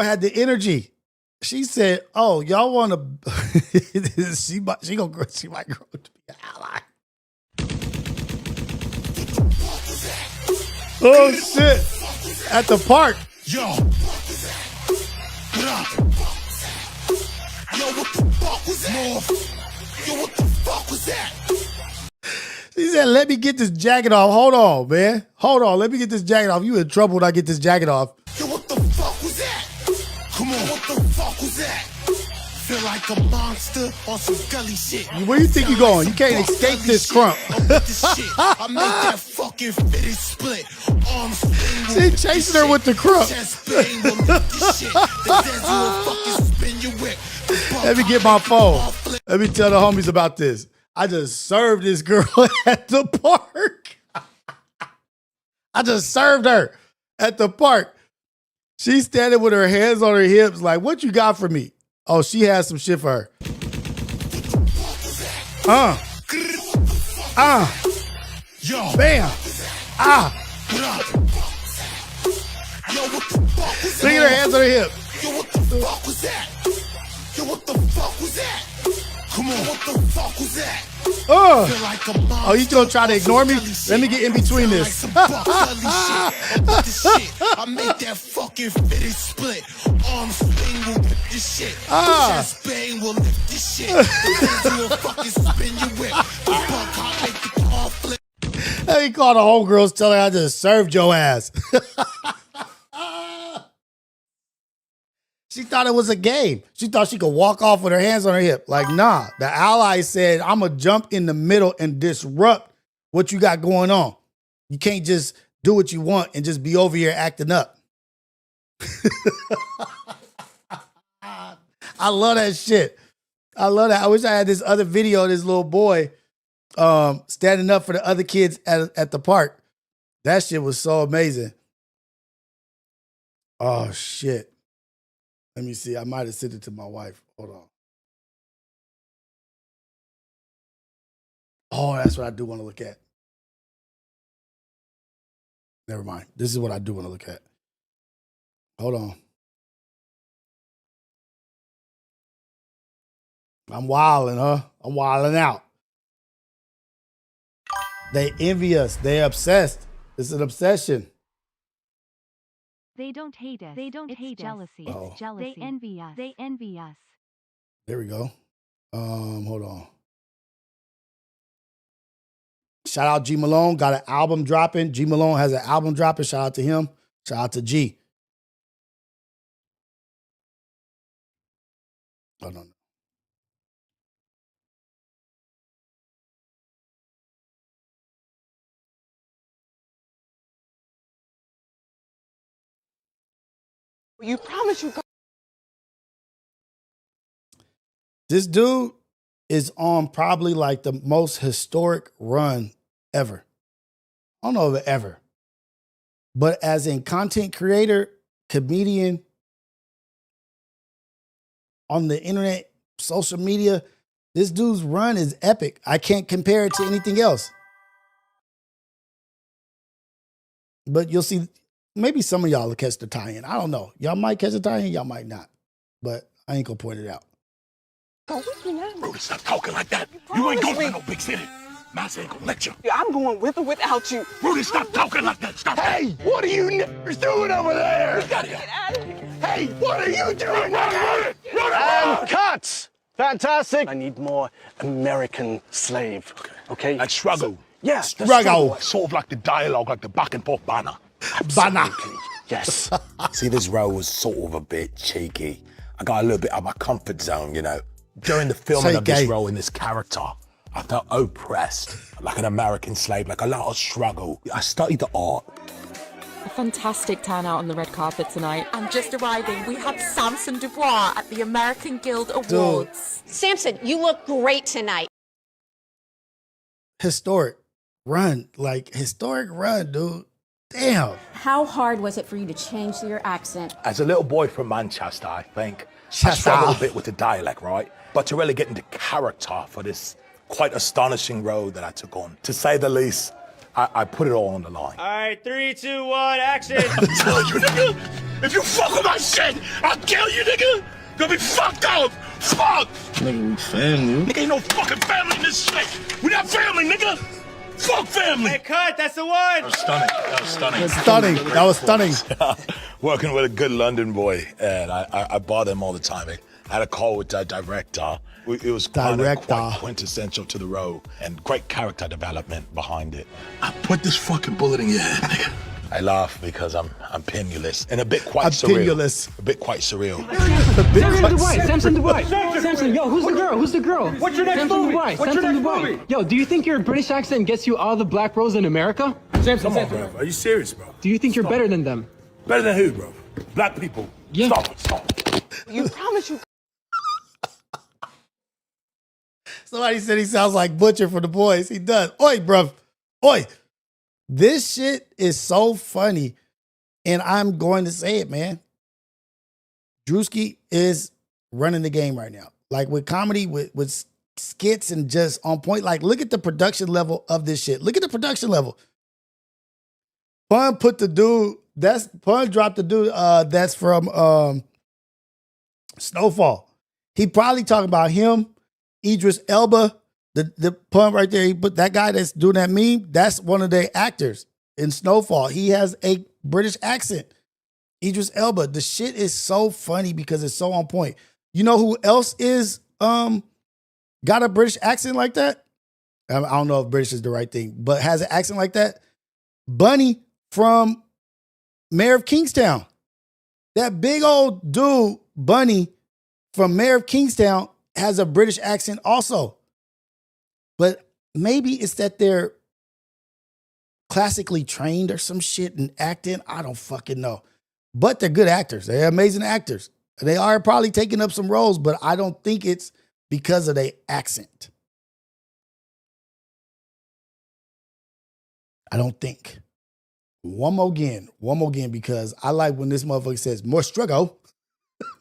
had the energy. She said, "Oh, y'all want to?" she might grow to be an ally. Oh shit! At the park. Yo, Yo, what the fuck was that? Yo, what the fuck was that? He said, let me get this jacket off. Hold on, man. Hold on. Let me get this jacket off. You in trouble when I get this jacket off. Yo, what the fuck was that? Come on, what the fuck was that? Feel like a monster on some gully shit. Where you think you going? You can't escape this crump. I made that fucking fitted split. Arms She chasing her with the crump. Let me get my phone. Let me tell the homies about this. I just served this girl at the park. I just served her at the park. She's standing with her hands on her hips like, what you got for me? Oh, she has some shit for her. Yo. Bam. Look at her hands on her hip. Yo, what the fuck was that? Yo, what the fuck was that? Come on, what the fuck was that? Oh, you gonna try to ignore me? Let me get in between this. I made that fucking fitted split. Arms swing will rip this shit. Chest bang will lift this shit. The will fucking spin your whip. The buck hot make the car flip. He called the homegirls, telling her I just served your ass. She thought it was a game. She thought she could walk off with her hands on her hip. Like, nah. The ally said, I'm going to jump in the middle and disrupt what you got going on. You can't just do what you want and just be over here acting up. I love that shit. I love that. I wish I had this other video of this little boy standing up for the other kids at the park. That shit was so amazing. Oh, shit. Let me see. I might have sent it to my wife. Hold on. Oh, that's what I do want to look at. Never mind. This is what I do want to look at. Hold on. I'm wilding, huh? I'm wilding out. They envy us. They're obsessed. It's an obsession. They don't hate us. They don't hate jealousy. It's jealousy. They envy us. They envy us. There we go. Hold on. Shout out G Malone. Got an album dropping. G Malone has an album dropping. Shout out to him. Shout out to G. Hold on. You promise you. This dude is on probably like the most historic run ever. I don't know if ever. But as in content creator, comedian, on the internet, social media, this dude's run is epic. I can't compare it to anything else. But you'll see. Maybe some of y'all will catch the tie-in. I don't know. Y'all might catch the tie-in, y'all might not. But I ain't gonna point it out. Rudy, stop talking like that. You ain't going to no big city. Mass ain't gonna let you. Yeah, I'm going with or without you. Rudy, stop talking like that. Stop. Hey, what are you niggers doing over there? We gotta get out of here. Hey, what are you doing? Run! And cut! Fantastic. I need more American slave. Okay? Like struggle. Yeah, struggle. Sort of like the dialogue, like the back and forth banner. Banner. Yes. See, this role was sort of a bit cheeky. I got a little bit out of my comfort zone, you know. During the filming of this role in this character, I felt oppressed, like an American slave, like a lot of struggle. I studied the art. A fantastic turnout on the red carpet tonight. And just arriving, we have Samson Dubois at the American Guild Awards. Samson, you look great tonight. Historic run, dude. Damn. How hard was it for you to change your accent? As a little boy from Manchester, I think, I struggled a bit with the dialect, right? But to really get into character for this quite astonishing role that I took on, to say the least, I put it all on the line. All right, 3, 2, 1, action. I'm telling you, nigga, if you fuck with my shit, I'll kill you, nigga. You'll be fucked up. Fuck. Nigga, we family. Nigga, ain't no fucking family in this shit. We not family, nigga. Fuck family. Hey, Katt, that's the one. That was stunning. That was stunning. Stunning. That was stunning. Working with a good London boy, and I bother him all the time. I had a call with the director. It was kind of quite quintessential to the role, and great character development behind it. I put this fucking bullet in your head, nigga. I laugh because I'm penniless and a bit quite surreal. Penniless. A bit quite surreal. Samson Dubois. Samson, yo, who's the girl? Who's the girl? What's your next movie? What's your next movie? Yo, do you think your British accent gets you all the black bros in America? Come on, bro. Are you serious, bro? Do you think you're better than them? Better than who, bro? Black people. Yeah. Stop. You promise you. Somebody said he sounds like Butcher from The Boys. He does. Oi, bruv. Oi. This shit is so funny. And I'm going to say it, man. Drewski is running the game right now. Like with comedy, with skits and just on point. Like, look at the production level of this shit. Look at the production level. Pun dropped the dude that's from Snowfall. He probably talking about him, Idris Elba, the pun right there. He put that guy that's doing that meme. That's one of their actors in Snowfall. He has a British accent. Idris Elba. The shit is so funny because it's so on point. You know who else is got a British accent like that? I don't know if British is the right thing, but has an accent like that. Bunny from Mayor of Kingstown. That big old dude, Bunny from Mayor of Kingstown, has a British accent also. But maybe it's that they're classically trained or some shit in acting. I don't fucking know. But they're good actors. They're amazing actors. They are probably taking up some roles, but I don't think it's because of their accent. I don't think. One more again, because I like when this motherfucker says, more struggle.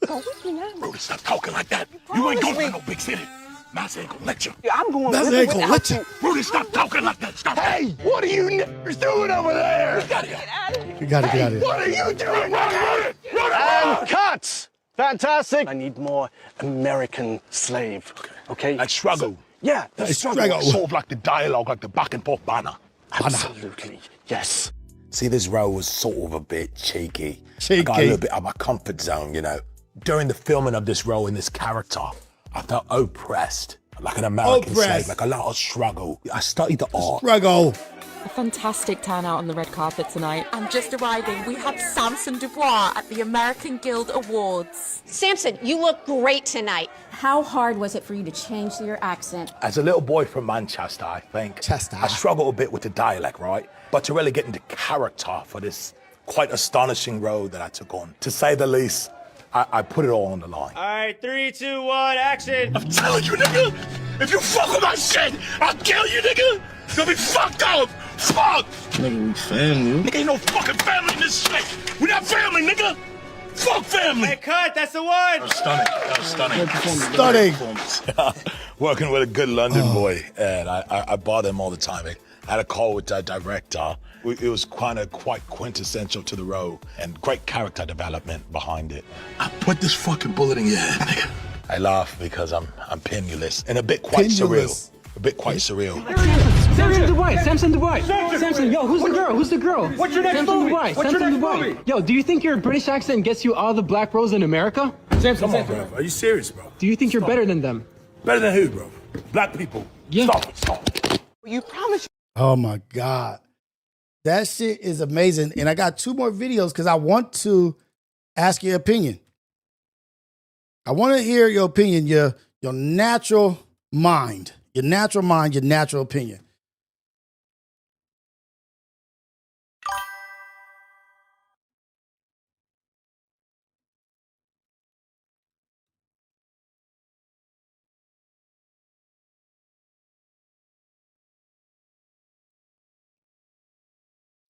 Bro, stop talking like that. You ain't going to no big city. Mass ain't gonna let you. Yeah, I'm going Mass ain't gonna let you. Rudy, stop talking like that. Stop. Hey, what are you niggers doing over there? You gotta get out of here. What are you doing? Run! And cut! Fantastic. I need more American slave. Okay? Like struggle. Yeah, Like Struggle. struggle. Sort of like the dialogue, like the back and forth banner. absolutely. Yes. See, this role was sort of a bit cheeky. Cheeky. I got a little bit out of my comfort zone, you know. During the filming of this role in this character, I felt oppressed, like an American slave, like a lot of struggle. I studied the art. Struggle. A fantastic turnout on the red carpet tonight. And just arriving, we have Samson Dubois at the American Guild Awards. Samson, you look great tonight. How hard was it for you to change your accent? As a little boy from Manchester, I think, I struggled a bit with the dialect, right? But to really get into character for this quite astonishing role that I took on, to say the least, I put it all on the line. All right, 3, 2, 1, action. I'm telling you, nigga, if you fuck with my shit, I'll kill you, nigga. You'll be fucked up. Fuck. Nigga, we family. Nigga, ain't no fucking family in this shit. We not family, nigga. Fuck family. Hey, Katt, that's the one. That was stunning. That was stunning. Stunning. Working with a good London boy, and I bother him all the time. I had a call with the director. It was kind of quite quintessential to the role, and great character development behind it. I put this fucking bullet in your head, nigga. I laugh because I'm penniless and a bit quite surreal. A bit quite surreal. Samson Dubois. Samson, yo, who's the girl? Who's the girl? What's your next movie? What's your next movie? Yo, do you think your British accent gets you all the black bros in America? Come on, bro. Are you serious, bro? Do you think you're better than them? Better than who, bro? Black people. Yeah. Stop. You promise. Oh my God. That shit is amazing. And I got 2 more videos because I want to ask your opinion. I want to hear your opinion, your natural mind. Your natural mind, your natural opinion.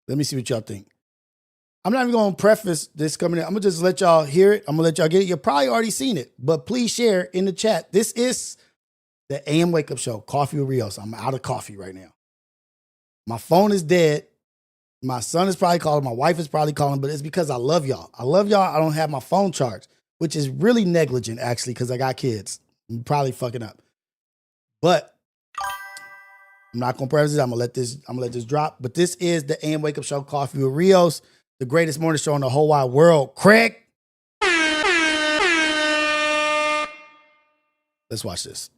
Let me see what y'all think. I'm not even going to preface this coming in. I'm going to just let y'all hear it. I'm going to let y'all get it. You've probably already seen it, but please share in the chat. This is the AM Wake Up Show, Coffee with Rios. I'm out of coffee right now. My phone is dead. My son is probably calling. My wife is probably calling, but it's because I love y'all. I love y'all. I don't have my phone charged, which is really negligent, actually, because I got kids. I'm probably fucking up. But I'm not gonna preface it. I'm gonna let this drop. But this is the AM Wake Up Show, Coffee with Rios, the greatest morning show in the whole wide world. Craig. Let's watch this.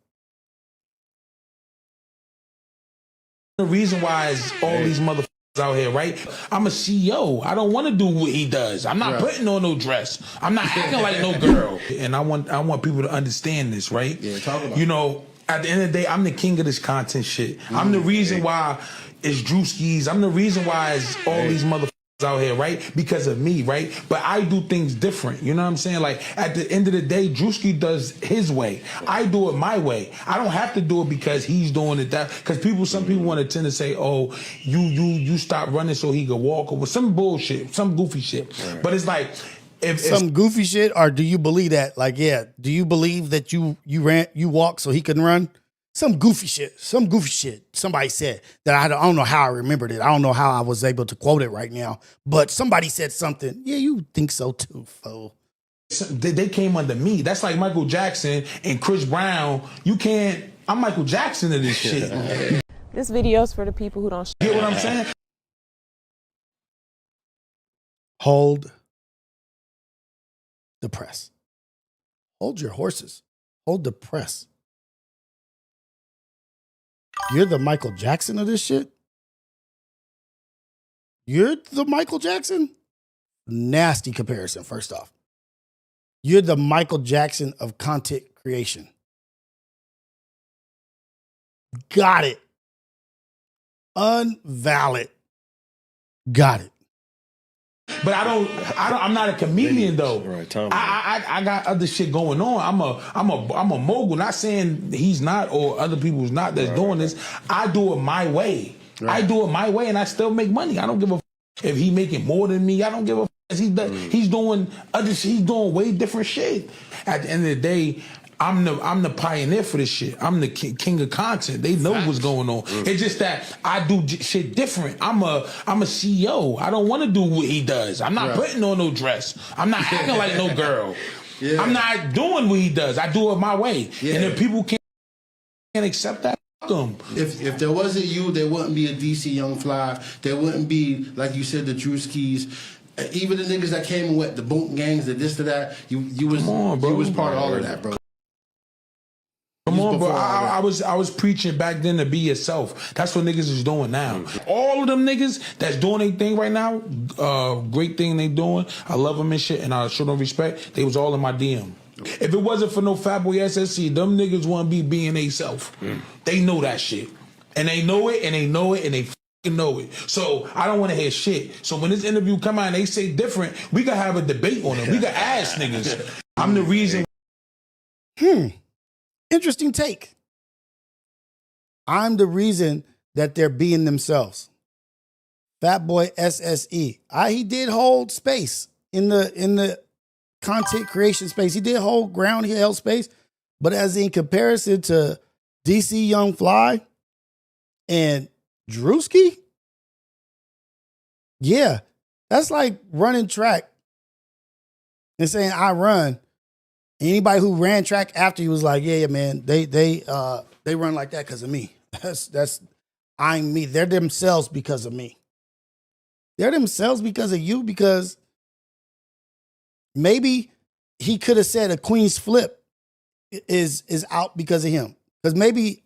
The reason why is all these motherfuckers out here, right? I'm a CEO. I don't want to do what he does. I'm not putting on no dress. I'm not acting like no girl. And I want people to understand this, right? Yeah, talk about you know, at the end of the day, I'm the king of this content shit. I'm the reason why it's Drewskis. I'm the reason why it's all these motherfuckers out here, right? Because of me, right? But I do things different. You know what I'm saying? Like at the end of the day, Drewski does his way. I do it my way. I don't have to do it because he's doing it that. Because some people want to tend to say, "Oh, you stop running so he could walk," or some bullshit, some goofy shit. Right. But it's like. If some goofy shit, or do you believe that? Like, yeah, do you believe that you walked so he couldn't run? Some goofy shit. Somebody said that I don't know how I remembered it. I don't know how I was able to quote it right now. But somebody said something. Yeah, you think so too, fool. They came under me. That's like Michael Jackson and Chris Brown. You can't. I'm Michael Jackson of this shit. This video's for the people who don't. Get what I'm saying? Hold the press. Hold your horses. Hold the press. You're the Michael Jackson of this shit? You're the Michael Jackson? Nasty comparison, first off. You're the Michael Jackson of content creation. Got it. Unvalid. Got it. But I'm not a comedian though. Right, I got other shit going on. I'm a mogul. Not saying he's not or other people's not that's doing this. I do it my way. Right. I do it my way, and I still make money. I don't give a if he making more than me. I don't give a he's doing other shit. He's doing way different shit. At the end of the day, I'm the pioneer for this shit. I'm the king of content. They know what's going on. It's just that I do shit different. I'm a CEO. I don't want to do what he does. I'm not putting on no dress. I'm not acting like no girl. Yeah. I'm not doing what he does. I do it my way. Yeah. And if people can't accept that, fuck them. If there wasn't you, there wouldn't be a DC Young Fly. There wouldn't be, like you said, the Drewskis. Even the niggas that came with the boom gangs, the this to that. You was part of all of that, bro. Come on, bro. I was preaching back then to be yourself. That's what niggas is doing now. All of them niggas that's doing their thing right now, great thing they doing. I love them and shit, and I show them respect. They was all in my DM. If it wasn't for no Fatboy SSC, them niggas wouldn't be being they self. They know that shit. And they know it, and they know it, and they fucking know it. So I don't want to hear shit. So when this interview come out and they say different, we can have a debate on it. We can ask niggas. I'm the reason. Interesting take. I'm the reason that they're being themselves. Fatboy SSE. He did hold space in the content creation space. He did hold ground. He held space. But as in comparison to DC Young Fly and Drewski, yeah, that's like running track and saying I run. Anybody who ran track after you was like, yeah, man, they run like that because of me. I'm me. They're themselves because of me. They're themselves because of you, because maybe he could have said a Queen's Flip is out because of him. Because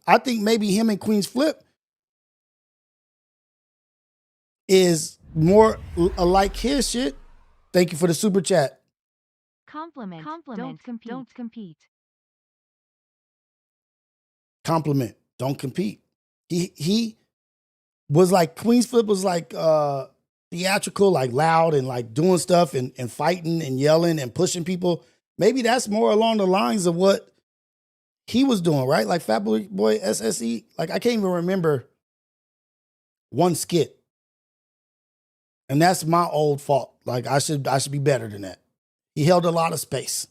I think maybe him and Queen's Flip is more alike his shit. Thank you for the super chat. Compliment. Don't compete. Compliment. Don't compete. He was like, Queen's Flip was like theatrical, like loud and like doing stuff and fighting and yelling and pushing people. Maybe that's more along the lines of what he was doing, right? Like Fatboy SSE. Like I can't even remember one skit. And that's my old fault. Like I should be better than that. He held a lot of space.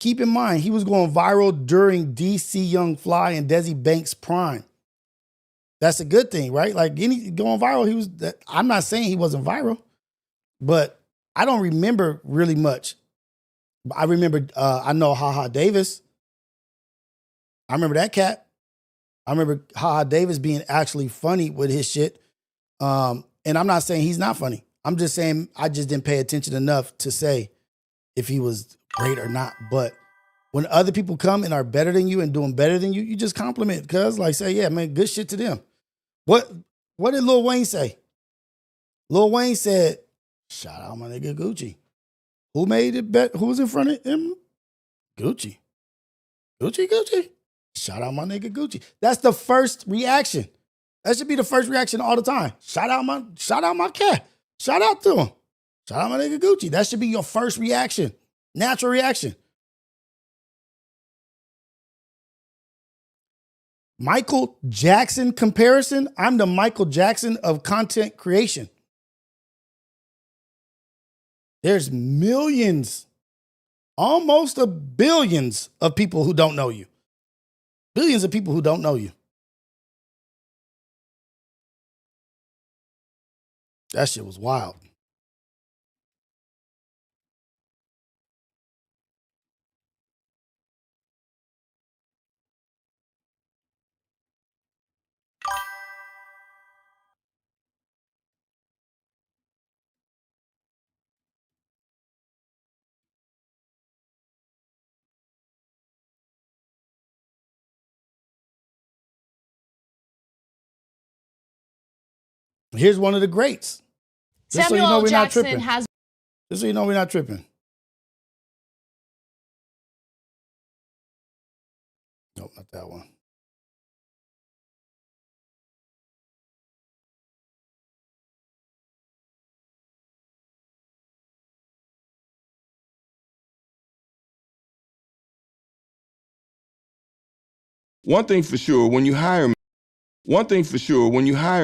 Keep in mind, he was going viral during DC Young Fly and Desi Banks' prime. That's a good thing, right? Like going viral, I'm not saying he wasn't viral, but I don't remember really much I remember, I know HaHa Davis. I remember that cat. I remember HaHa Davis being actually funny with his shit. And I'm not saying he's not funny. I'm just saying I just didn't pay attention enough to say if he was great or not. But when other people come and are better than you and doing better than you, you just compliment. Cause like say, yeah, man, good shit to them. What did Lil Wayne say? Lil Wayne said, shout out my nigga Gucci. Who made it bet? Who was in front of him? Gucci. Gucci. Shout out my nigga Gucci. That's the first reaction. That should be the first reaction all the time. Shout out my cat. Shout out to him. Shout out my nigga Gucci. That should be your first reaction. Natural reaction. Michael Jackson comparison. I'm the Michael Jackson of content creation. There's millions, almost billions of people who don't know you. Billions of people who don't know you. That shit was wild. Here's one of the greats. Just Samuel so you know we're Jackson not tripping. has. Just so you know we're not tripping. Nope, not that one. One thing for sure, when you hire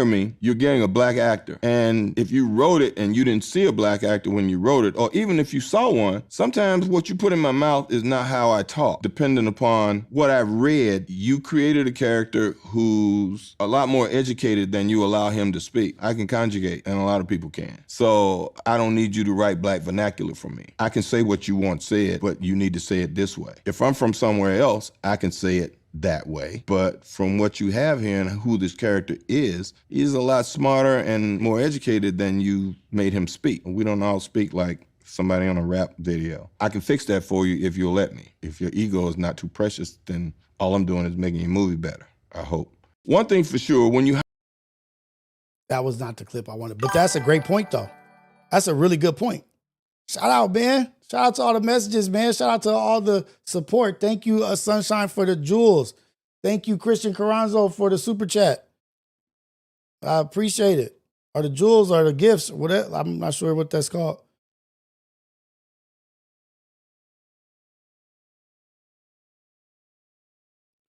me, you're getting a black actor. And if you wrote it and you didn't see a black actor when you wrote it, or even if you saw one, sometimes what you put in my mouth is not how I talk. Depending upon what I've read, you created a character who's a lot more educated than you allow him to speak. I can conjugate, and a lot of people can. So I don't need you to write black vernacular for me. I can say what you want said, but you need to say it this way. If I'm from somewhere else, I can say it that way. But from what you have here and who this character is, he's a lot smarter and more educated than you made him speak. We don't all speak like somebody on a rap video. I can fix that for you if you'll let me. If your ego is not too precious, then all I'm doing is making your movie better, I hope. One thing for sure, when you... That was not the clip I wanted. But that's a great point, though. That's a really good point. Shout out, man. Shout out to all the messages, man. Shout out to all the support. Thank you, Sunshine, for the jewels. Thank you, Christian Carranzo, for the super chat. I appreciate it. Or the jewels or the gifts, whatever. I'm not sure what that's called.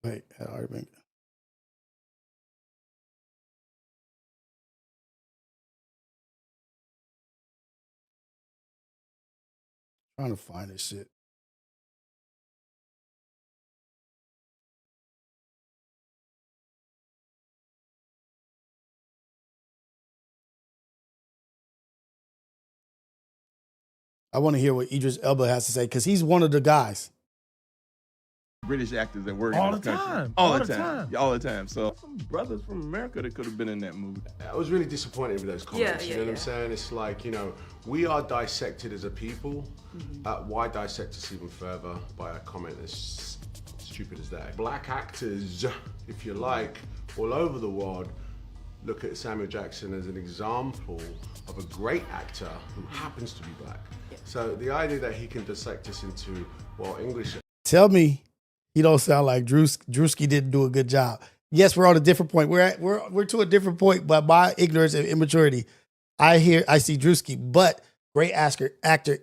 Wait, had already been... Trying to find this shit. I want to hear what Idris Elba has to say because he's one of the guys. British actors that work All in this the country. time. All the time. Yeah, all the time. So some brothers from America that could have been in that movie. I was really disappointed with those comments. Yeah, you know what I'm saying? It's like, you know, we are dissected as a people. Why dissect us even further by a comment as stupid as that? Black actors, if you like, all over the world look at Samuel Jackson as an example of a great actor who happens to be black. So the idea that he can dissect us into, well, English. Tell me he don't sound like Drewski didn't do a good job. Yes, we're on a different point. We're to a different point, but my ignorance and immaturity, I see Drewski, but great actor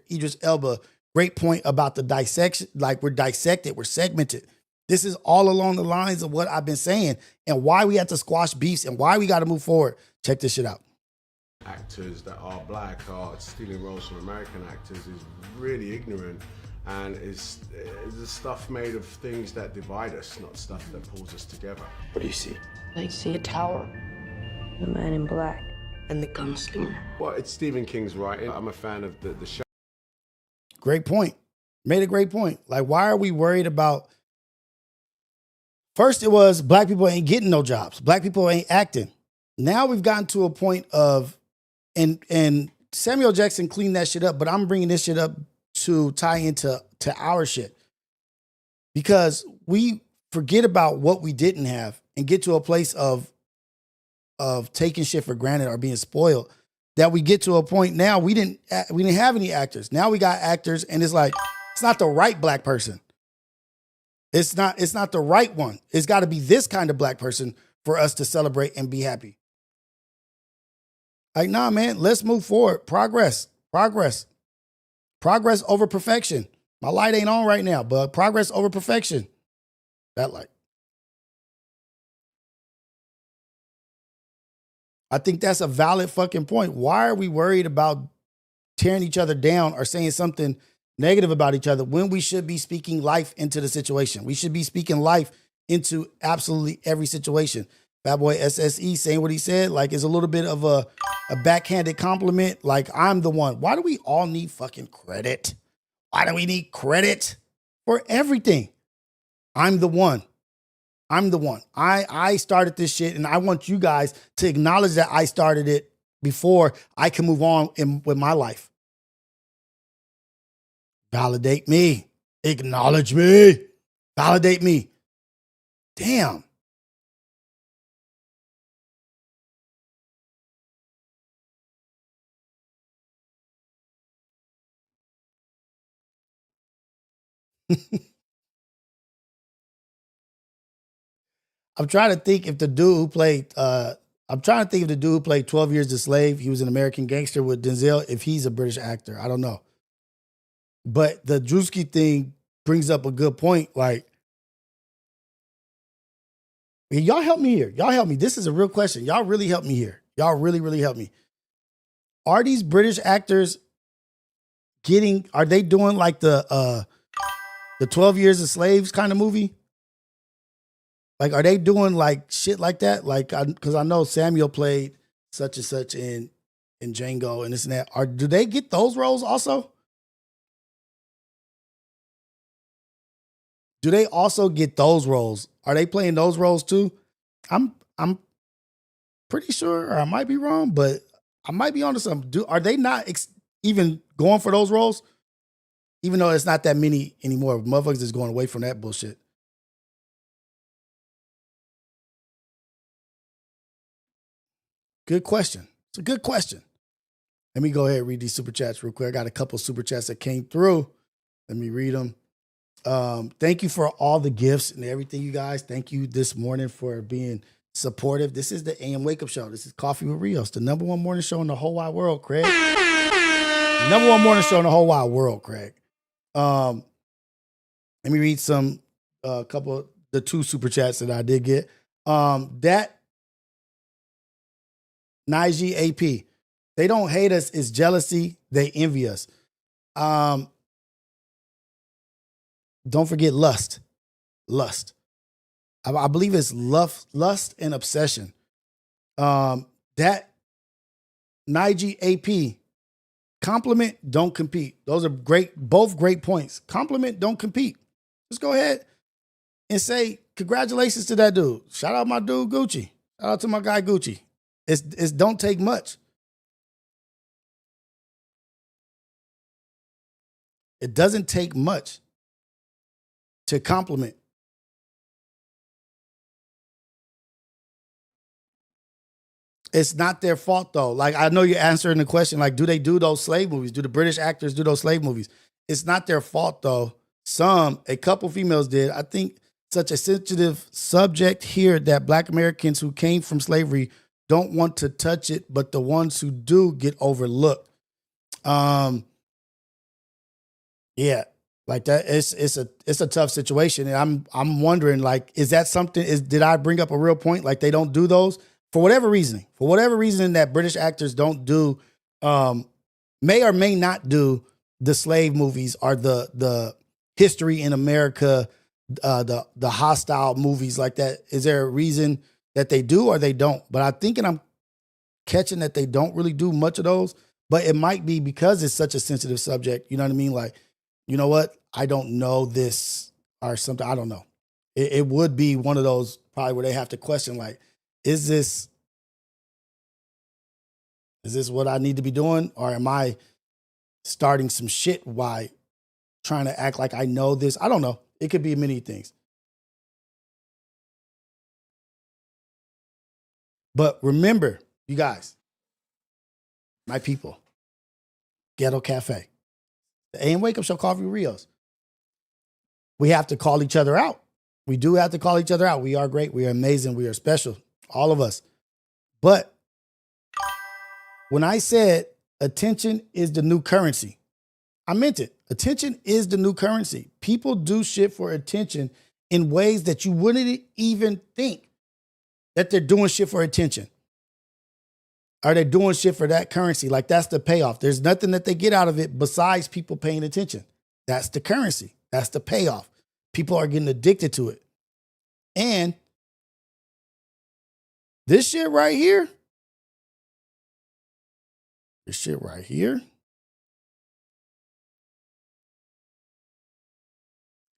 Idris Elba, great point about the dissection. Like we're dissected, we're segmented. This is all along the lines of what I've been saying and why we have to squash beefs and why we got to move forward. Check this shit out. Actors that are black are stealing roles from American actors is really ignorant and is the stuff made of things that divide us, not stuff that pulls us together. What do you see? I see a tower, a man in black, and the gunslinger. Well, it's Stephen King's writing. I'm a fan of the show. Great point. Made a great point. Like, why are we worried about? First, it was black people ain't getting no jobs. Black people ain't acting. Now we've gotten to a point of, and Samuel Jackson cleaned that shit up, but I'm bringing this shit up to tie into our shit. Because we forget about what we didn't have and get to a place of taking shit for granted or being spoiled, that we get to a point now we didn't have any actors. Now we got actors, and it's like, it's not the right black person. It's not the right one. It's got to be this kind of black person for us to celebrate and be happy. Like, nah, man, let's move forward. Progress over perfection. My light ain't on right now, but progress over perfection. That light. I think that's a valid fucking point. Why are we worried about tearing each other down or saying something negative about each other when we should be speaking life into the situation? We should be speaking life into absolutely every situation. Bad boy SSE saying what he said, like, is a little bit of a backhanded compliment. Like, I'm the one. Why do we all need fucking credit? Why do we need credit for everything? I'm the one. I'm the one. I started this shit, and I want you guys to acknowledge that I started it before I can move on with my life. Validate me. Acknowledge me. Validate me. Damn. I'm trying to think if the dude who played 12 Years a Slave, he was an American Gangster with Denzel, if he's a British actor. I don't know. But the Drewski thing brings up a good point. Like, y'all help me here. Y'all help me. This is a real question. Y'all really help me here. Y'all really, really help me. Are these British actors are they doing like the 12 Years a Slaves kind of movie? Like, are they doing like shit like that? Like, because I know Samuel played such and such in Django and this and that. Do they get those roles also? Do they also get those roles? Are they playing those roles too? I'm pretty sure, or I might be wrong, but I might be onto something. Are they not even going for those roles? Even though it's not that many anymore. Motherfuckers is going away from that bullshit. Good question. It's a good question. Let me go ahead and read these super chats real quick. I got a couple super chats that came through. Let me read them. Thank you for all the gifts and everything, you guys. Thank you this morning for being supportive. This is the AM Wake Up Show. This is Coffee with Rios, the number one morning show in the whole wide world, Craig. Number one morning show in the whole wide world, Craig. Let me read the two super chats that I did get. That Nige AP, they don't hate us, it's jealousy. They envy us. Don't forget lust. I believe it's lust and obsession. That Nige AP, compliment, don't compete. Those are both great points. Compliment, don't compete. Just go ahead and say congratulations to that dude. Shout out my dude Gucci. Shout out to my guy Gucci. It's don't take much. It doesn't take much to compliment. It's not their fault though. Like, I know you're answering the question, like, do they do those slave movies? Do the British actors do those slave movies? It's not their fault though. A couple females did. I think such a sensitive subject here that Black Americans who came from slavery don't want to touch it, but the ones who do get overlooked. Yeah, like that. It's a tough situation, and I'm wondering, like, is that something? Did I bring up a real point? Like, they don't do those for whatever reason. For whatever reason that British actors don't do, may or may not do the slave movies or the history in America, the hostile movies like that. Is there a reason that they do or they don't? But I think, and I'm catching that they don't really do much of those, but it might be because it's such a sensitive subject. You know what I mean? Like, you know what? I don't know this or something. I don't know. It would be one of those probably where they have to question, like, is this what I need to be doing? Or am I starting some shit by trying to act like I know this? I don't know. It could be many things. But remember, you guys, my people, Ghetto Cafe, the AM Wake Up Show, Coffee with Rios. We have to call each other out. We do have to call each other out. We are great. We are amazing. We are special. All of us. But when I said attention is the new currency, I meant it. Attention is the new currency. People do shit for attention in ways that you wouldn't even think that they're doing shit for attention. Are they doing shit for that currency? Like, that's the payoff. There's nothing that they get out of it besides people paying attention. That's the currency. That's the payoff. People are getting addicted to it. And this shit right here,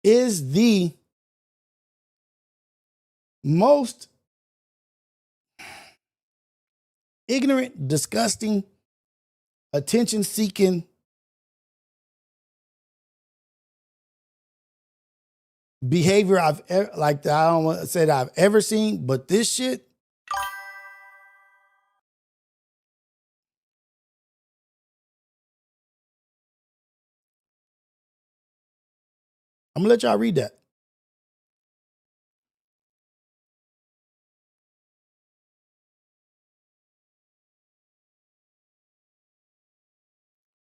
is the most ignorant, disgusting, attention-seeking behavior I've ever, like, I don't want to say that I've ever seen, but this shit, I'm gonna let y'all read that.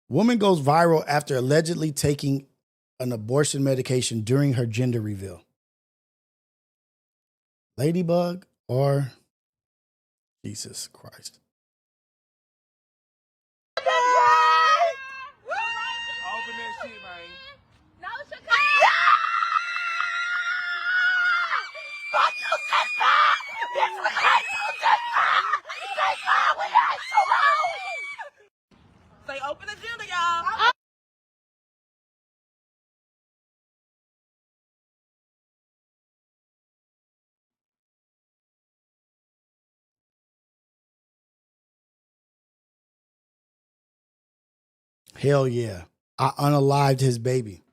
Woman goes viral after allegedly taking an abortion medication during her gender reveal. Ladybug or Jesus Christ. Open that shit, man. No, Chicago. Fuck you, sister! Bitch, we hate you, sister! Sister, we hate you, wrong! Say open agenda, y'all. Hell yeah. I unalived his baby.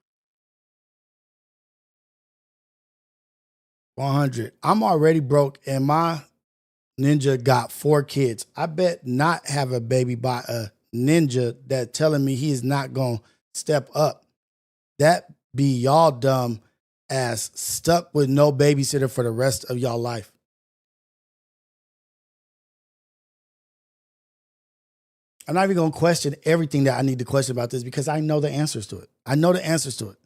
100. I'm already broke and my ninja got 4 kids. I bet not have a baby by a ninja that telling me he is not going to step up. That be y'all dumb ass stuck with no babysitter for the rest of y'all life. I'm not even going to question everything that I need to question about this because I know the answers to it. I know the answers to it.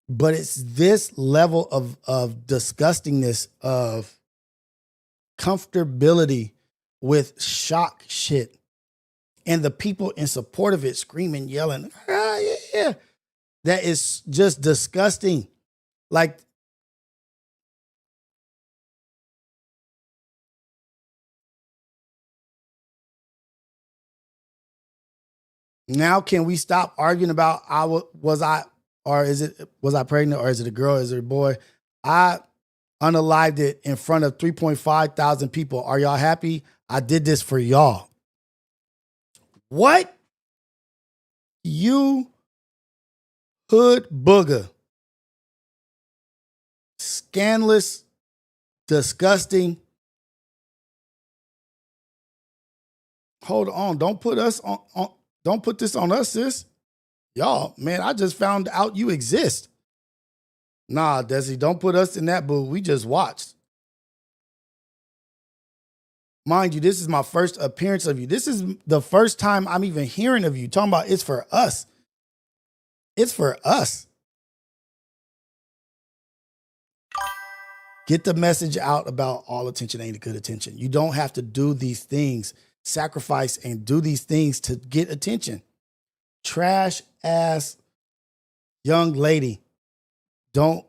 But it's this level of disgustingness, of comfortability with shock shit, and the people in support of it screaming, yelling, ah, yeah. That is just disgusting. Like, now can we stop arguing about was I pregnant, or is it a girl, is it a boy? I unalived it in front of 3.5 thousand people. Are y'all happy? I did this for y'all. What? You hood booger. Scandalous, disgusting. Hold on. Don't put us on don't put this on us, sis. Y'all, man, I just found out you exist. Nah, Desi, don't put us in that boo. We just watched. Mind you, this is my first appearance of you. This is the first time I'm even hearing of you. Talking about it's for us. It's for us. Get the message out about all attention ain't good attention. You don't have to do these things, sacrifice and do these things to get attention. Trash ass young lady don't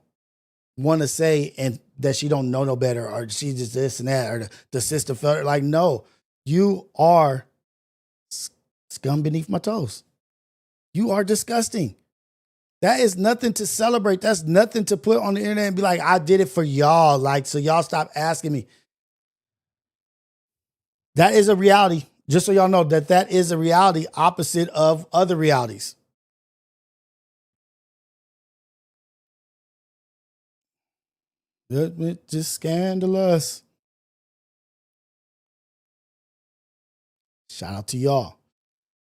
want to say and that she don't know no better, or she just this and that, or the system felt like, no, you are scum beneath my toes. You are disgusting. That is nothing to celebrate. That's nothing to put on the internet and be like, I did it for y'all. Like, so y'all stop asking me. That is a reality. Just so y'all know that is a reality opposite of other realities. It's just scandalous. Shout out to y'all.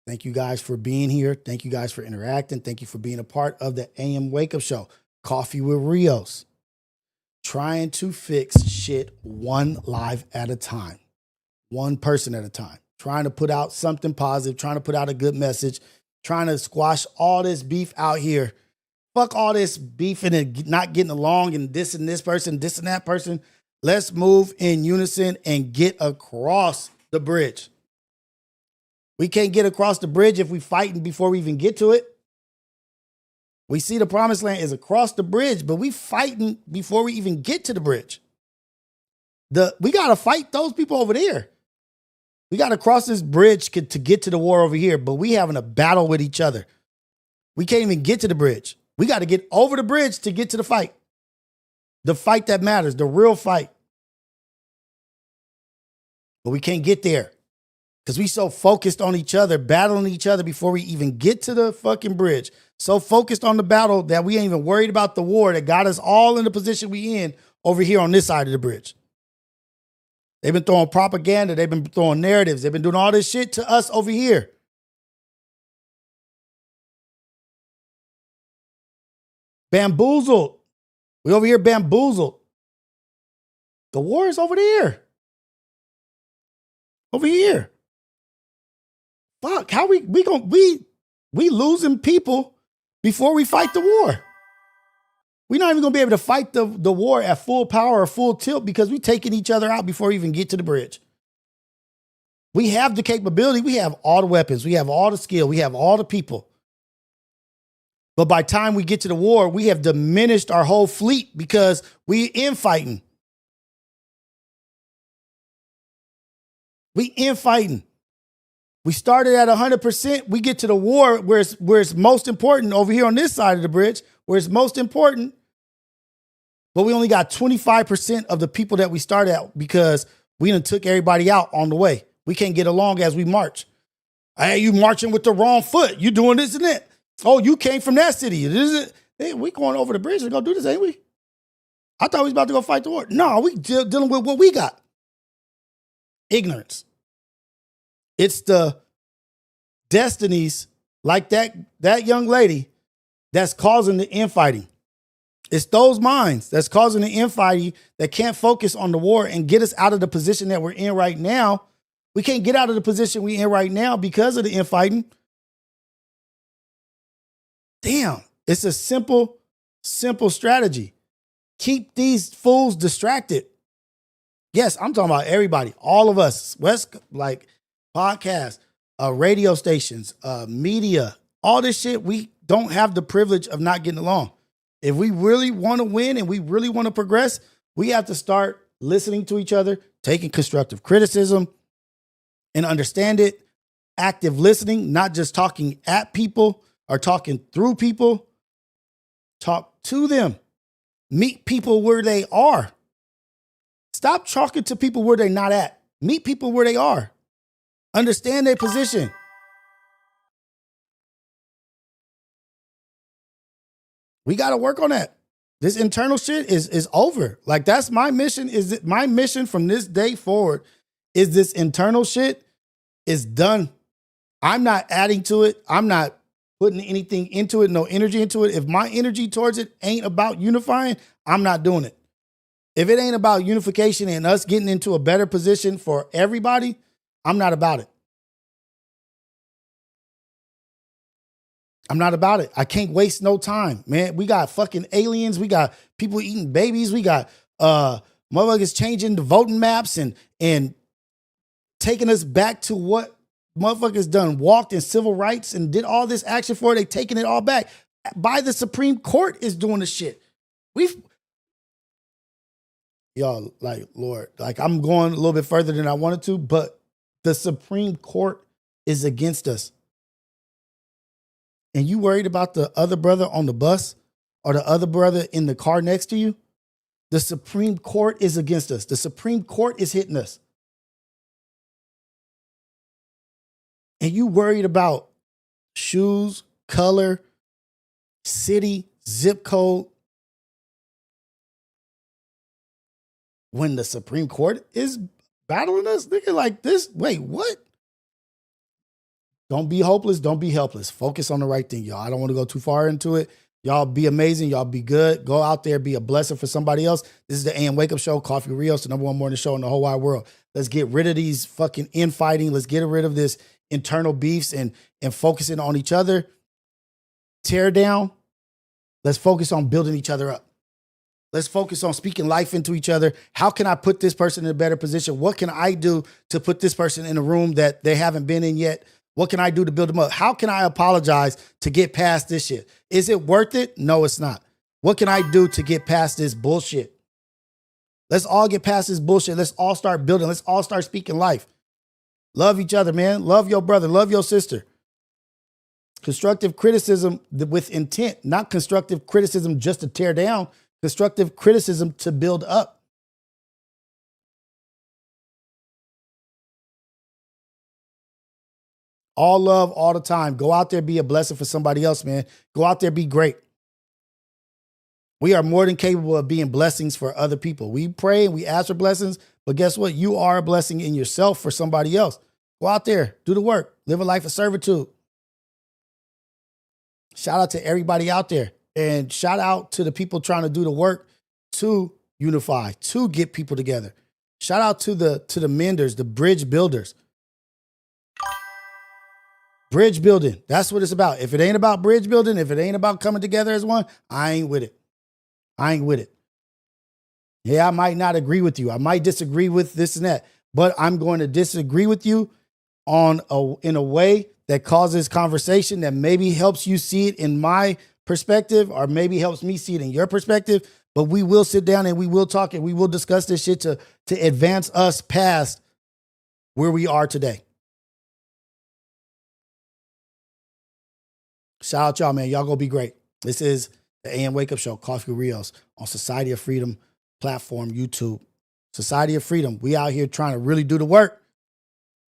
Thank you guys for being here. Thank you guys for interacting. Thank you for being a part of the AM Wake Up Show. Coffee with Rios. Trying to fix shit one live at a time. One person at a time. Trying to put out something positive. Trying to put out a good message. Trying to squash all this beef out here. Fuck all this beefing and not getting along and this person, this and that person. Let's move in unison and get across the bridge. We can't get across the bridge if we fighting before we even get to it. We see the promised land is across the bridge, but we fighting before we even get to the bridge. We got to fight those people over there. We got to cross this bridge to get to the war over here, but we having a battle with each other. We can't even get to the bridge. We got to get over the bridge to get to the fight. The fight that matters, the real fight. But we can't get there. Because we so focused on each other, battling each other before we even get to the fucking bridge. So focused on the battle that we ain't even worried about the war that got us all in the position we in over here on this side of the bridge. They've been throwing propaganda. They've been throwing narratives. They've been doing all this shit to us over here. Bamboozled. We over here bamboozled. The war is over there. Over here. Fuck, how we losing people before we fight the war. We're not even gonna be able to fight the war at full power or full tilt because we taking each other out before we even get to the bridge. We have the capability, we have all the weapons, we have all the skill, we have all the people. But by the time we get to the war, we have diminished our whole fleet because we infighting. We infighting. We started at 100%. We get to the war where it's most important over here on this side of the bridge, where it's most important. But we only got 25% of the people that we started at because we done took everybody out on the way. We can't get along as we march. Hey, you marching with the wrong foot. You doing this and that. Oh, you came from that city. Hey, we going over the bridge to go do this, ain't we? I thought we was about to go fight the war. No, we dealing with what we got. Ignorance. It's the destinies like that young lady that's causing the infighting. It's those minds that's causing the infighting that can't focus on the war and get us out of the position that we're in right now. We can't get out of the position we're in right now because of the infighting. Damn, it's a simple strategy. Keep these fools distracted. Yes, I'm talking about everybody, all of us, like podcasts, radio stations, media, all this shit. We don't have the privilege of not getting along. If we really want to win and we really want to progress, we have to start listening to each other, taking constructive criticism and understand it. Active listening, not just talking at people or talking through people. Talk to them. Meet people where they are. Stop talking to people where they're not at. Meet people where they are. Understand their position. We got to work on that. This internal shit is over. Like, that's my mission. My mission from this day forward is this internal shit is done. I'm not adding to it. I'm not putting anything into it, no energy into it. If my energy towards it ain't about unifying, I'm not doing it. If it ain't about unification and us getting into a better position for everybody, I'm not about it. I'm not about it. I can't waste no time, man. We got fucking aliens. We got people eating babies. We got motherfuckers changing the voting maps and taking us back to what motherfuckers done, walked in civil rights and did all this action for. They taking it all back. By the Supreme Court is doing the shit. Y'all, like, Lord, like, I'm going a little bit further than I wanted to, but the Supreme Court is against us. and you worried about the other brother on the bus or the other brother in the car next to you, the Supreme Court is against us. The Supreme Court is hitting us. And you worried about shoes, color, city, zip code, when the Supreme Court is battling us? Nigga, like this, wait, what? Don't be hopeless. Don't be helpless. Focus on the right thing, y'all. I don't want to go too far into it. Y'all be amazing. Y'all be good. Go out there, be a blessing for somebody else. This is the AM Wake Up Show, Coffee with Rios, the #1 morning show in the whole wide world. Let's get rid of these fucking infighting. Let's get rid of this internal beefs and focusing on each other. Tear down. Let's focus on building each other up. Let's focus on speaking life into each other. How can I put this person in a better position? What can I do to put this person in a room that they haven't been in yet? What can I do to build them up? How can I apologize to get past this shit? Is it worth it? No, it's not. What can I do to get past this bullshit? Let's all get past this bullshit. Let's all start building. Let's all start speaking life. Love each other, man. Love your brother. Love your sister. Constructive criticism with intent, not constructive criticism just to tear down. Constructive criticism to build up. All love all the time. Go out there, be a blessing for somebody else, man. Go out there, be great. We are more than capable of being blessings for other people. We pray and we ask for blessings, but guess what? You are a blessing in yourself for somebody else. Go out there, do the work, live a life of servitude. Shout out to everybody out there. And shout out to the people trying to do the work to unify, to get people together. Shout out to the menders, the bridge builders. Bridge building, that's what it's about. If it ain't about bridge building, if it ain't about coming together as one, I ain't with it. I ain't with it. Yeah, I might not agree with you. I might disagree with this and that, but I'm going to disagree with you in a way that causes conversation that maybe helps you see it in my perspective, or maybe helps me see it in your perspective. But we will sit down and we will talk and we will discuss this shit to advance us past where we are today. Shout out y'all, man. Y'all gonna be great. This is the AM Wake Up Show, Coffee with Rios, on Society of Freedom platform, YouTube. Society of Freedom. We out here trying to really do the work.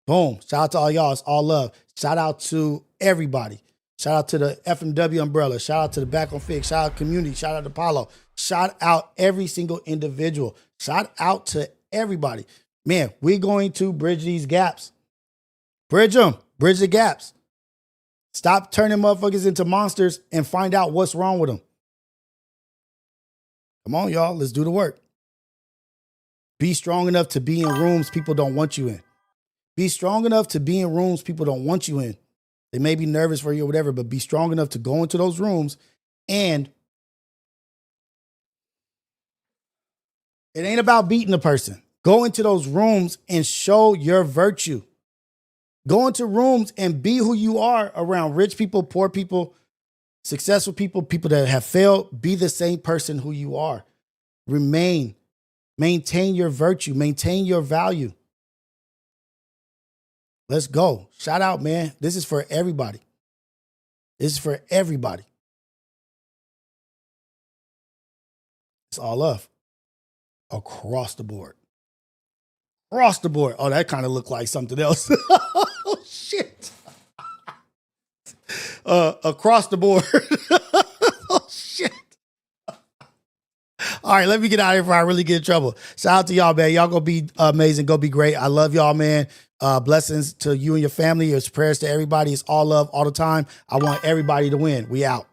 Boom. Shout out to all y'all. It's all love. Shout out to everybody. Shout out to the FMW umbrella. Shout out to the Back on Fig. Shout out community. Shout out to Paulo. Shout out every single individual. Shout out to everybody. Man, we're going to bridge these gaps. Bridge them. Bridge the gaps. Stop turning motherfuckers into monsters and find out what's wrong with them. Come on, y'all. Let's do the work. Be strong enough to be in rooms people don't want you in. Be strong enough to be in rooms people don't want you in. They may be nervous for you or whatever, but be strong enough to go into those rooms, and it ain't about beating the person. Go into those rooms and show your virtue. Go into rooms and be who you are around rich people, poor people, successful people, people that have failed. Be the same person who you are. Maintain your virtue, maintain your value. Let's go. Shout out, man. This is for everybody. This is for everybody. It's all love. Across the board. Across the board. Oh, that kind of looked like something else. Oh, shit. Across the board. Oh, shit. All right, let me get out of here before I really get in trouble. Shout out to y'all, man. Y'all gonna be amazing. Go be great. I love y'all, man. Blessings to you and your family. It's prayers to everybody. It's all love all the time. I want everybody to win. We out.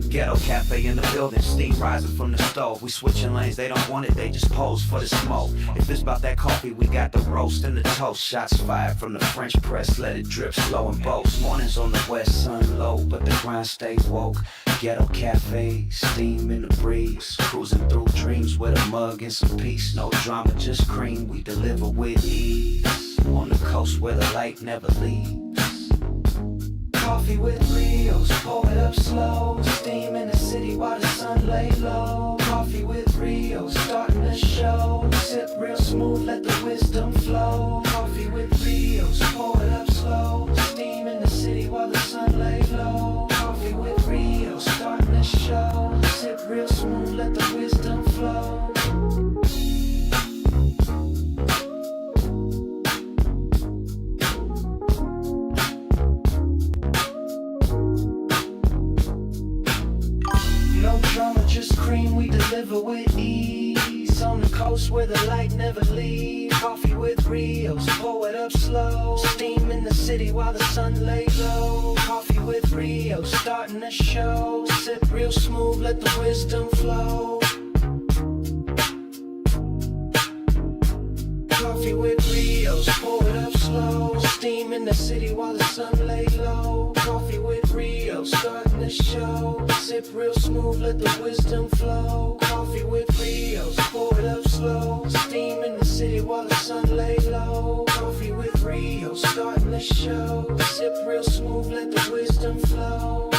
Ghetto Cafe Brandy in the building, steam rising from the stove. We switching lanes, they don't want it, they just pose for the smoke. If it's about that coffee, we got the roast and the toast. Shots fired from the French press, let it drip slow and boast. Mornings on the west, sun low, but the grind stay woke. Ghetto cafe, steam in the breeze. Cruising through dreams with a mug and some peace. No drama, just cream, we deliver with ease. On the coast where the light never leaves. Coffee with Rios, pour it up slow. Steam in the city while the sun lay low. Coffee with Rios, starting the show. Sip real smooth, let the wisdom flow. Coffee with Rios, pour it up slow. Steam in the city while the sun lay low. Coffee with Rios, starting the show. Sip real smooth, let the wisdom flow. No drama, just cream, we deliver with ease. On the coast where the light never leaves. Coffee with Rios, pour it up slow. Steam in the city while the sun lay low. Coffee with Rios, starting the show. Sip real smooth, let the wisdom flow. Coffee with Rios, pour it up slow. Steam in the city while the sun lay low. Coffee with Rios, starting the show. Sip real smooth, let the wisdom flow. Coffee with Rios, pour it up slow. Steam in the city while the sun lay low. Coffee with Rios, starting the show. Sip real smooth, let the wisdom flow.